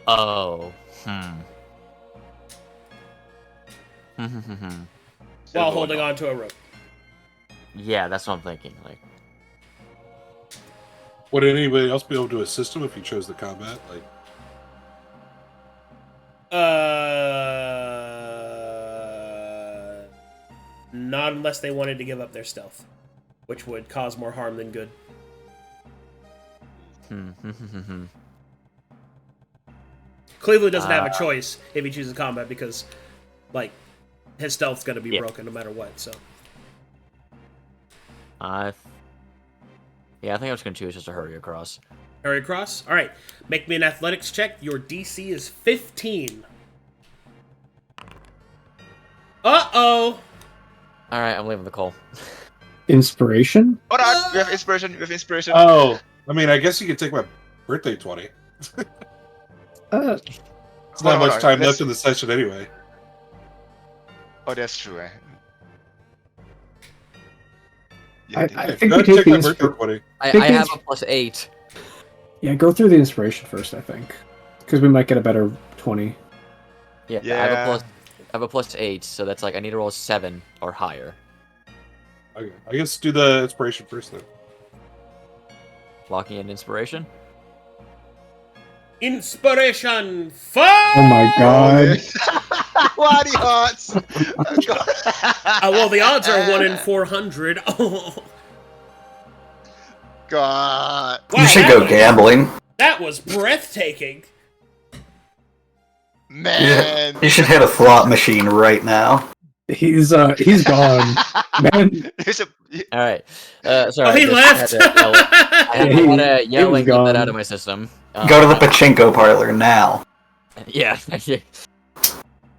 Oh. While holding on to a rope. Yeah, that's what I'm thinking. Like, Would anybody else be able to assist him if he chose the combat? Like, Not unless they wanted to give up their stealth, which would cause more harm than good. Cleveland doesn't have a choice if he chooses combat because, like, his stealth's gonna be broken no matter what. So. I think I'm just gonna choose just to hurry across. Hurry across. All right, make me an athletics check. Your DC is 15. Uh-oh. All right, I'm leaving the call. Inspiration? Hold on, we have inspiration. We have inspiration. oh, I mean, I guess you could take my birthday 20. It's not Hold much on, time let's- left in the session anyway. Oh, that's true. I Hey, think go we ahead and take take the my birthday 20. I Think have it's- a +8. Yeah, go through the inspiration first, I think. Because we might get a better 20. Yeah, I Yeah. have a +8, so that's like I need to roll 7 or higher. Okay, I guess do the inspiration first then. Locking in inspiration. Inspiration. Fire! Oh my god. What are the odds? Well, the odds are 1 in 400. Oh. God. Wow, You should go gambling. That was breathtaking. Man. You should hit a slot machine right now. He's gone. Man, It's a- All right. Sorry. Oh, he I just left. had to I want to he yell was and get that gone. out of my system. Go to the pachinko parlor now. Yeah.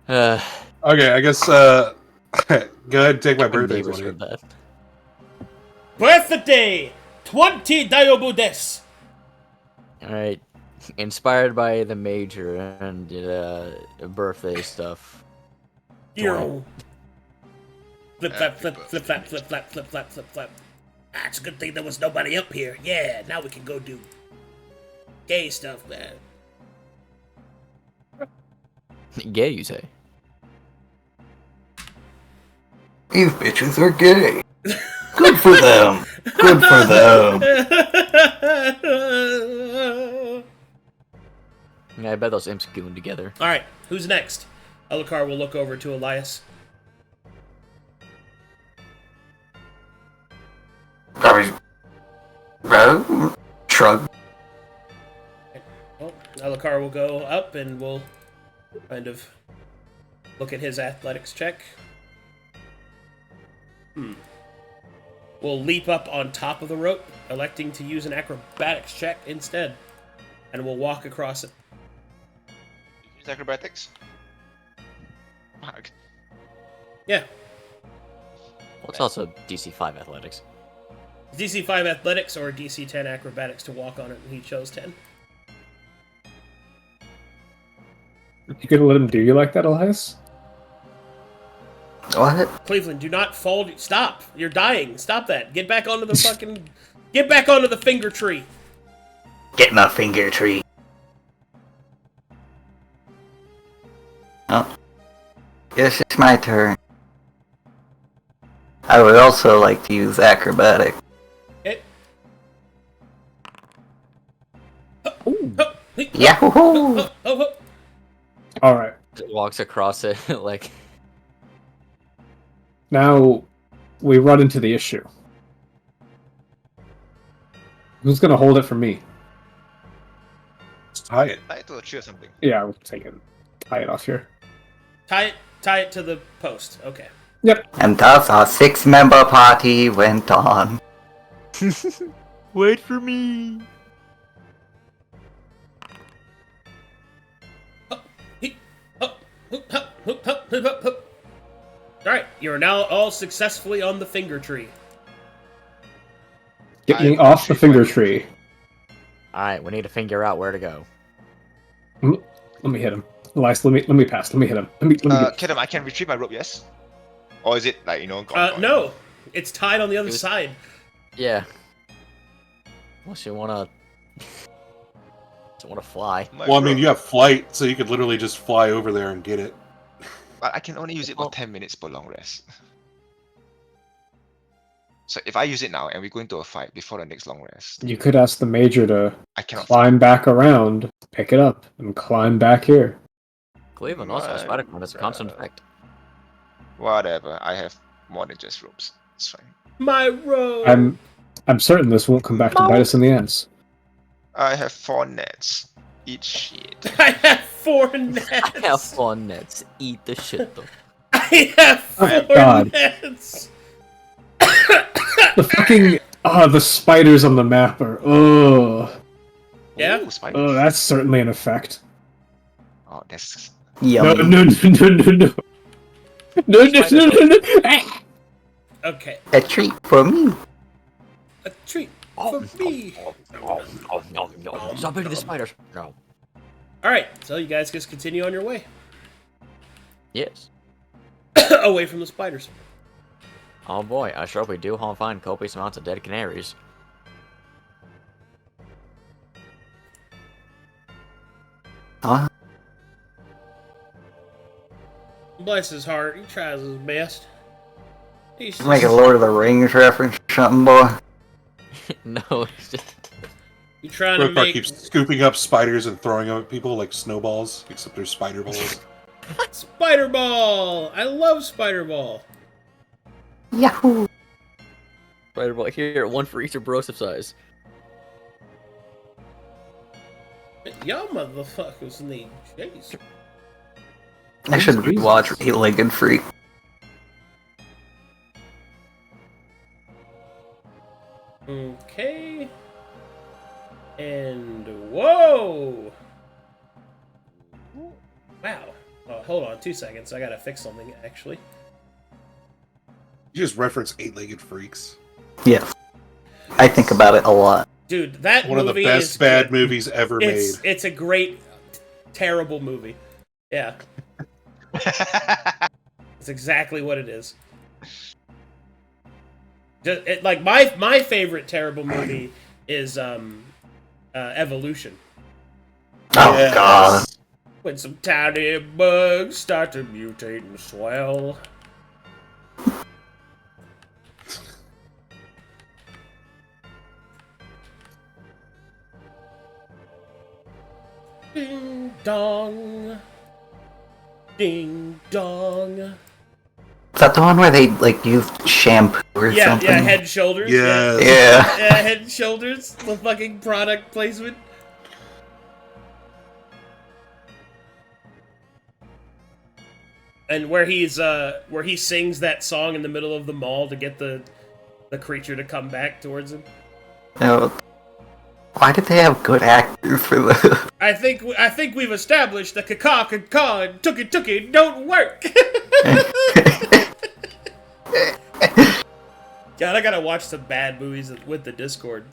Okay, I guess go ahead and take my birthday neighbors 20. heard that. Birthday 20 Diobudes. All right. Inspired by the major and birthday stuff. Flip, flap, flip, flip, flap, flip, flap, flip, flap, flip, flap. Ah, it's a good thing there was nobody up here. Yeah, now we can go do gay stuff, man. Gay, you say? These bitches are gay. Good for them. Good for them. Yeah, I bet those imps goon together. Alright, who's next? Alucard will look over to Elias. Shrug. Well, Alucard will go up and we'll kind of look at his athletics check. We'll leap up on top of the rope, electing to use an acrobatics check instead. And we'll walk across it. Use acrobatics. Fuck. Yeah. Well, it's also DC 5 athletics. DC 5 athletics or DC 10 acrobatics to walk on it, and he chose 10. You gonna let him do you like that, Elias? What? Cleavland, do not fall. Stop! You're dying. Stop that. Get back onto the fucking. Get back onto the finger tree. Get my finger tree. Oh. Yes, it's my turn. I would also like to use acrobatic. Okay. Yahoo! Alright. Walks across it like. Now, we run into the issue. Who's gonna hold it for me? Just tie it. Tie it to a tree or something. Yeah, we'll take it. Tie it off here. Tie it to the post. Okay. Yep. And thus our 6-member party went on. Wait for me. Alright, you are now all successfully on the finger tree. Get me off the finger tree. Alright, we need to figure out where to go. Let me hit him. Elias, let me pass. Let me hit him. Let me get... Kedem, I can retrieve my rope, yes? Or is it like, you know, gone? No. It's tied on the other side. Yeah. Unless you wanna... fly. My Well, I mean, rope. you have flight, so you could literally just fly over there and get it. But I can only use it for 10 minutes per long rest. So if I use it now and we go into a fight before the next long rest, You could ask the Major to I cannot. climb back around, pick it up, and climb back here. Cleveland also has Spider Climb as a constant effect. Whatever. I have more than just ropes. It's fine. My rope! I'm certain this won't come back to bite us in the ass. I have 4 nets. Eat shit. I have 4 nets! I have 4 nets. Eat the shit though. I have 4 God. nets! The fucking... the spiders on the map are... Yeah? Ooh, spiders. that's certainly an effect. Oh, that's... Yummy. No. Okay. A treat for me. A treat for me. Stop eating the spiders. No. Alright, so you guys just continue on your way. Yes. Away from the spiders. Oh boy, I sure hope we do find copious amounts of dead canaries. Huh? Bless his heart, he tries his best. He's Make a Lord of the Rings reference or something, boy. No, it's just... You trying to Brokhar make keeps scooping up spiders and throwing them at people like snowballs, except they're spider balls. Spider Ball! I love Spider Ball. Yahoo! Right about here, 1 for each of Broseph size. Y'all motherfuckers need jeez. I should rewatch 8-Legged Freak. Okay. And whoa! Wow. Oh, hold on 2 seconds. I gotta fix something actually. You just reference 8-legged freaks. Yes. I think about it a lot. Dude, that One of the movie best is bad good. movies ever made. It's a great, terrible movie. Yeah, it's exactly what it is. Like my favorite terrible movie is Evolution. Oh Yes. god. When some tiny bugs start to mutate and swell. Ding dong. Ding dong. Is that the one where they like use shampoo or something? Yeah, Head and Shoulders. Yes. Yeah. Yeah, Head and Shoulders. The fucking product placement. And where he sings that song in the middle of the mall to get the creature to come back towards him. No. Why did they have good actors for this? I think we've established that caw and tookie don't work. God, I gotta watch some bad movies with the Discord.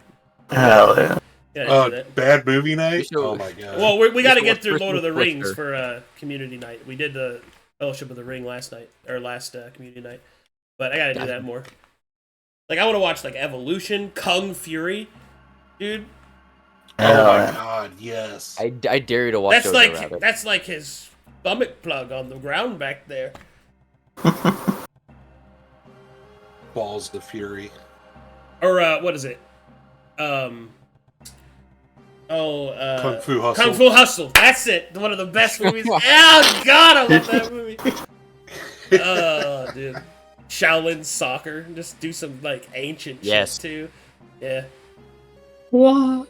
Hell yeah. Yeah, do that. Bad movie night? should- Oh my god. Well, we got to get through Christmas Lord of the Rings Twister. for community night. We did the Fellowship of the Ring last community night, but I got to do that more. Like, I want to watch like Evolution, Kung Fury, dude. Oh Hell my yeah. god, yes. I dare you to watch Jojo Rabbit. That's like his stomach plug on the ground back there. Balls of Fury. Or what is it? Kung Kung Fu Hustle. Kung Fu Hustle. That's it. One of the best movies. Oh god, I love that movie. Oh, dude. Shaolin Soccer. Just do some like ancient Yes. shit too. Yeah. What?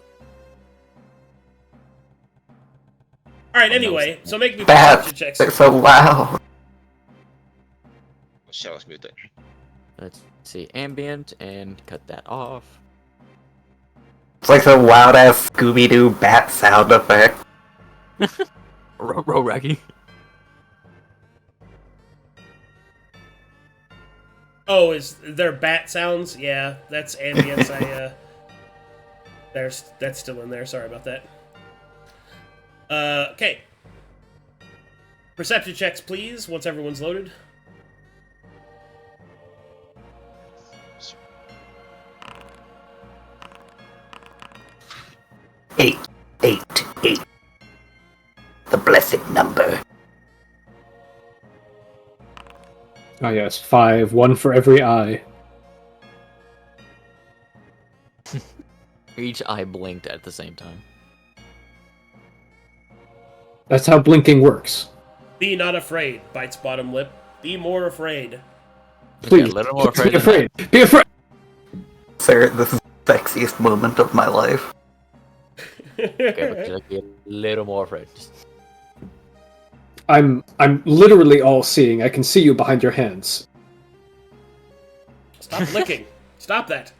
All right. Anyway, so make me Bad. perception checks. They're so loud. Shell was muted. Let's see, ambient, and cut that off. It's like some loud ass Scooby Doo bat sound effect. Raggy. Oh, is there bat sounds? Yeah, that's ambience. That's still in there. Sorry about that. Okay. Perception checks, please. Once everyone's loaded. Eight. The blessed number. Oh yes, 5, 1 for every eye. Each eye blinked at the same time. That's how blinking works. Be not afraid, bites bottom lip. Be more afraid. Please, a little more be afraid. afraid. Be afraid. Sir, this is the sexiest moment of my life. Okay, but just be a little more afraid. Just... I'm literally all seeing. I can see you behind your hands. Stop licking. Stop that.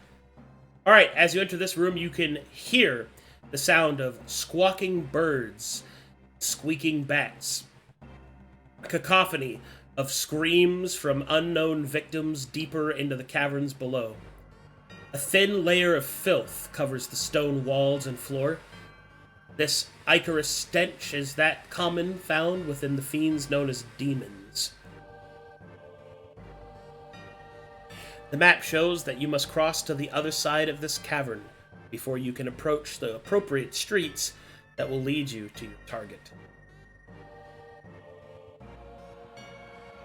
All right, as you enter this room, you can hear the sound of squawking birds, squeaking bats, a cacophony of screams from unknown victims deeper into the caverns below. A thin layer of filth covers the stone walls and floor. This ichorous stench is that common found within the fiends known as demons. The map shows that you must cross to the other side of this cavern before you can approach the appropriate streets that will lead you to your target.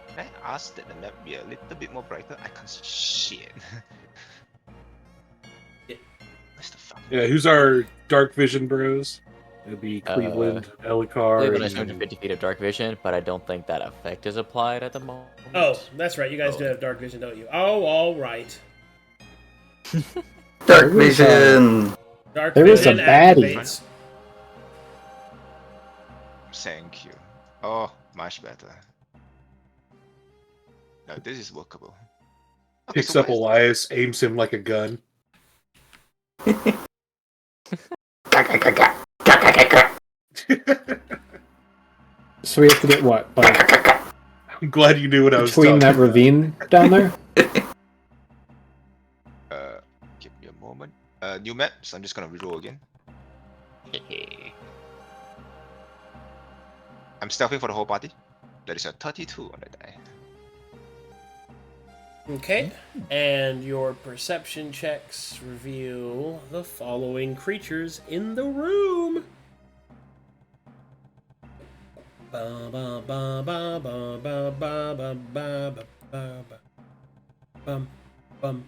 Can I ask that the map be a little bit more brighter? I can't see shit. What's the fuck? Yeah, who's our dark vision bros? It'd be Cleavland, Elicar, Cleveland has and 250 feet of dark vision, but I don't think that effect is applied at the moment. Oh, that's right. You guys do have dark vision, don't you? Oh, all right. Dark vision. Dark There is a vision baddie. activates. Thank you. Oh, much better. Now this is workable. Okay, picks so up what is- Elias, aims him like a gun. So we have to get what? Like I'm glad you knew what I was between talking that about. ravine down there? Give me a moment. new map, so I'm just gonna reroll again. I'm stealthing for the whole party. That is a 32 on the die. Okay, and your perception checks reveal the following creatures in the room. Ba ba ba ba ba ba ba ba ba ba ba ba. Bum bum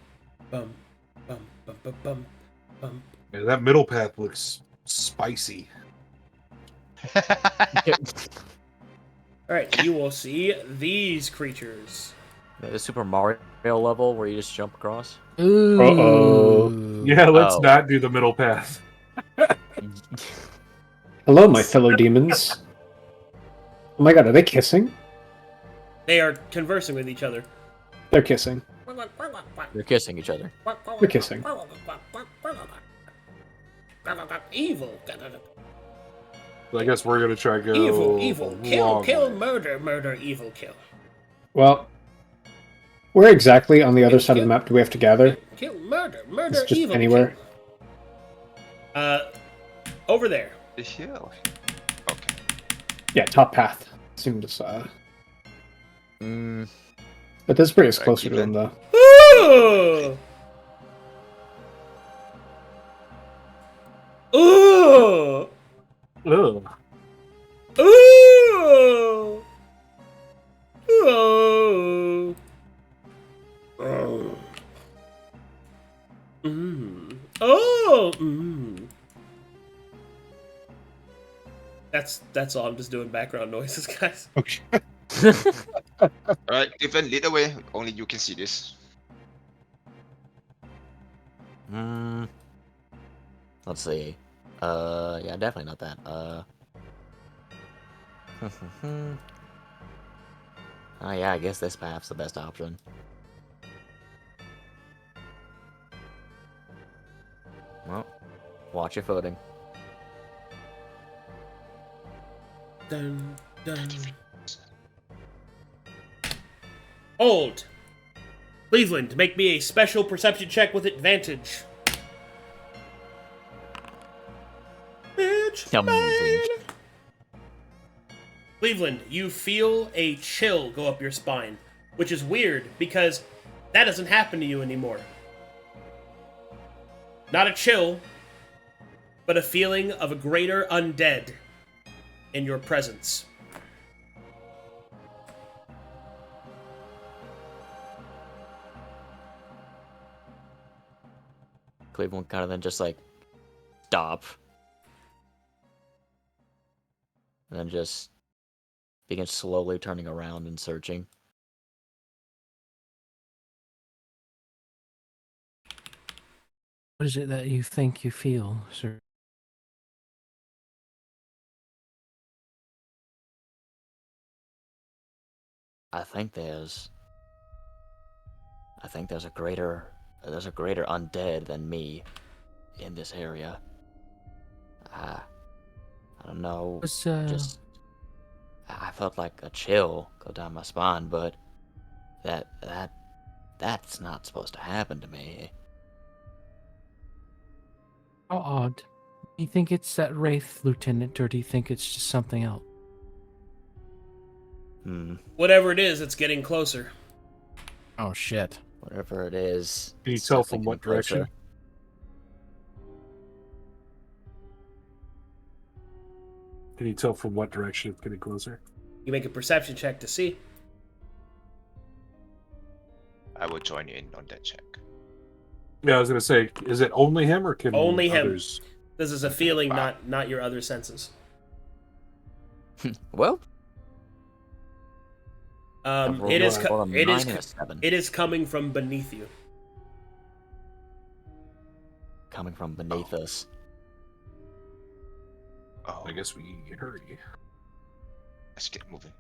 bum bum bum bum bum bum. Yeah, that middle path looks spicy. All right, you will see these creatures. The Super Mario level where you just jump across. Ooh. Uh-oh. Yeah, let's Oh. not do the middle path. Hello, my fellow demons. Oh my god, are they kissing? They are conversing with each other. They're kissing. They're kissing each other. They're kissing. Evil. So I guess we're gonna try to go Evil. the Kill, long kill, way. murder, evil, kill. Well, where exactly on the other side of the map do we have to gather? Kill, murder, It's just evil, anywhere. kill. Over there. The hill. Okay. Yeah, top path. Seems Mm, but this bridge is Right, closer keep to them it. though. Ooh! Ooh! Ugh. Ooh! Ooh! Oh. Oh! That's all. I'm just doing background noises, guys. Okay. Alright, Cleavland, lead the way. Only you can see this. let's see. Yeah, definitely not that. Oh yeah, I guess this path's the best option. Well, watch your footing. Dun, dun. Hold! Cleavland, make me a special perception check with advantage. Bitch, Amazing. man. Cleavland, you feel a chill go up your spine, which is weird because that doesn't happen to you anymore. Not a chill, but a feeling of a greater undead in your presence. Cleveland kind of then just like stop. And then just begin slowly turning around and searching. What is it that you think you feel, sir? I think there's a greater undead than me in this area. I don't know. Was, Just I felt like a chill go down my spine, but that's not supposed to happen to me. How odd. Do you think it's that Wraith, Lieutenant, or do you think it's just something else? Whatever it is, it's getting closer. Oh, shit. Whatever it is. Can you it's tell definitely from what getting closer. direction? Can you tell from what direction it's getting closer? You make a perception check to see. I will join you in on that check. Yeah, I was gonna say, is it only him or can Only him. others? This is a feeling, not your other senses. Well, It is it is coming from beneath you. coming from beneath us. Oh, I guess we hurry. let's get moving.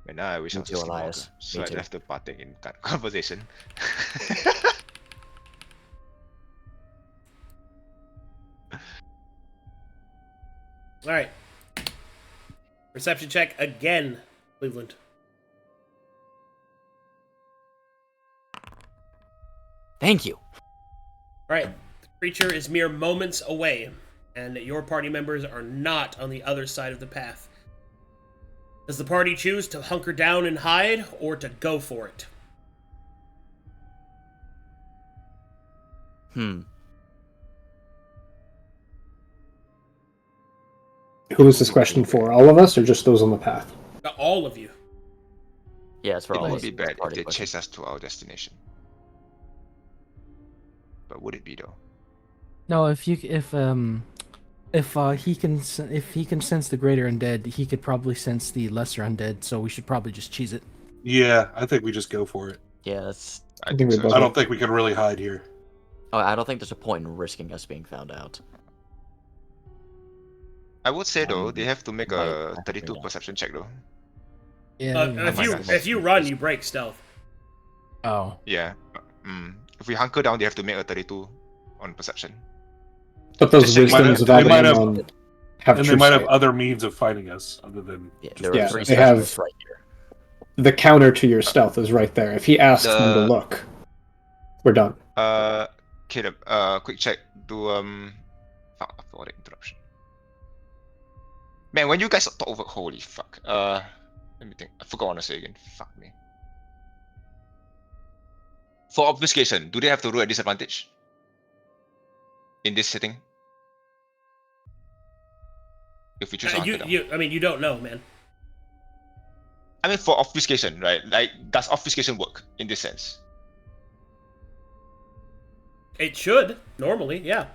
And now I wish I Me was too, a skinwalker, Elias. so Me I too. left the partake in conversation. All right. Perception check again, Cleavland. Thank you. Right. The creature is mere moments away, and your party members are not on the other side of the path. Does the party choose to hunker down and hide, or to go for it? Who is this question for? All of us, or just those on the path? All of you. Yeah, it's for It all of won't us. be bad if Party they question. chase us to our destination. But would it be though? No, if he can sense the greater undead, he could probably sense the lesser undead. So we should probably just cheese it. Yeah, I think we just go for it. Yeah, that's. I think think we so. both- I don't think we can really hide here. Oh, I don't think there's a point in risking us being found out. I would say though, they have to make might a have to 32 know. perception check though. Yeah. If you run, you break stealth. Oh. Yeah. If we hunker down, they have to make a 32 on perception. But those Just say wisdoms of they might have- Agamemnon have And they true might have sight. other means of fighting us other than. Yeah, just- there Yeah, are 3 they have- specialists right here. The counter to your stealth is right there. If he asks them to The- look, we're done. Caleb, quick check. For the interruption. Man, when you guys talk over, holy fuck. Let me think. I forgot what to say again. Fuck me. For obfuscation, do they have to roll at disadvantage? In this setting? If we choose to hunker down. You don't know, man. I mean, for obfuscation, right? Like, does obfuscation work in this sense? It should normally, yeah.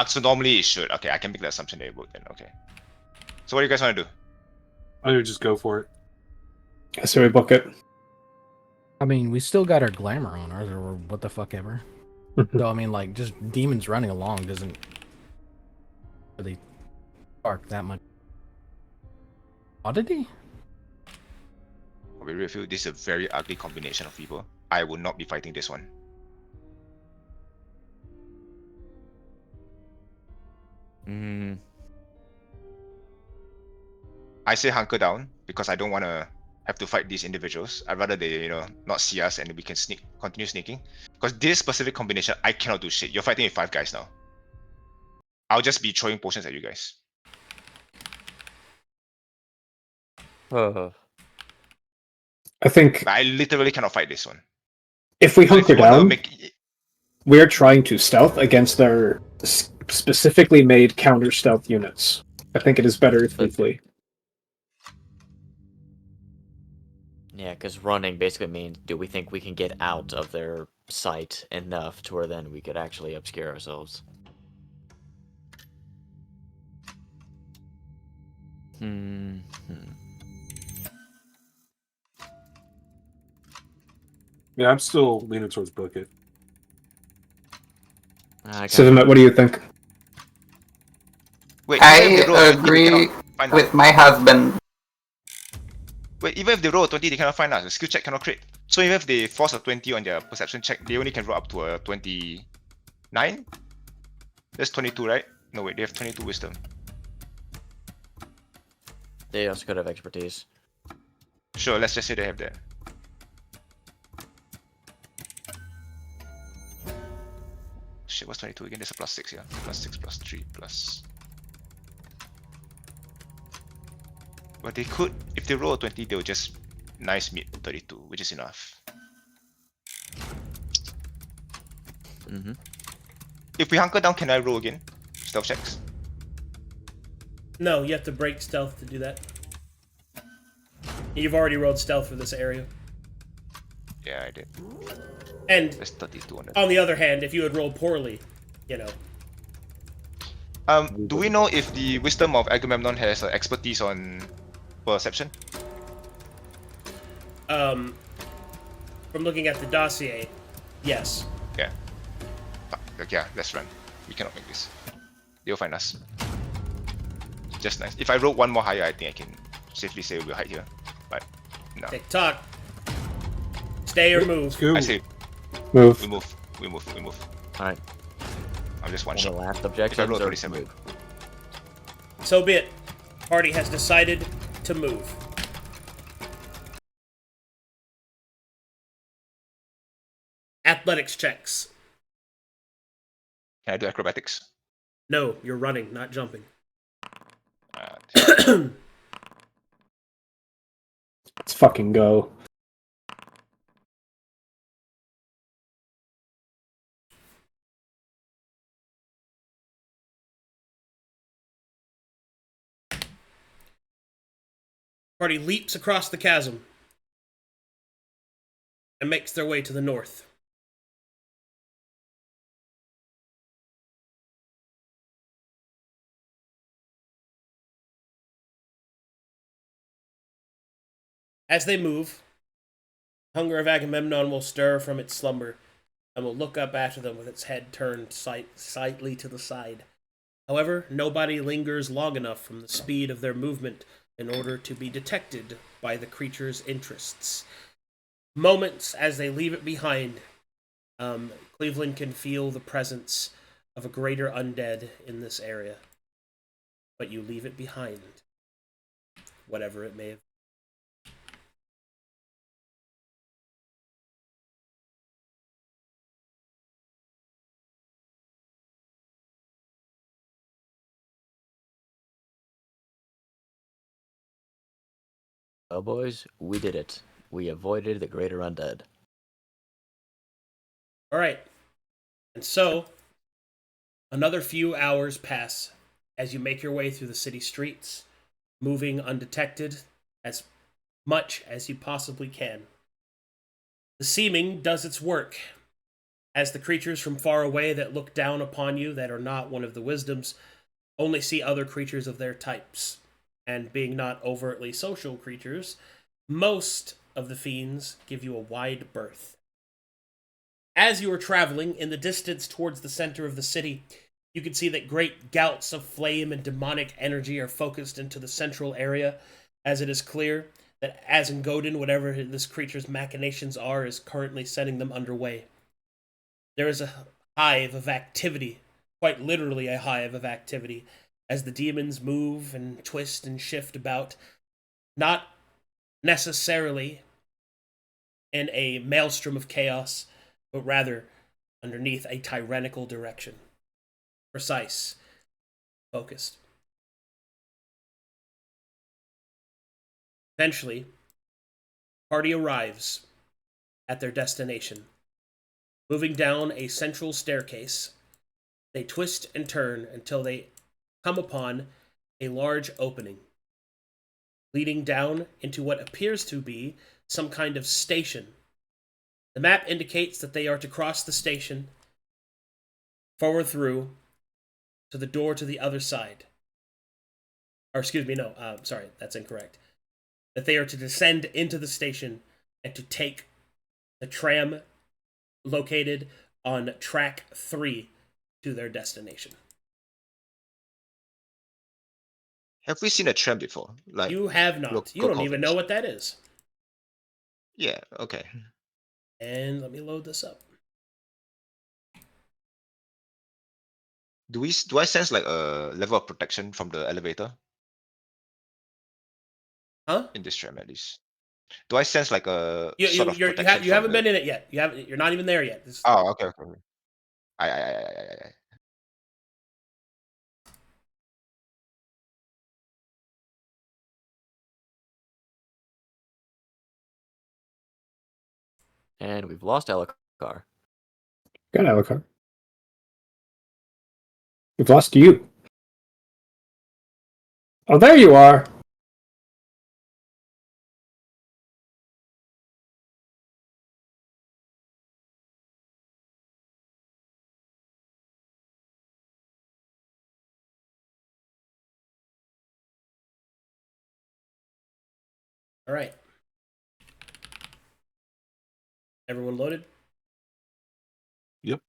So normally it should. Okay, I can make the assumption that it would then. Okay. So what do you guys want to do? I would just go for it. I say we book it. I mean, we still got our glamour on, or what the fuck ever. So I mean, like, just demons running along doesn't really spark that much oddity. I really feel this is a very ugly combination of people. I will not be fighting this one. I say hunker down because I don't want to have to fight these individuals. I'd rather they, not see us and we can continue sneaking. Because this specific combination, I cannot do shit. You're fighting with 5 guys now. I'll just be throwing potions at you guys. I think I literally cannot fight this one. if we So if hunker you wanna down, make- we're trying to stealth against their specifically made counter stealth units. I think it is better if we flee. Yeah, because running basically means, do we think we can get out of their sight enough to where then we could actually obscure ourselves? Yeah, I'm still leaning towards book it. Sivamet, what do you think? Wait, even if they roll I 20, they agree cannot find us. with my husband. Wait, even if they roll a 20, they cannot find us. The skill check cannot crit. So even if they force a 20 on their perception check, they only can roll up to a 29? That's 22, right? No, wait, they have 22 wisdom. They also could have expertise. Sure, let's just say they have that. Shit, what's 22 again? There's a +6, yeah? +6, +3, plus... But they could, if they roll a 20, they'll just nice meet 32, which is enough. If we hunker down, can I roll again? Stealth checks? No, you have to break stealth to do that. You've already rolled stealth for this area. Yeah, I did. And That's 32 on that. on the other hand, if you had rolled poorly, Do we know if the wisdom of Agamemnon has expertise on perception? From looking at the dossier, yes. Yeah. Fuck, yeah, let's run. We cannot make this. They'll find us. Just nice. If I roll one more higher, I think I can safely say we'll hide here. But no. Tick tock. Stay or move. Go. I say Move. we move. We move. We move. Alright, I'm just one one of shot. the last If I objectives roll are 37. move. So be it. Party has decided to move. At athletics checks. Can I do acrobatics? No, you're running, not jumping. Let's fucking go. Party leaps across the chasm and makes their way to the north. As they move, hunger of Agamemnon will stir from its slumber and will look up after them with its head turned slightly to the side. However, nobody lingers long enough from the speed of their movement in order to be detected by the creature's interests. Moments as they leave it behind, Cleavland can feel the presence of a greater undead in this area. But you leave it behind, whatever it may have. Well, boys, we did it. We avoided the greater undead. Alright. And so, another few hours pass as you make your way through the city streets, moving undetected as much as you possibly can. The seeming does its work, as the creatures from far away that look down upon you that are not one of the wisdoms only see other creatures of their types. And being not overtly social creatures, most of the fiends give you a wide berth. As you are traveling in the distance towards the center of the city, you can see that great gouts of flame and demonic energy are focused into the central area, as it is clear that Azengodin, whatever this creature's machinations are, is currently setting them underway. There is a hive of activity, quite literally a hive of activity, as the demons move and twist and shift about, not necessarily in a maelstrom of chaos, but rather underneath a tyrannical direction. Precise, focused. Eventually, party arrives at their destination. Moving down a central staircase, they twist and turn until they come upon a large opening, leading down into what appears to be some kind of station. The map indicates that they are to cross the station, forward through, to the door to the other side. Or excuse me, no, sorry, that's incorrect. That they are to descend into the station and to take the tram located on track 3 to their destination. Have we seen a tram before? Like You have not. You don't even know what that is. Yeah, okay. And let me load this up. Do I sense like a level of protection from the elevator? Huh? In this tram at least. Do I sense like a You protection? you haven't been in it yet. You're not even there yet. Oh, okay. I. And we've lost Elokar. Got Elokar. We've lost you. Oh, there you are. All right. Everyone loaded? Yep.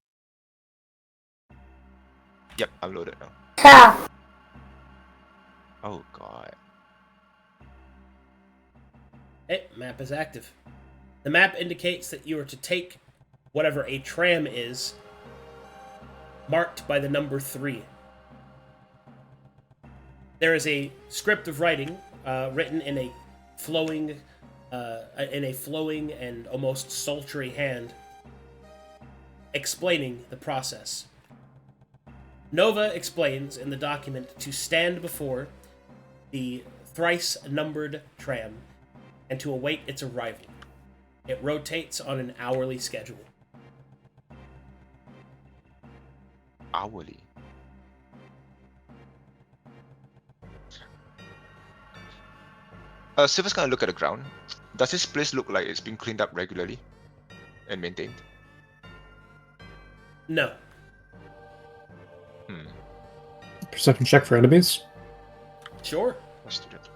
Yep, I'm loaded now. Yeah. Oh god. Hey, map is active. The map indicates that you are to take whatever a tram is, marked by the number 3. There is a script of writing written in a flowing and almost sultry hand explaining the process. Nova explains in the document to stand before the thrice-numbered tram and to await its arrival. It rotates on an hourly schedule. Hourly. Silver's gonna look at the ground. Does this place look like it's been cleaned up regularly and maintained? No. Perception check for enemies. Sure. Let's do that.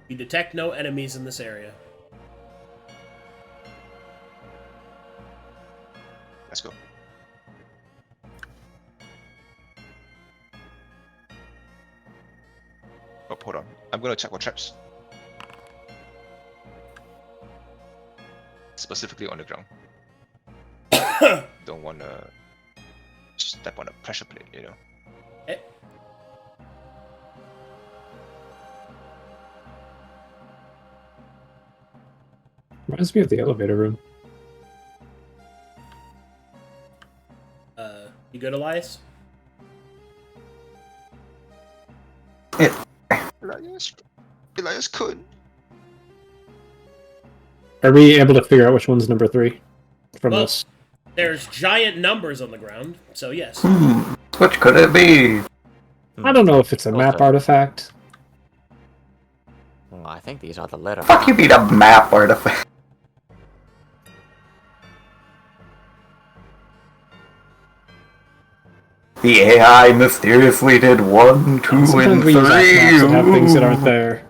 You detect no enemies in this area. Let's go. Oh, hold on. I'm gonna check for traps. Specifically on the ground. Don't wanna step on a pressure plate, you know. Okay. Reminds me of the elevator room. You good, Elias? Elias could. Are we able to figure out which one's number 3 from Well, this? There's giant numbers on the ground, so yes. Which could it be? I don't know if it's a map Okay. artifact. Well, I think these are the letter. Fuck you need a map artifact. The AI mysteriously did 1, 2, Sometimes and we use maps that have things that 3. aren't there.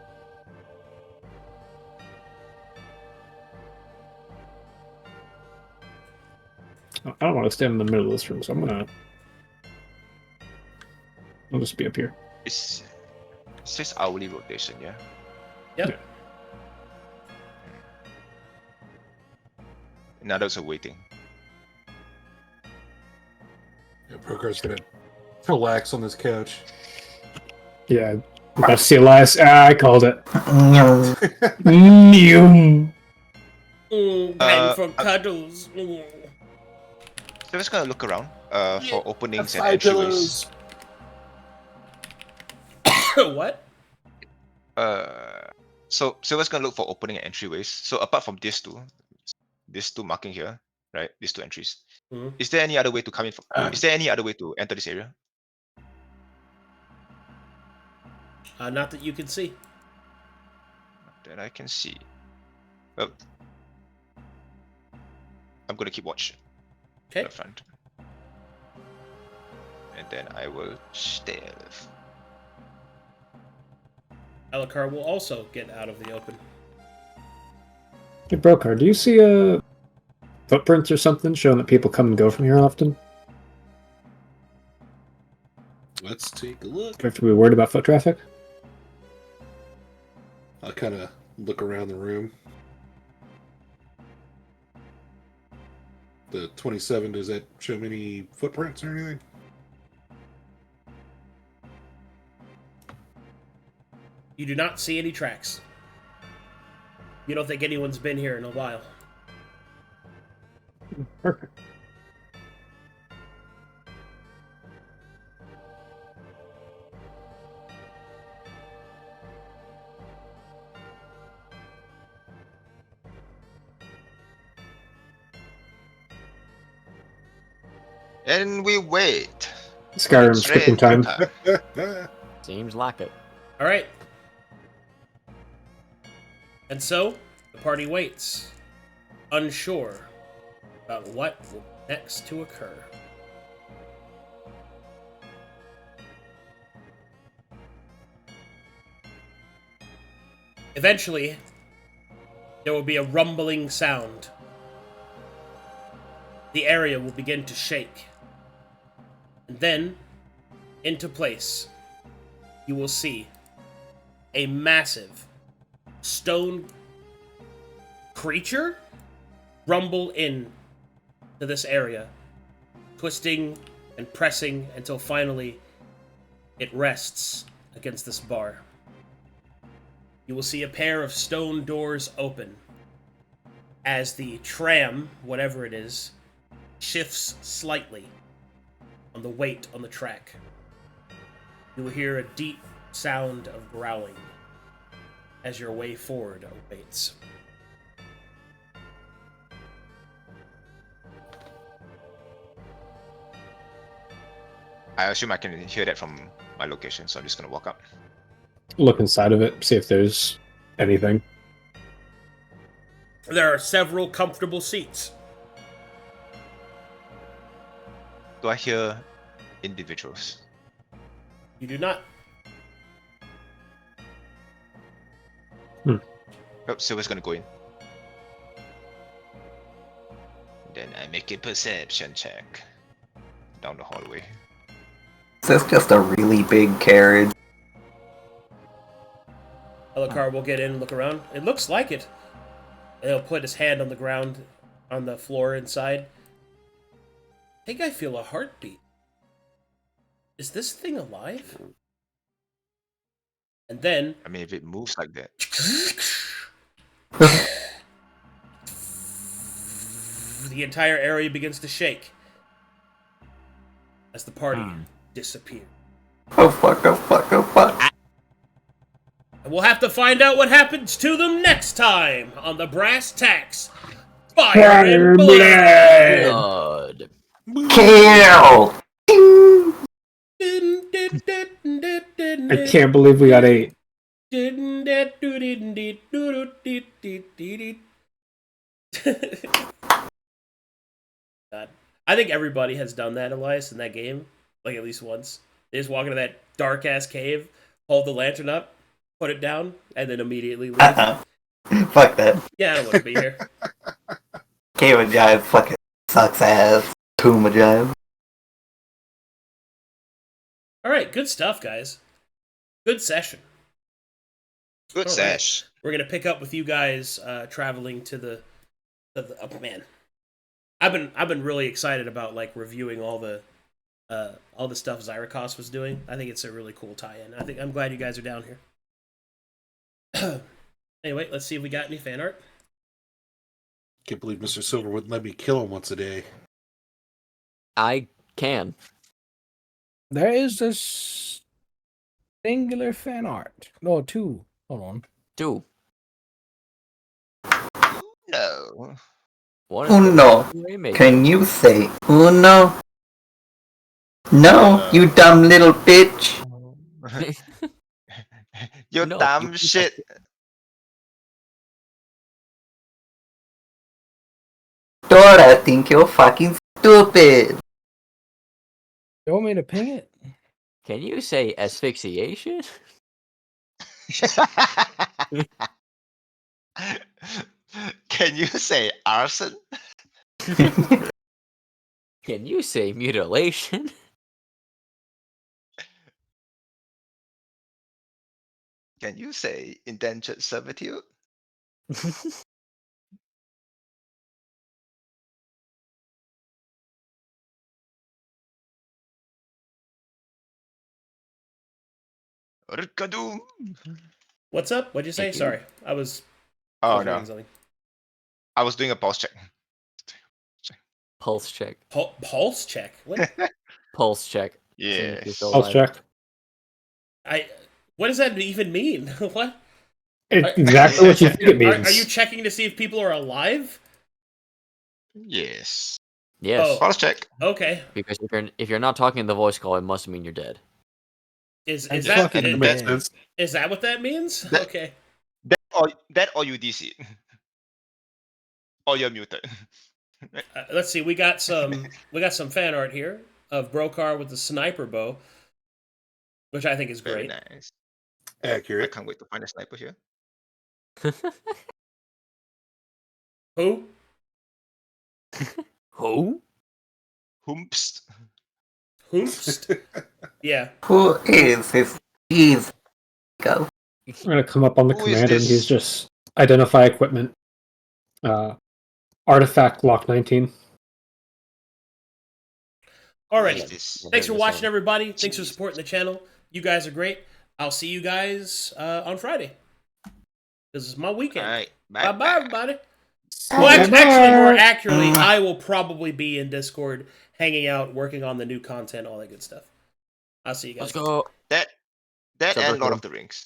I don't want to stand in the middle of this room, so I'll just be up here. It says hourly rotation, yeah? Yep. Now those are waiting. Yeah, Brokhar's gonna relax on this couch. Yeah, I'm about to see Elias. I called it. No. Mew. Time for cuddles. So just gonna look around for openings and entryways. What? So Silver's gonna look for opening and entryways. So apart from these two marking here, right? These two entries. Mhm. Is there any other way to come in? Is there any other way to enter this area? Not that you can see. That I can see. Well, I'm gonna keep watch. Okay. The front. And then I will stealth. Alucard will also get out of the open. Hey, Brokhar, do you see footprints or something showing that people come and go from here often? Let's take a look. Do we have to be worried about foot traffic? I'll kind of look around the room. The 27, does that show any footprints or anything? You do not see any tracks. You don't think anyone's been here in a while. Perfect. And we wait. Skyrim It's skipping rain time. Seems like it. All right. And so, the party waits, unsure about what will next to occur. Eventually, there will be a rumbling sound. The area will begin to shake. And then, into place, you will see a massive stone creature rumble in to this area, twisting and pressing until finally it rests against this bar. you will see a pair of stone doors open as the tram, whatever it is, shifts slightly on the weight on the track. You will hear a deep sound of growling as your way forward awaits. I assume I can hear that from my location, so I'm just gonna walk up. Look inside of it, see if there's anything. There are several comfortable seats. Do I hear individuals? You do not. Oh, Silver's gonna go in. Then I make a perception check down the hallway. Is this just a really big carriage? Alucard will get in and look around. It looks like it. And he'll put his hand on the ground, on the floor inside. I think I feel a heartbeat. Is this thing alive? And then... I mean, if it moves like that. The entire area begins to shake as the party disappears. Oh fuck, oh fuck, oh fuck. And we'll have to find out what happens to them next time on the Brass Tacks Fire and Blood. Kill! I can't believe we got 8. God. I think everybody has done that, Elias, in that game. Like, at least once. They just walk into that dark-ass cave, hold the lantern up, put it down, and then immediately leave. Fuck that. Yeah, I don't want to be here. Cave of Jive fucking sucks ass. Tomb of Jive. Alright, good stuff, guys. Good session. Good All sash. We're gonna pick up with you guys traveling to the oh man. I've been really excited about like reviewing all the stuff Zyrikos was doing. I think it's a really cool tie-in. I'm glad you guys are down here. Anyway, let's see if we got any fan art. Can't believe Mr. Silver wouldn't let me kill him once a day. I can. There is this singular fan art. No, 2. Hold on. 2. No. One is Uno. Waymaker. Can you say uno? No, you dumb little bitch. You No, dumb you- shit. Dora, think you're fucking stupid. You want me to ping it? Can you say asphyxiation? Can you say arson? Can you say mutilation? Can you say indentured servitude? Arcadum. What's up? What'd you say? Thank you. Sorry, I was. Oh reading no, something. I was doing a pulse check. Pulse check. Pulse check. What? Pulse check. Seeing if you're Yes. still Pulse alive. check. What does that even mean? What? It's exactly what you think it means. Are you checking to see if people are alive? Yes. Yes. Oh. Pulse check. Okay. Because if you're not talking in the voice call, it must mean you're dead. Is I'm that fucking is, Makes dead. sense. is that what that means? That- Okay. That or you DC. Or you're muted. Let's see. We got some fan art here of Brokhar with the sniper bow, which I think is Very great. nice. I Accurate. can't wait to find a sniper here. Who? Who? Humps. Hoomst? Yeah. Who is this? Please go. I'm gonna come up on the Who is commander and this? he's just identify equipment. Artifact lock 19. Alrighty. This. Thanks for This watching, one. everybody. Thanks for supporting the channel. You guys are great. I'll see you guys on Friday. This is my weekend. All right. Bye-bye, everybody. Bye. Well, actually, more accurately, I will probably be in Discord, hanging out, working on the new content, all that good stuff. I'll see you guys. Let's go. That Super and Lord cool. of the Rings.